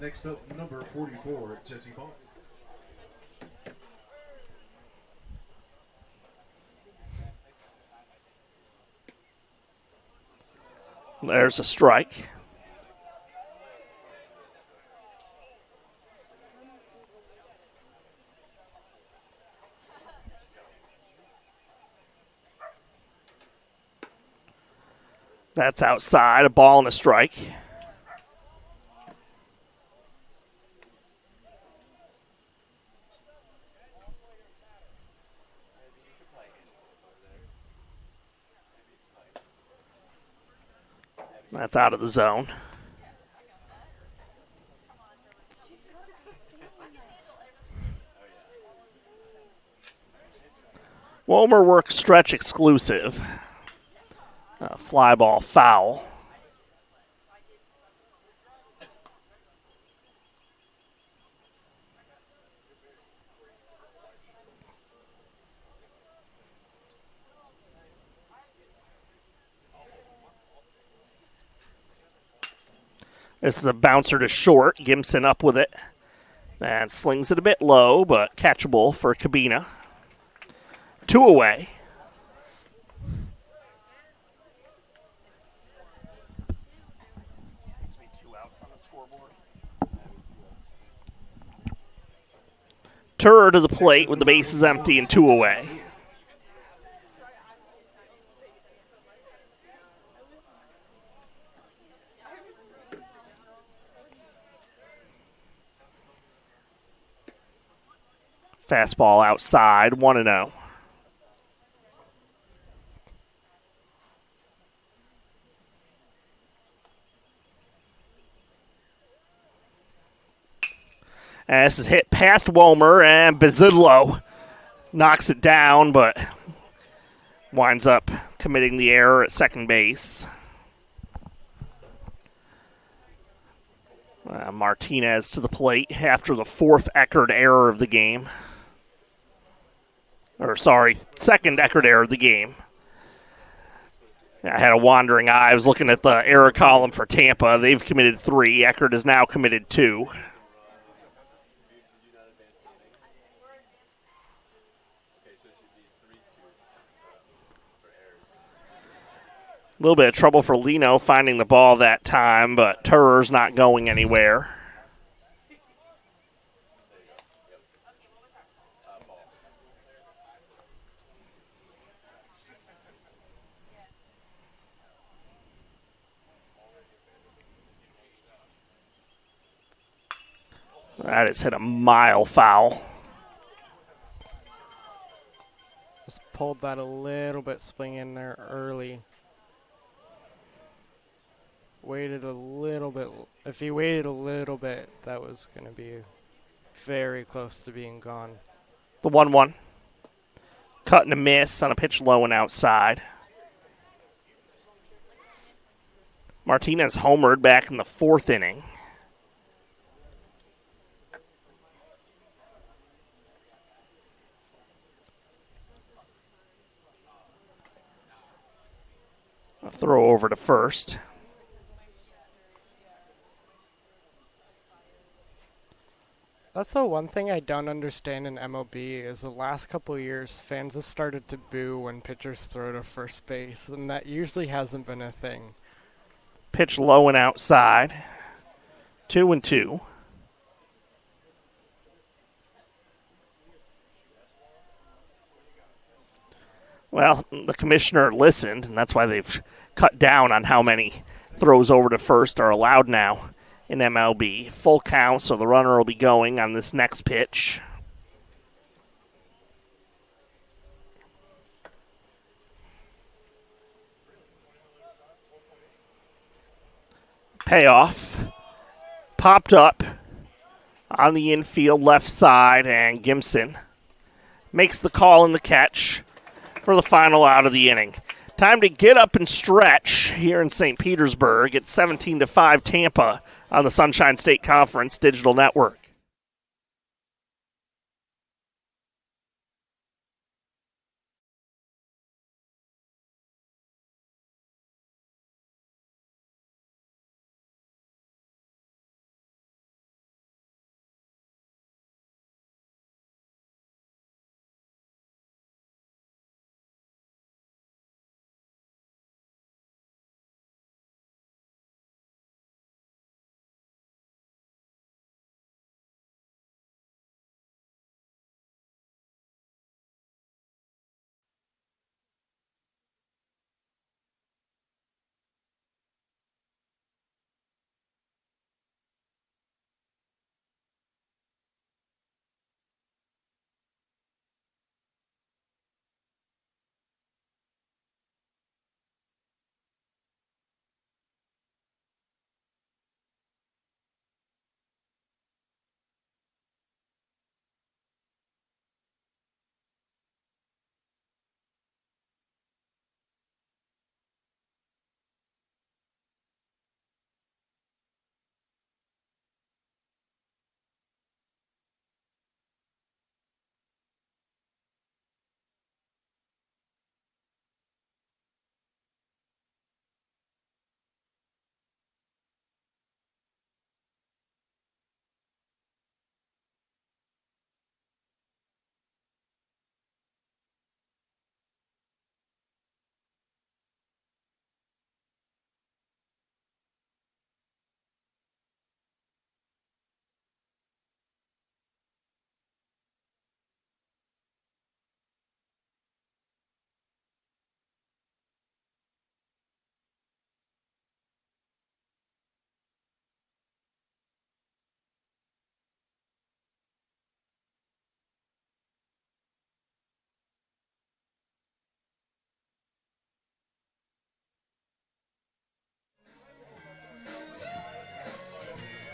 Next up, number 44, Jesse Ponce. There's a strike. That's outside, a ball and a strike. That's out of the zone. Womer works stretch exclusive. Fly ball foul. This is a bouncer to short. Gimson up with it. And slings it a bit low, but catchable for Cabina. 2 away. Turr to the plate with the bases empty and 2 away. Fastball outside, 1-0. And this is hit past Womer, and Bazillo knocks it down, but winds up committing the error at second base. Martinez to the plate after the 4th Eckerd error of the game. Second Eckerd error of the game. I had a wandering eye. I was looking at the error column for Tampa. They've committed 3. Eckerd has now committed 2. A little bit of trouble for Lino finding the ball that time, but Turr's not going anywhere. That has hit a mile foul. Just pulled that a little bit, swing in there early. Waited a little bit. If he waited a little bit, that was going to be very close to being gone. The 1-1. Cut and a miss on a pitch low and outside. Martinez homered back in the 4th inning. A throw over to first. That's the one thing I don't understand in MLB is the last couple of years fans have started to boo when pitchers throw to first base, and that usually hasn't been a thing. Pitch low and outside. 2-2. Well, the commissioner listened, and that's why they've cut down on how many throws over to first are allowed now in MLB. Full count, so the runner will be going on this next pitch. Payoff. Popped up on the infield left side, and Gimson makes the call and the catch for the final out of the inning. Time to get up and stretch here in St. Petersburg. It's 17-5 Tampa on the Sunshine State Conference Digital Network.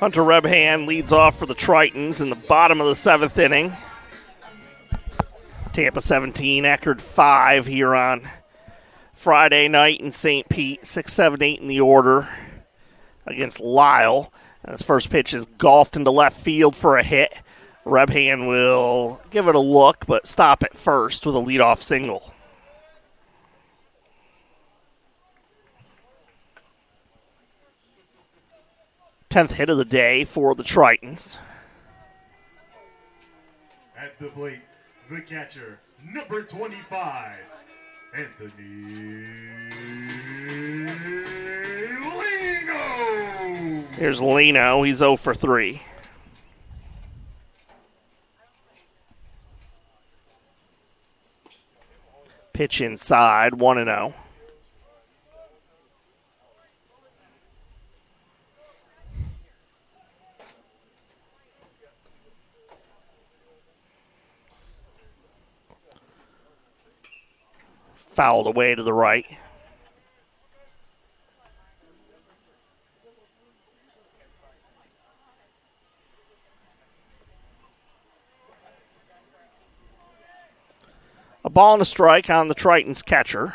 Hunter Rebhan leads off for the Tritons in the bottom of the 7th inning. Tampa 17, Eckerd 5 here on Friday night in St. Pete. 6, 7, 8 in the order against Lyle. And his first pitch is golfed into left field for a hit. Rebhan will give it a look, but stop at first with a leadoff single. Tenth hit of the day for the Tritons. At the plate, the catcher, number 25, Anthony Lino. Here's Lino. He's 0 for 3. Pitch inside, 1-0. Fouled away to the right. A ball and a strike on the Tritons catcher.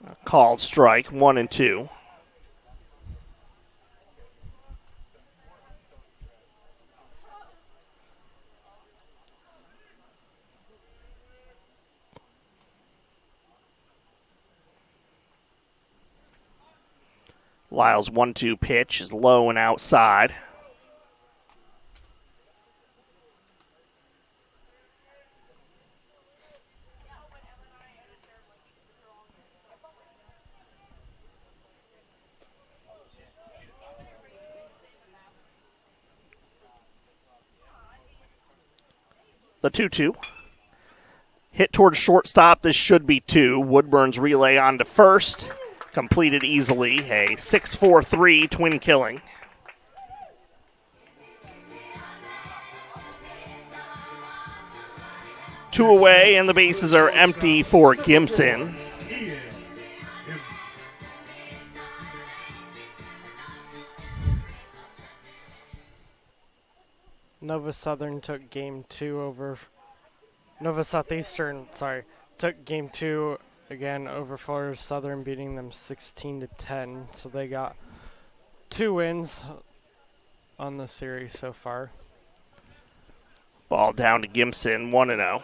A called strike, 1-2. Lyle's 1-2 pitch is low and outside. The 2-2. Hit towards shortstop. This should be 2. Woodburn's relay on to first. Completed easily. A 6-4-3 twin killing. Two away, and the bases are empty for Gimson. Nova Southeastern took game 2 again over Florida Southern, beating them 16-10. So they got 2 wins on the series so far. Ball down to Gimson, 1-0.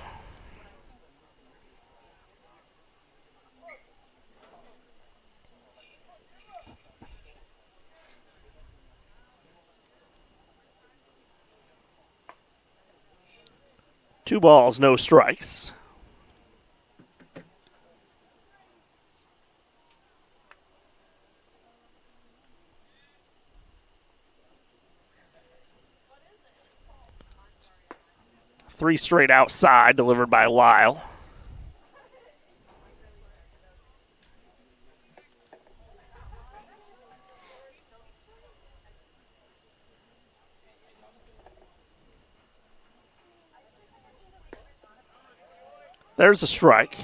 Two balls, no strikes. Three straight outside, delivered by Lyle. There's a strike.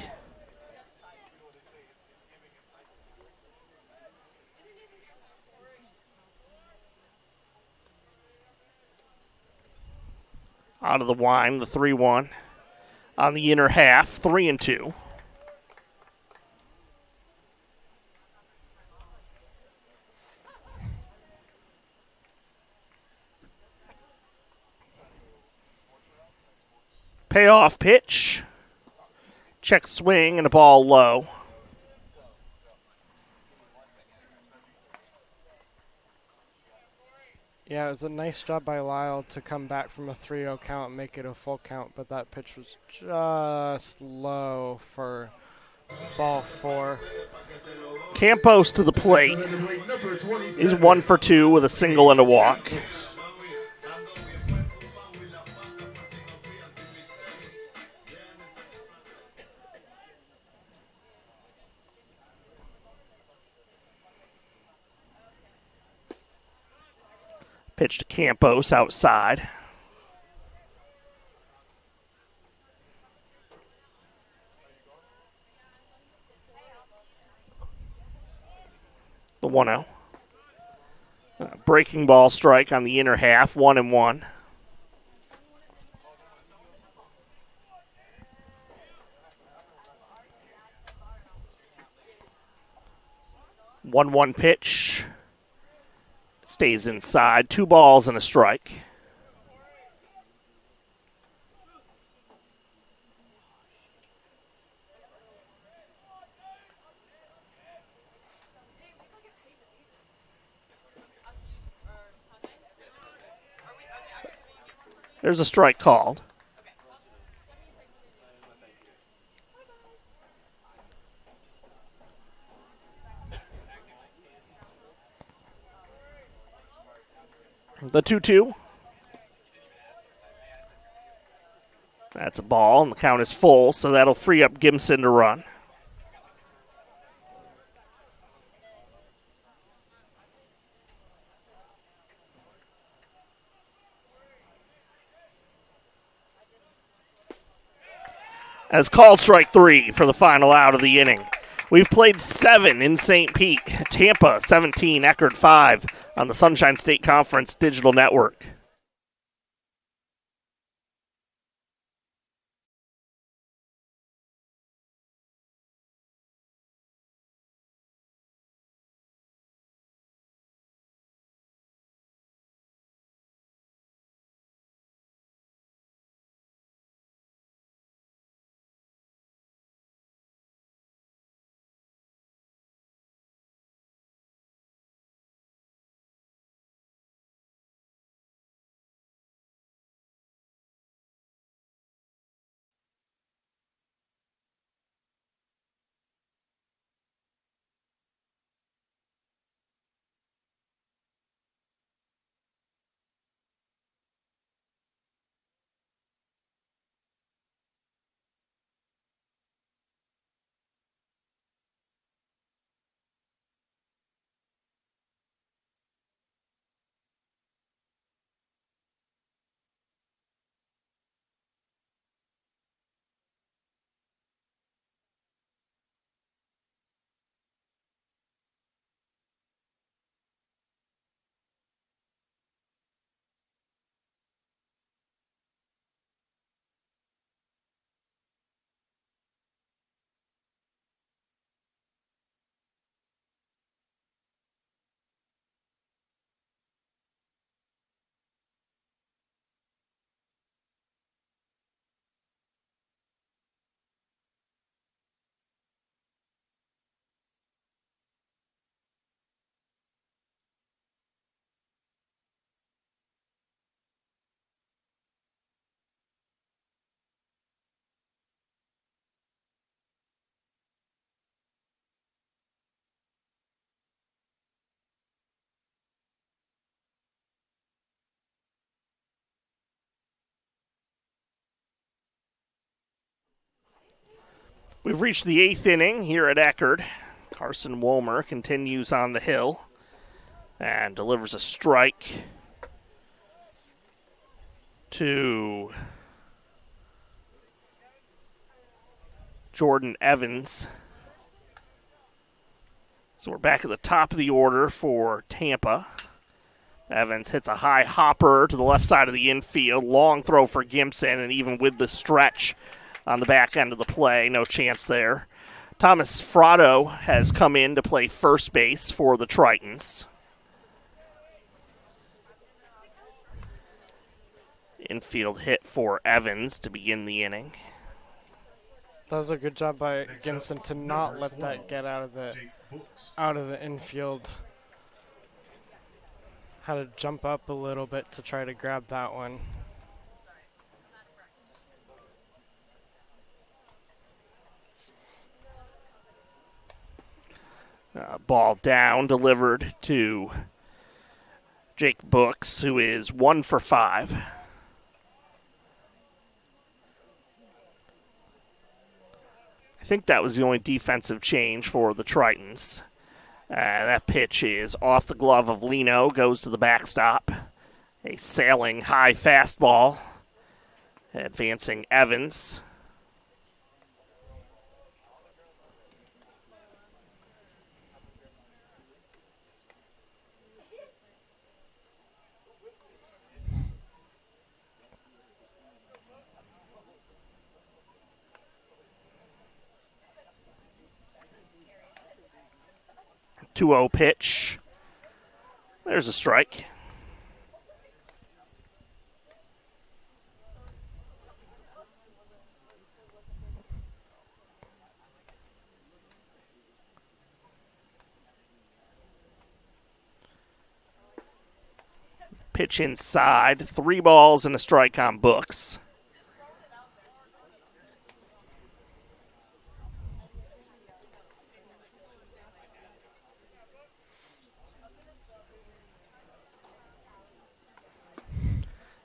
Out of the line, the 3-1. On the inner half, 3-2. Payoff pitch. Check swing and a ball low. Yeah, it was a nice job by Lyle to come back from a 3-0 count and make it a full count, but that pitch was just low for ball 4. Campos to the plate. He's 1 for 2 with a single and a walk. Pitch to Campos outside. The 1-0. Breaking ball strike on the inner half, 1-1. One pitch. Stays inside. 2 balls and a strike. There's a strike called. The 2-2. That's a ball, and the count is full, so that'll free up Gimson to run. As called, strike 3 for the final out of the inning. We've played 7 in St. Pete. Tampa 17, Eckerd 5 on the Sunshine State Conference Digital Network. We've reached the 8th inning here at Eckerd. Carson Woolmer continues on the hill and delivers a strike to Jordan Evans. So we're back at the top of the order for Tampa. Evans hits a high hopper to the left side of the infield. Long throw for Gimson, and even with the stretch on the back end of the play, no chance there. Thomas Frotto has come in to play first base for the Tritons. Infield hit for Evans to begin the inning. That was a good job by Gimson to not let that get out of the infield. Had to jump up a little bit to try to grab that one. Ball down, delivered to Jake Brooks, who is 1 for 5. I think that was the only defensive change for the Tritons. That pitch is off the glove of Lino, goes to the backstop. A sailing high fastball, advancing Evans. 2-0 pitch. There's a strike. Pitch inside. 3 balls and a strike on books.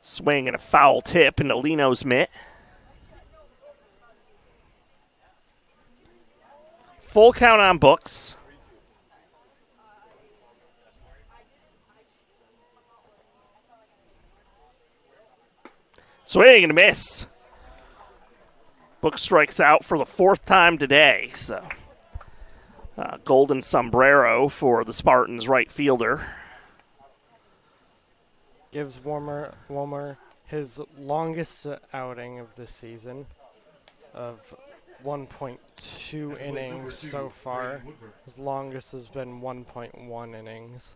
Swing and a foul tip into Lino's mitt. Full count on books. Swing and a miss. Book strikes out for the 4th time today. So, golden sombrero for the Spartans right fielder. Gives Womer his longest outing of the season of 1.2 innings so far. His longest has been 1.1 innings.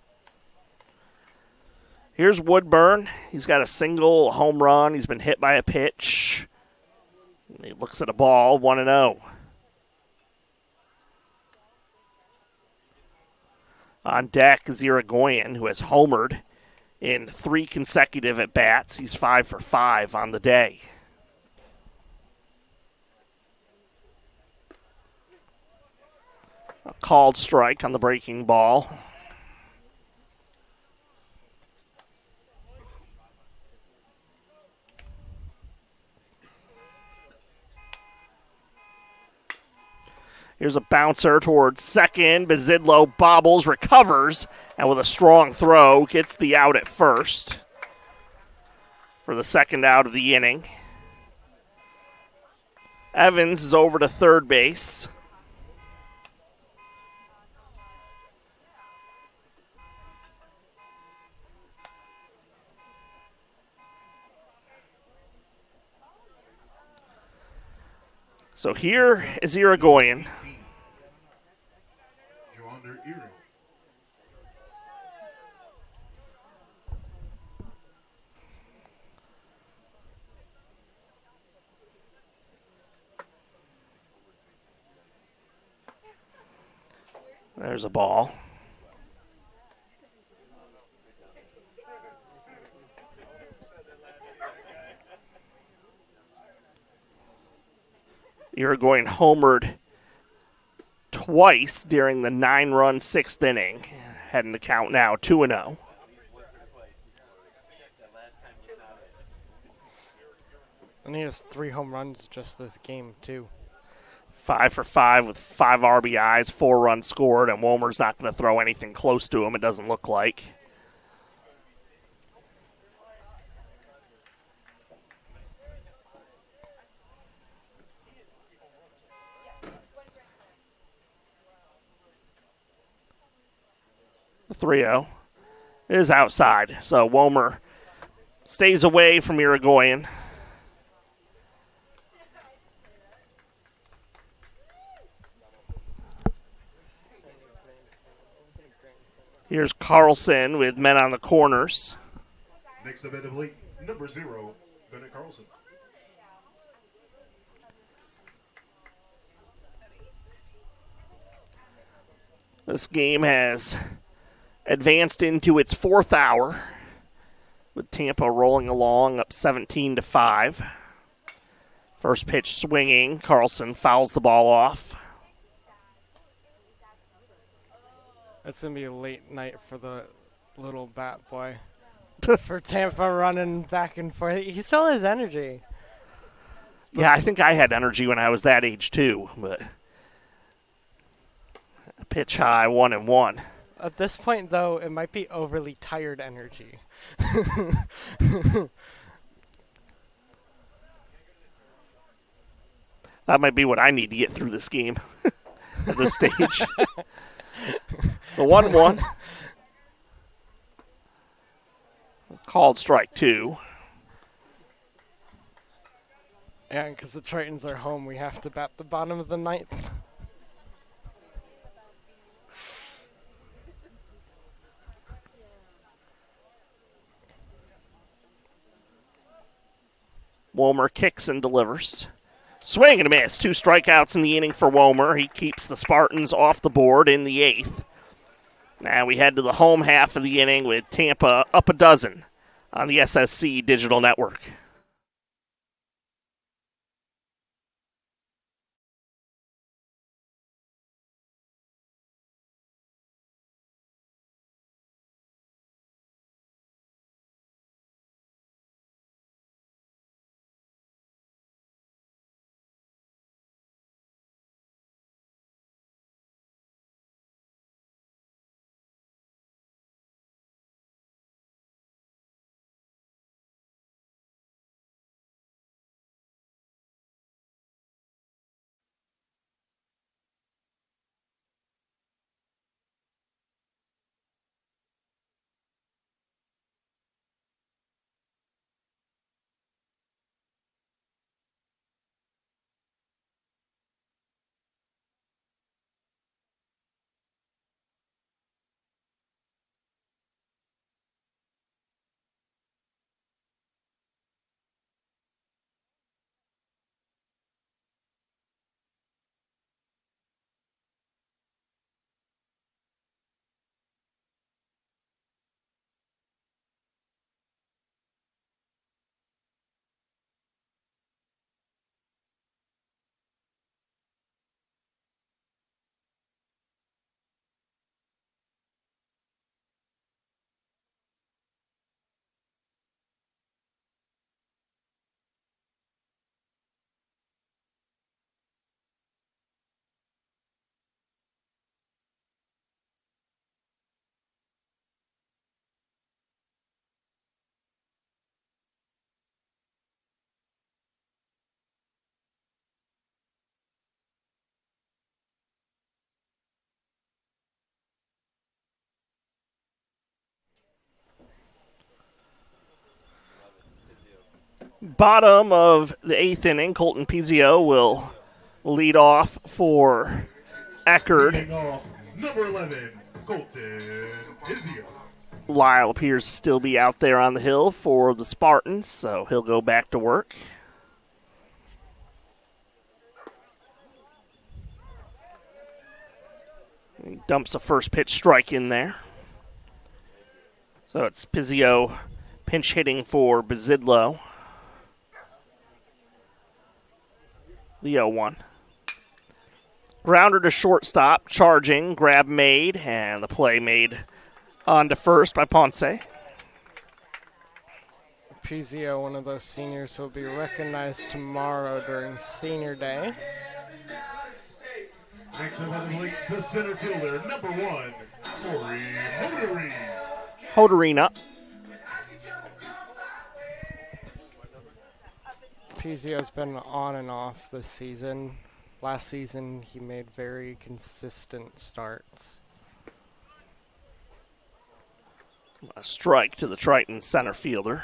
Here's Woodburn. He's got a single, a home run. He's been hit by a pitch. He looks at a ball, 1-0. On deck is Irigoyen, who has homered in 3 consecutive at-bats. He's 5 for 5 on the day. A called strike on the breaking ball. Here's a bouncer towards second. Bazidlo bobbles, recovers, and with a strong throw, gets the out at first for the second out of the inning. Evans is over to third base. So here is Irigoyen. There's a ball. Irigoyen homered twice during the 9-run 6th inning. Heading to count now, 2-0. And he has 3 home runs just this game, too. 5 for 5 with 5 RBIs, 4 runs scored, and Womer's not going to throw anything close to him, it doesn't look like. The 3-0 is outside, so Womer stays away from Irigoyen. Here's Carlson with men on the corners. Next up at the plate, number 0, Bennett Carlson. This game has advanced into its 4th hour, with Tampa rolling along up 17-5. First pitch swinging. Carlson fouls the ball off. It's going to be a late night for the little bat boy. For Tampa running back and forth. He still has energy. Yeah, I think I had energy when I was that age too, but pitch high, 1-1. At this point, though, it might be overly tired energy. That might be what I need to get through this game at this stage. The 1-1. Called strike 2. Yeah, because the Tritons are home, we have to bat the bottom of the 9th. Womer kicks and delivers. Swing and a miss. 2 strikeouts in the inning for Womer. He keeps the Spartans off the board in the 8th. Now we head to the home half of the inning with Tampa up a dozen on the SSC Digital Network. Bottom of the 8th inning, Colton Pizio will lead off for Eckerd. Leading off, number 11, Colton Pizio. Lyle appears to still be out there on the hill for the Spartans, so he'll go back to work. He dumps a first pitch strike in there. So it's Pizio pinch hitting for Bazidlo. The 0-1. Grounder to shortstop, charging, grab made, and the play made on to first by Ponce. Pizio, one of those seniors who will be recognized tomorrow during Senior Day. Next up on the plate, the center fielder, number 1, Corey Hodery. Hoderine up. Pizio's been on and off this season. Last season, he made very consistent starts. A strike to the Triton center fielder.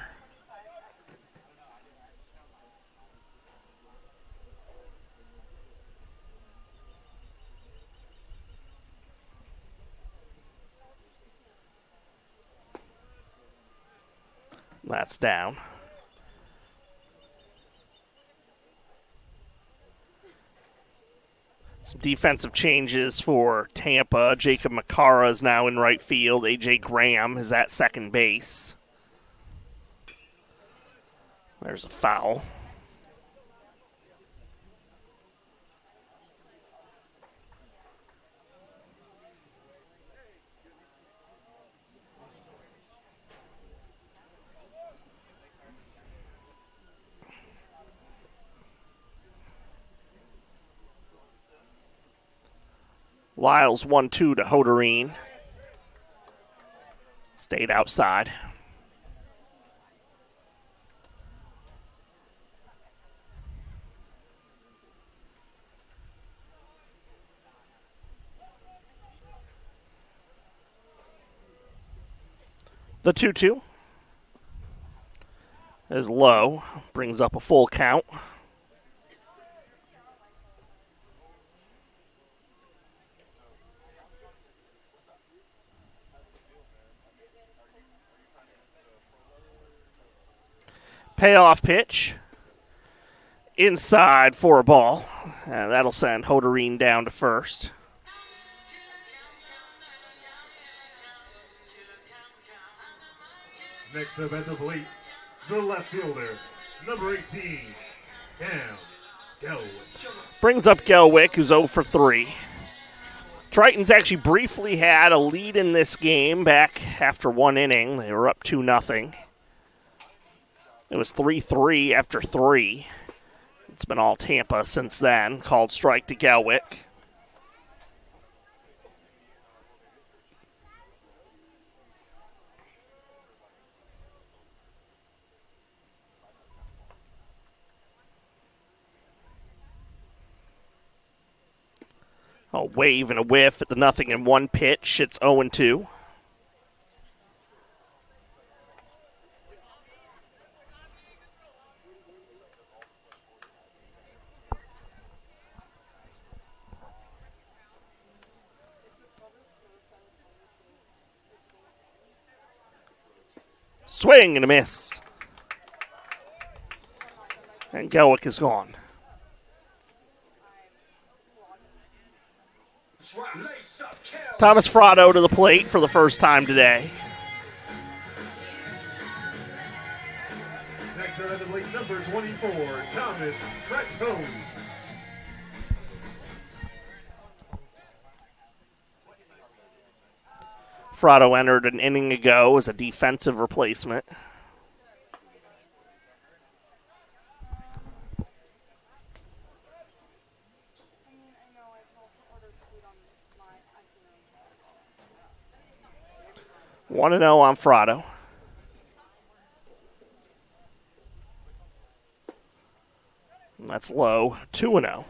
That's down. Some defensive changes for Tampa. Jacob Makara is now in right field. A.J. Graham is at second base. There's a foul. Lyles 1-2 to Hoderine. Stayed outside. The 2-2 is low, brings up a full count. Payoff pitch inside for a ball. And that'll send Hoderine down to first. Next up at the plate, the left fielder, number 18, Cam Gelwick. Brings up Gelwick, who's 0 for 3. Tritons actually briefly had a lead in this game back after one inning. They were up 2-0. It was 3-3 after 3. It's been all Tampa since then. Called strike to Gelwick. A wave and a whiff at the 0-1 pitch. It's 0-2. Swing and a miss. And Gelwick is gone. Thomas Frotto to the plate for the first time today. Next up at the plate, number 24, Thomas Frotto. Frotto entered an inning ago as a defensive replacement. One to 0 on Frotto. That's low. 2-0.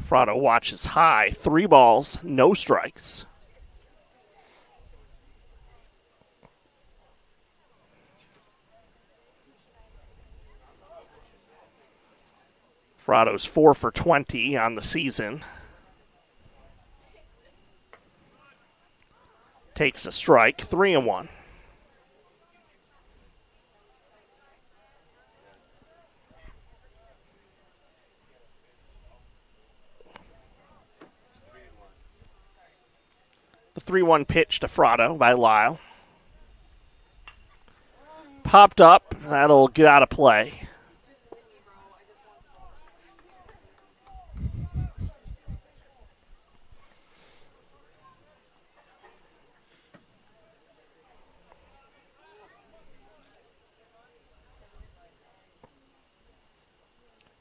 Frotto watches high. 3 balls, no strikes. Frotto's 4 for 20 on the season. Takes a strike, 3-1. The 3-1 pitch to Frotto by Lyle. Popped up, that'll get out of play.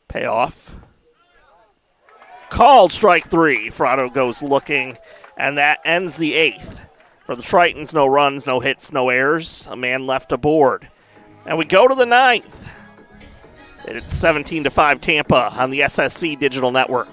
Payoff. Called strike 3. Frotto goes looking, and that ends the 8th. For the Tritons, no runs, no hits, no errors. A man left aboard. And we go to the 9th. It's 17-5 Tampa on the SSC Digital Network.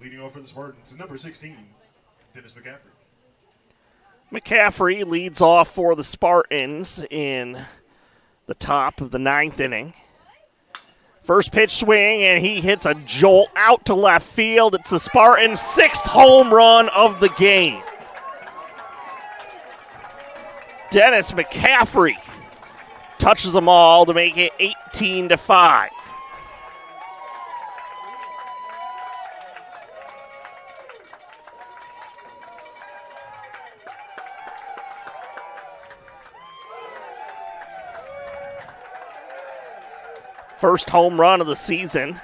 Leading off for the Spartans, number 16, Dennis McCaffrey. McCaffrey leads off for the Spartans in the top of the 9th inning. First pitch swing, and he hits a jolt out to left field. It's the Spartans' 6th home run of the game. Dennis McCaffrey touches them all to make it 18-5. First home run of the season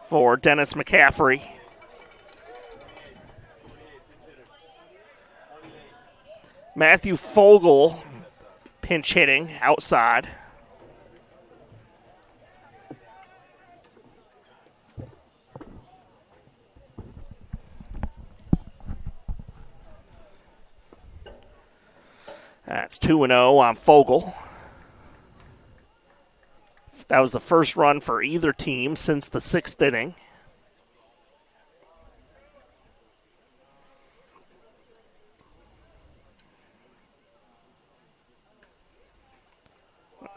for Dennis McCaffrey. Matthew Fogel pinch hitting outside. That's 2-0 on Fogel. That was the first run for either team since the 6th inning.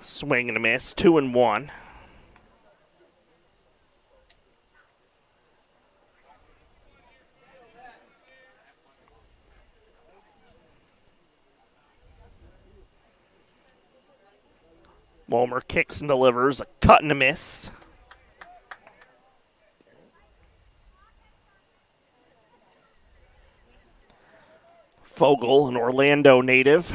Swing and a miss, 2-1. Wolmer kicks and delivers, a cut and a miss. Fogel, an Orlando native.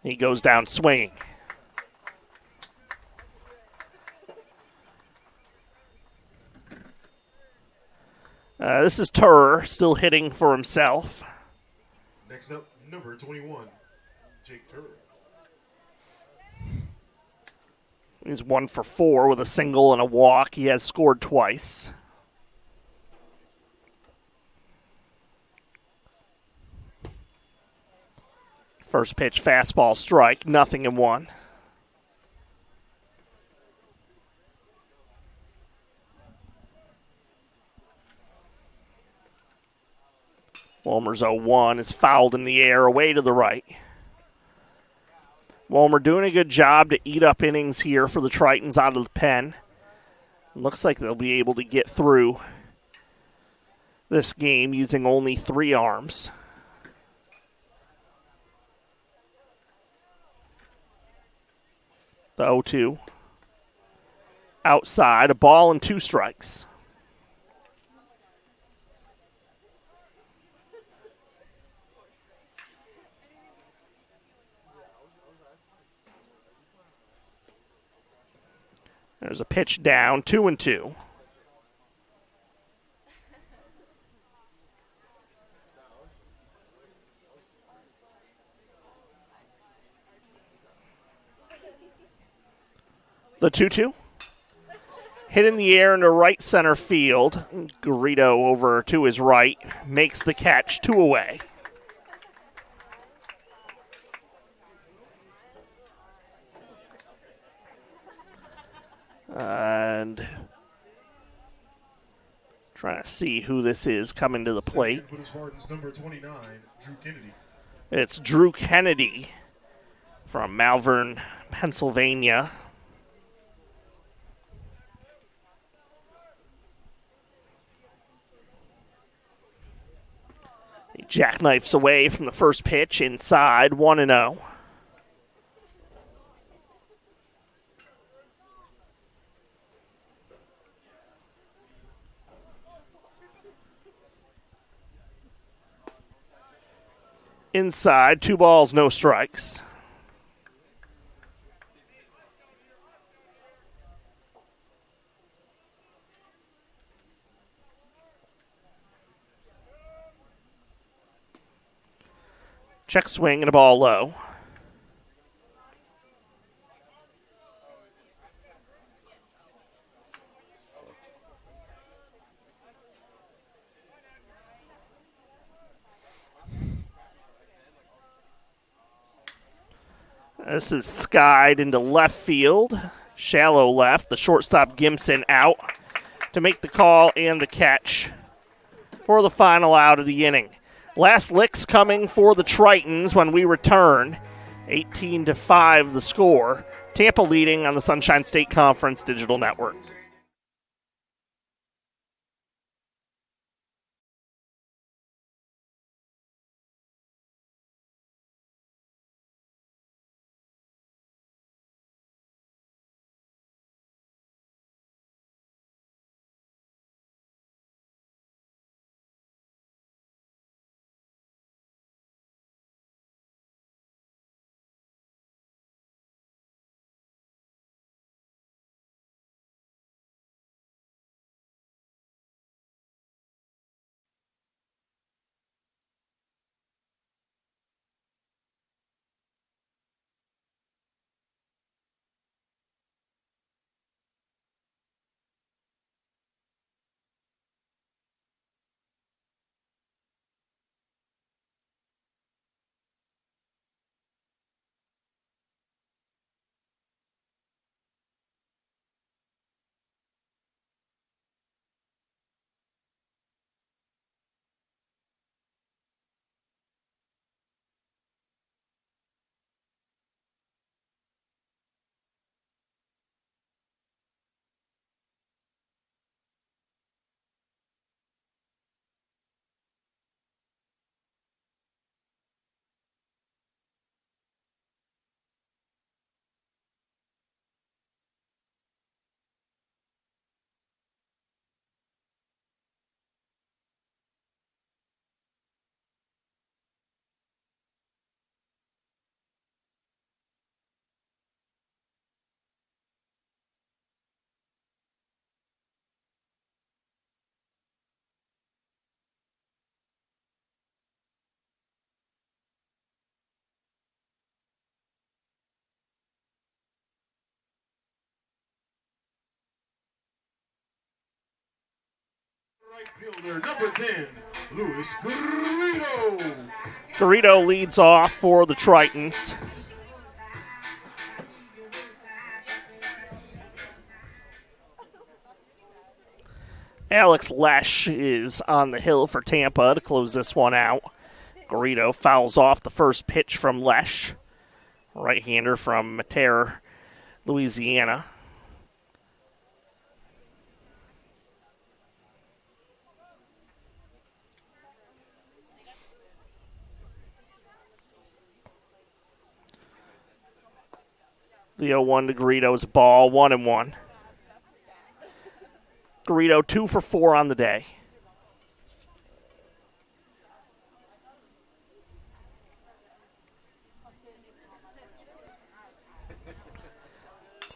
He goes down swinging. This is Turr, still hitting for himself. Next up, number 21, Jake Turr. He's 1 for 4 with a single and a walk. He has scored twice. First pitch, fastball strike, 0-1. Wolmer's 0-1 is fouled in the air away to the right. Wolmer doing a good job to eat up innings here for the Tritons out of the pen. Looks like they'll be able to get through this game using only 3 arms. The 0-2. Outside, a ball and 2 strikes. There's a pitch down, 2-2. The 2-2. Hit in the air into right center field. Garrido over to his right. Makes the catch, 2 away. And trying to see who this is coming to the plate. For the Spartans, number 29, Drew Kennedy. It's Drew Kennedy from Malvern, Pennsylvania. He jackknifes away from the first pitch inside, 1-0. Inside, 2 balls, no strikes. Check swing and a ball low. This is skied into left field. Shallow left. The shortstop Gimson out to make the call and the catch for the final out of the inning. Last licks coming for the Tritons when we return. 18-5 the score. Tampa leading on the Sunshine State Conference Digital Network. Right fielder, number 10, Luis Garrido. Garrido leads off for the Tritons. Alex Lesh is on the hill for Tampa to close this one out. Garrido fouls off the first pitch from Lesh, right-hander from Mater, Louisiana. The 0-1 to Garrido's ball, 1-1. Garrido 2 for 4 on the day.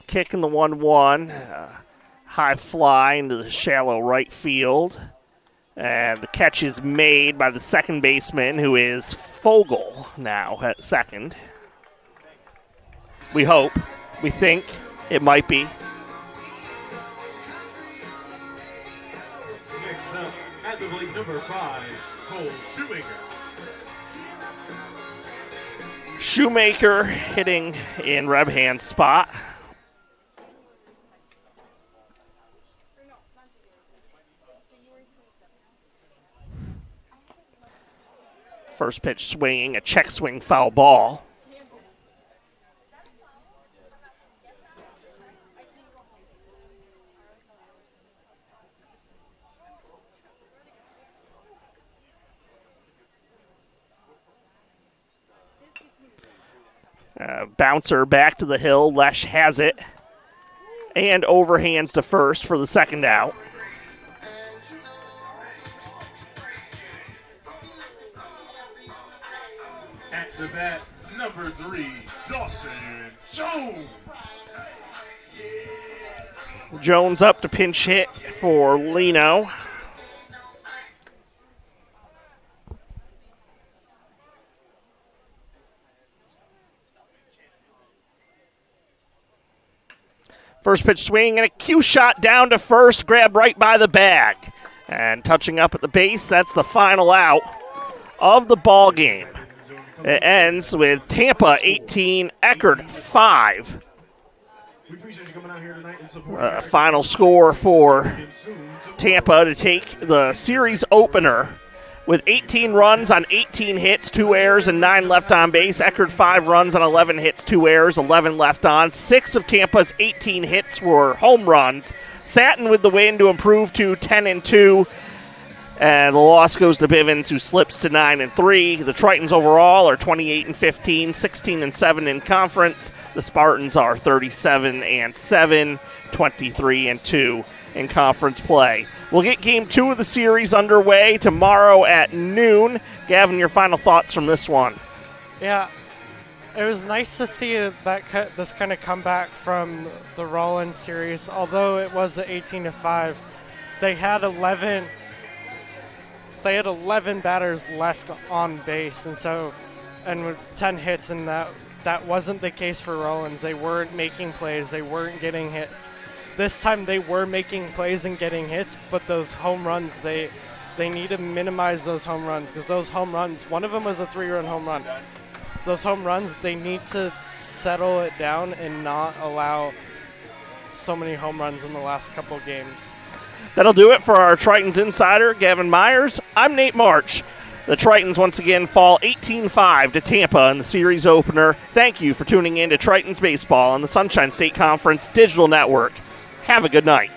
Kick in the 1-1. High fly into the shallow right field. And the catch is made by the second baseman, who is Fogel now at second. We hope. We think it might be. Next up, at the plate, number 5, Cole Shoemaker. Shoemaker hitting in Rebhand's spot. First pitch swinging, a check swing foul ball. Bouncer back to the hill. Lesh has it. And overhands to first for the second out. At the bat, number 3, Dawson Jones. Jones up to pinch hit for Lino. First pitch swing and a cue shot down to first, grabbed right by the bag. And touching up at the base, that's the final out of the ball game. It ends with Tampa 18, Eckerd 5. Final score for Tampa to take the series opener with 18 runs on 18 hits, 2 errors, and 9 left on base. Eckerd 5 runs on 11 hits, 2 errors, 11 left on. 6 of Tampa's 18 hits were home runs. Satin with the win to improve to 10-2. And the loss goes to Bivens, who slips to 9-3. The Tritons overall are 28-15, 16-7 in conference. The Spartans are 37-7, 23-2 in conference play. We'll get Game 2 of the series underway tomorrow at noon. Gavin, your final thoughts from this one? Yeah, it was nice to see this kind of comeback from the Rollins series. Although it was an 18-5, they had 11 batters left on base, and with 10 hits, and that wasn't the case for Rollins. They weren't making plays, they weren't getting hits. This time they were making plays and getting hits, but those home runs, they need to minimize those home runs, because those home runs, one of them was a 3-run home run. Those home runs, they need to settle it down and not allow so many home runs in the last couple games. That'll do it for our Tritons insider, Gavin Myers. I'm Nate March. The Tritons once again fall 18-5 to Tampa in the series opener. Thank you for tuning in to Tritons Baseball on the Sunshine State Conference Digital Network. Have a good night.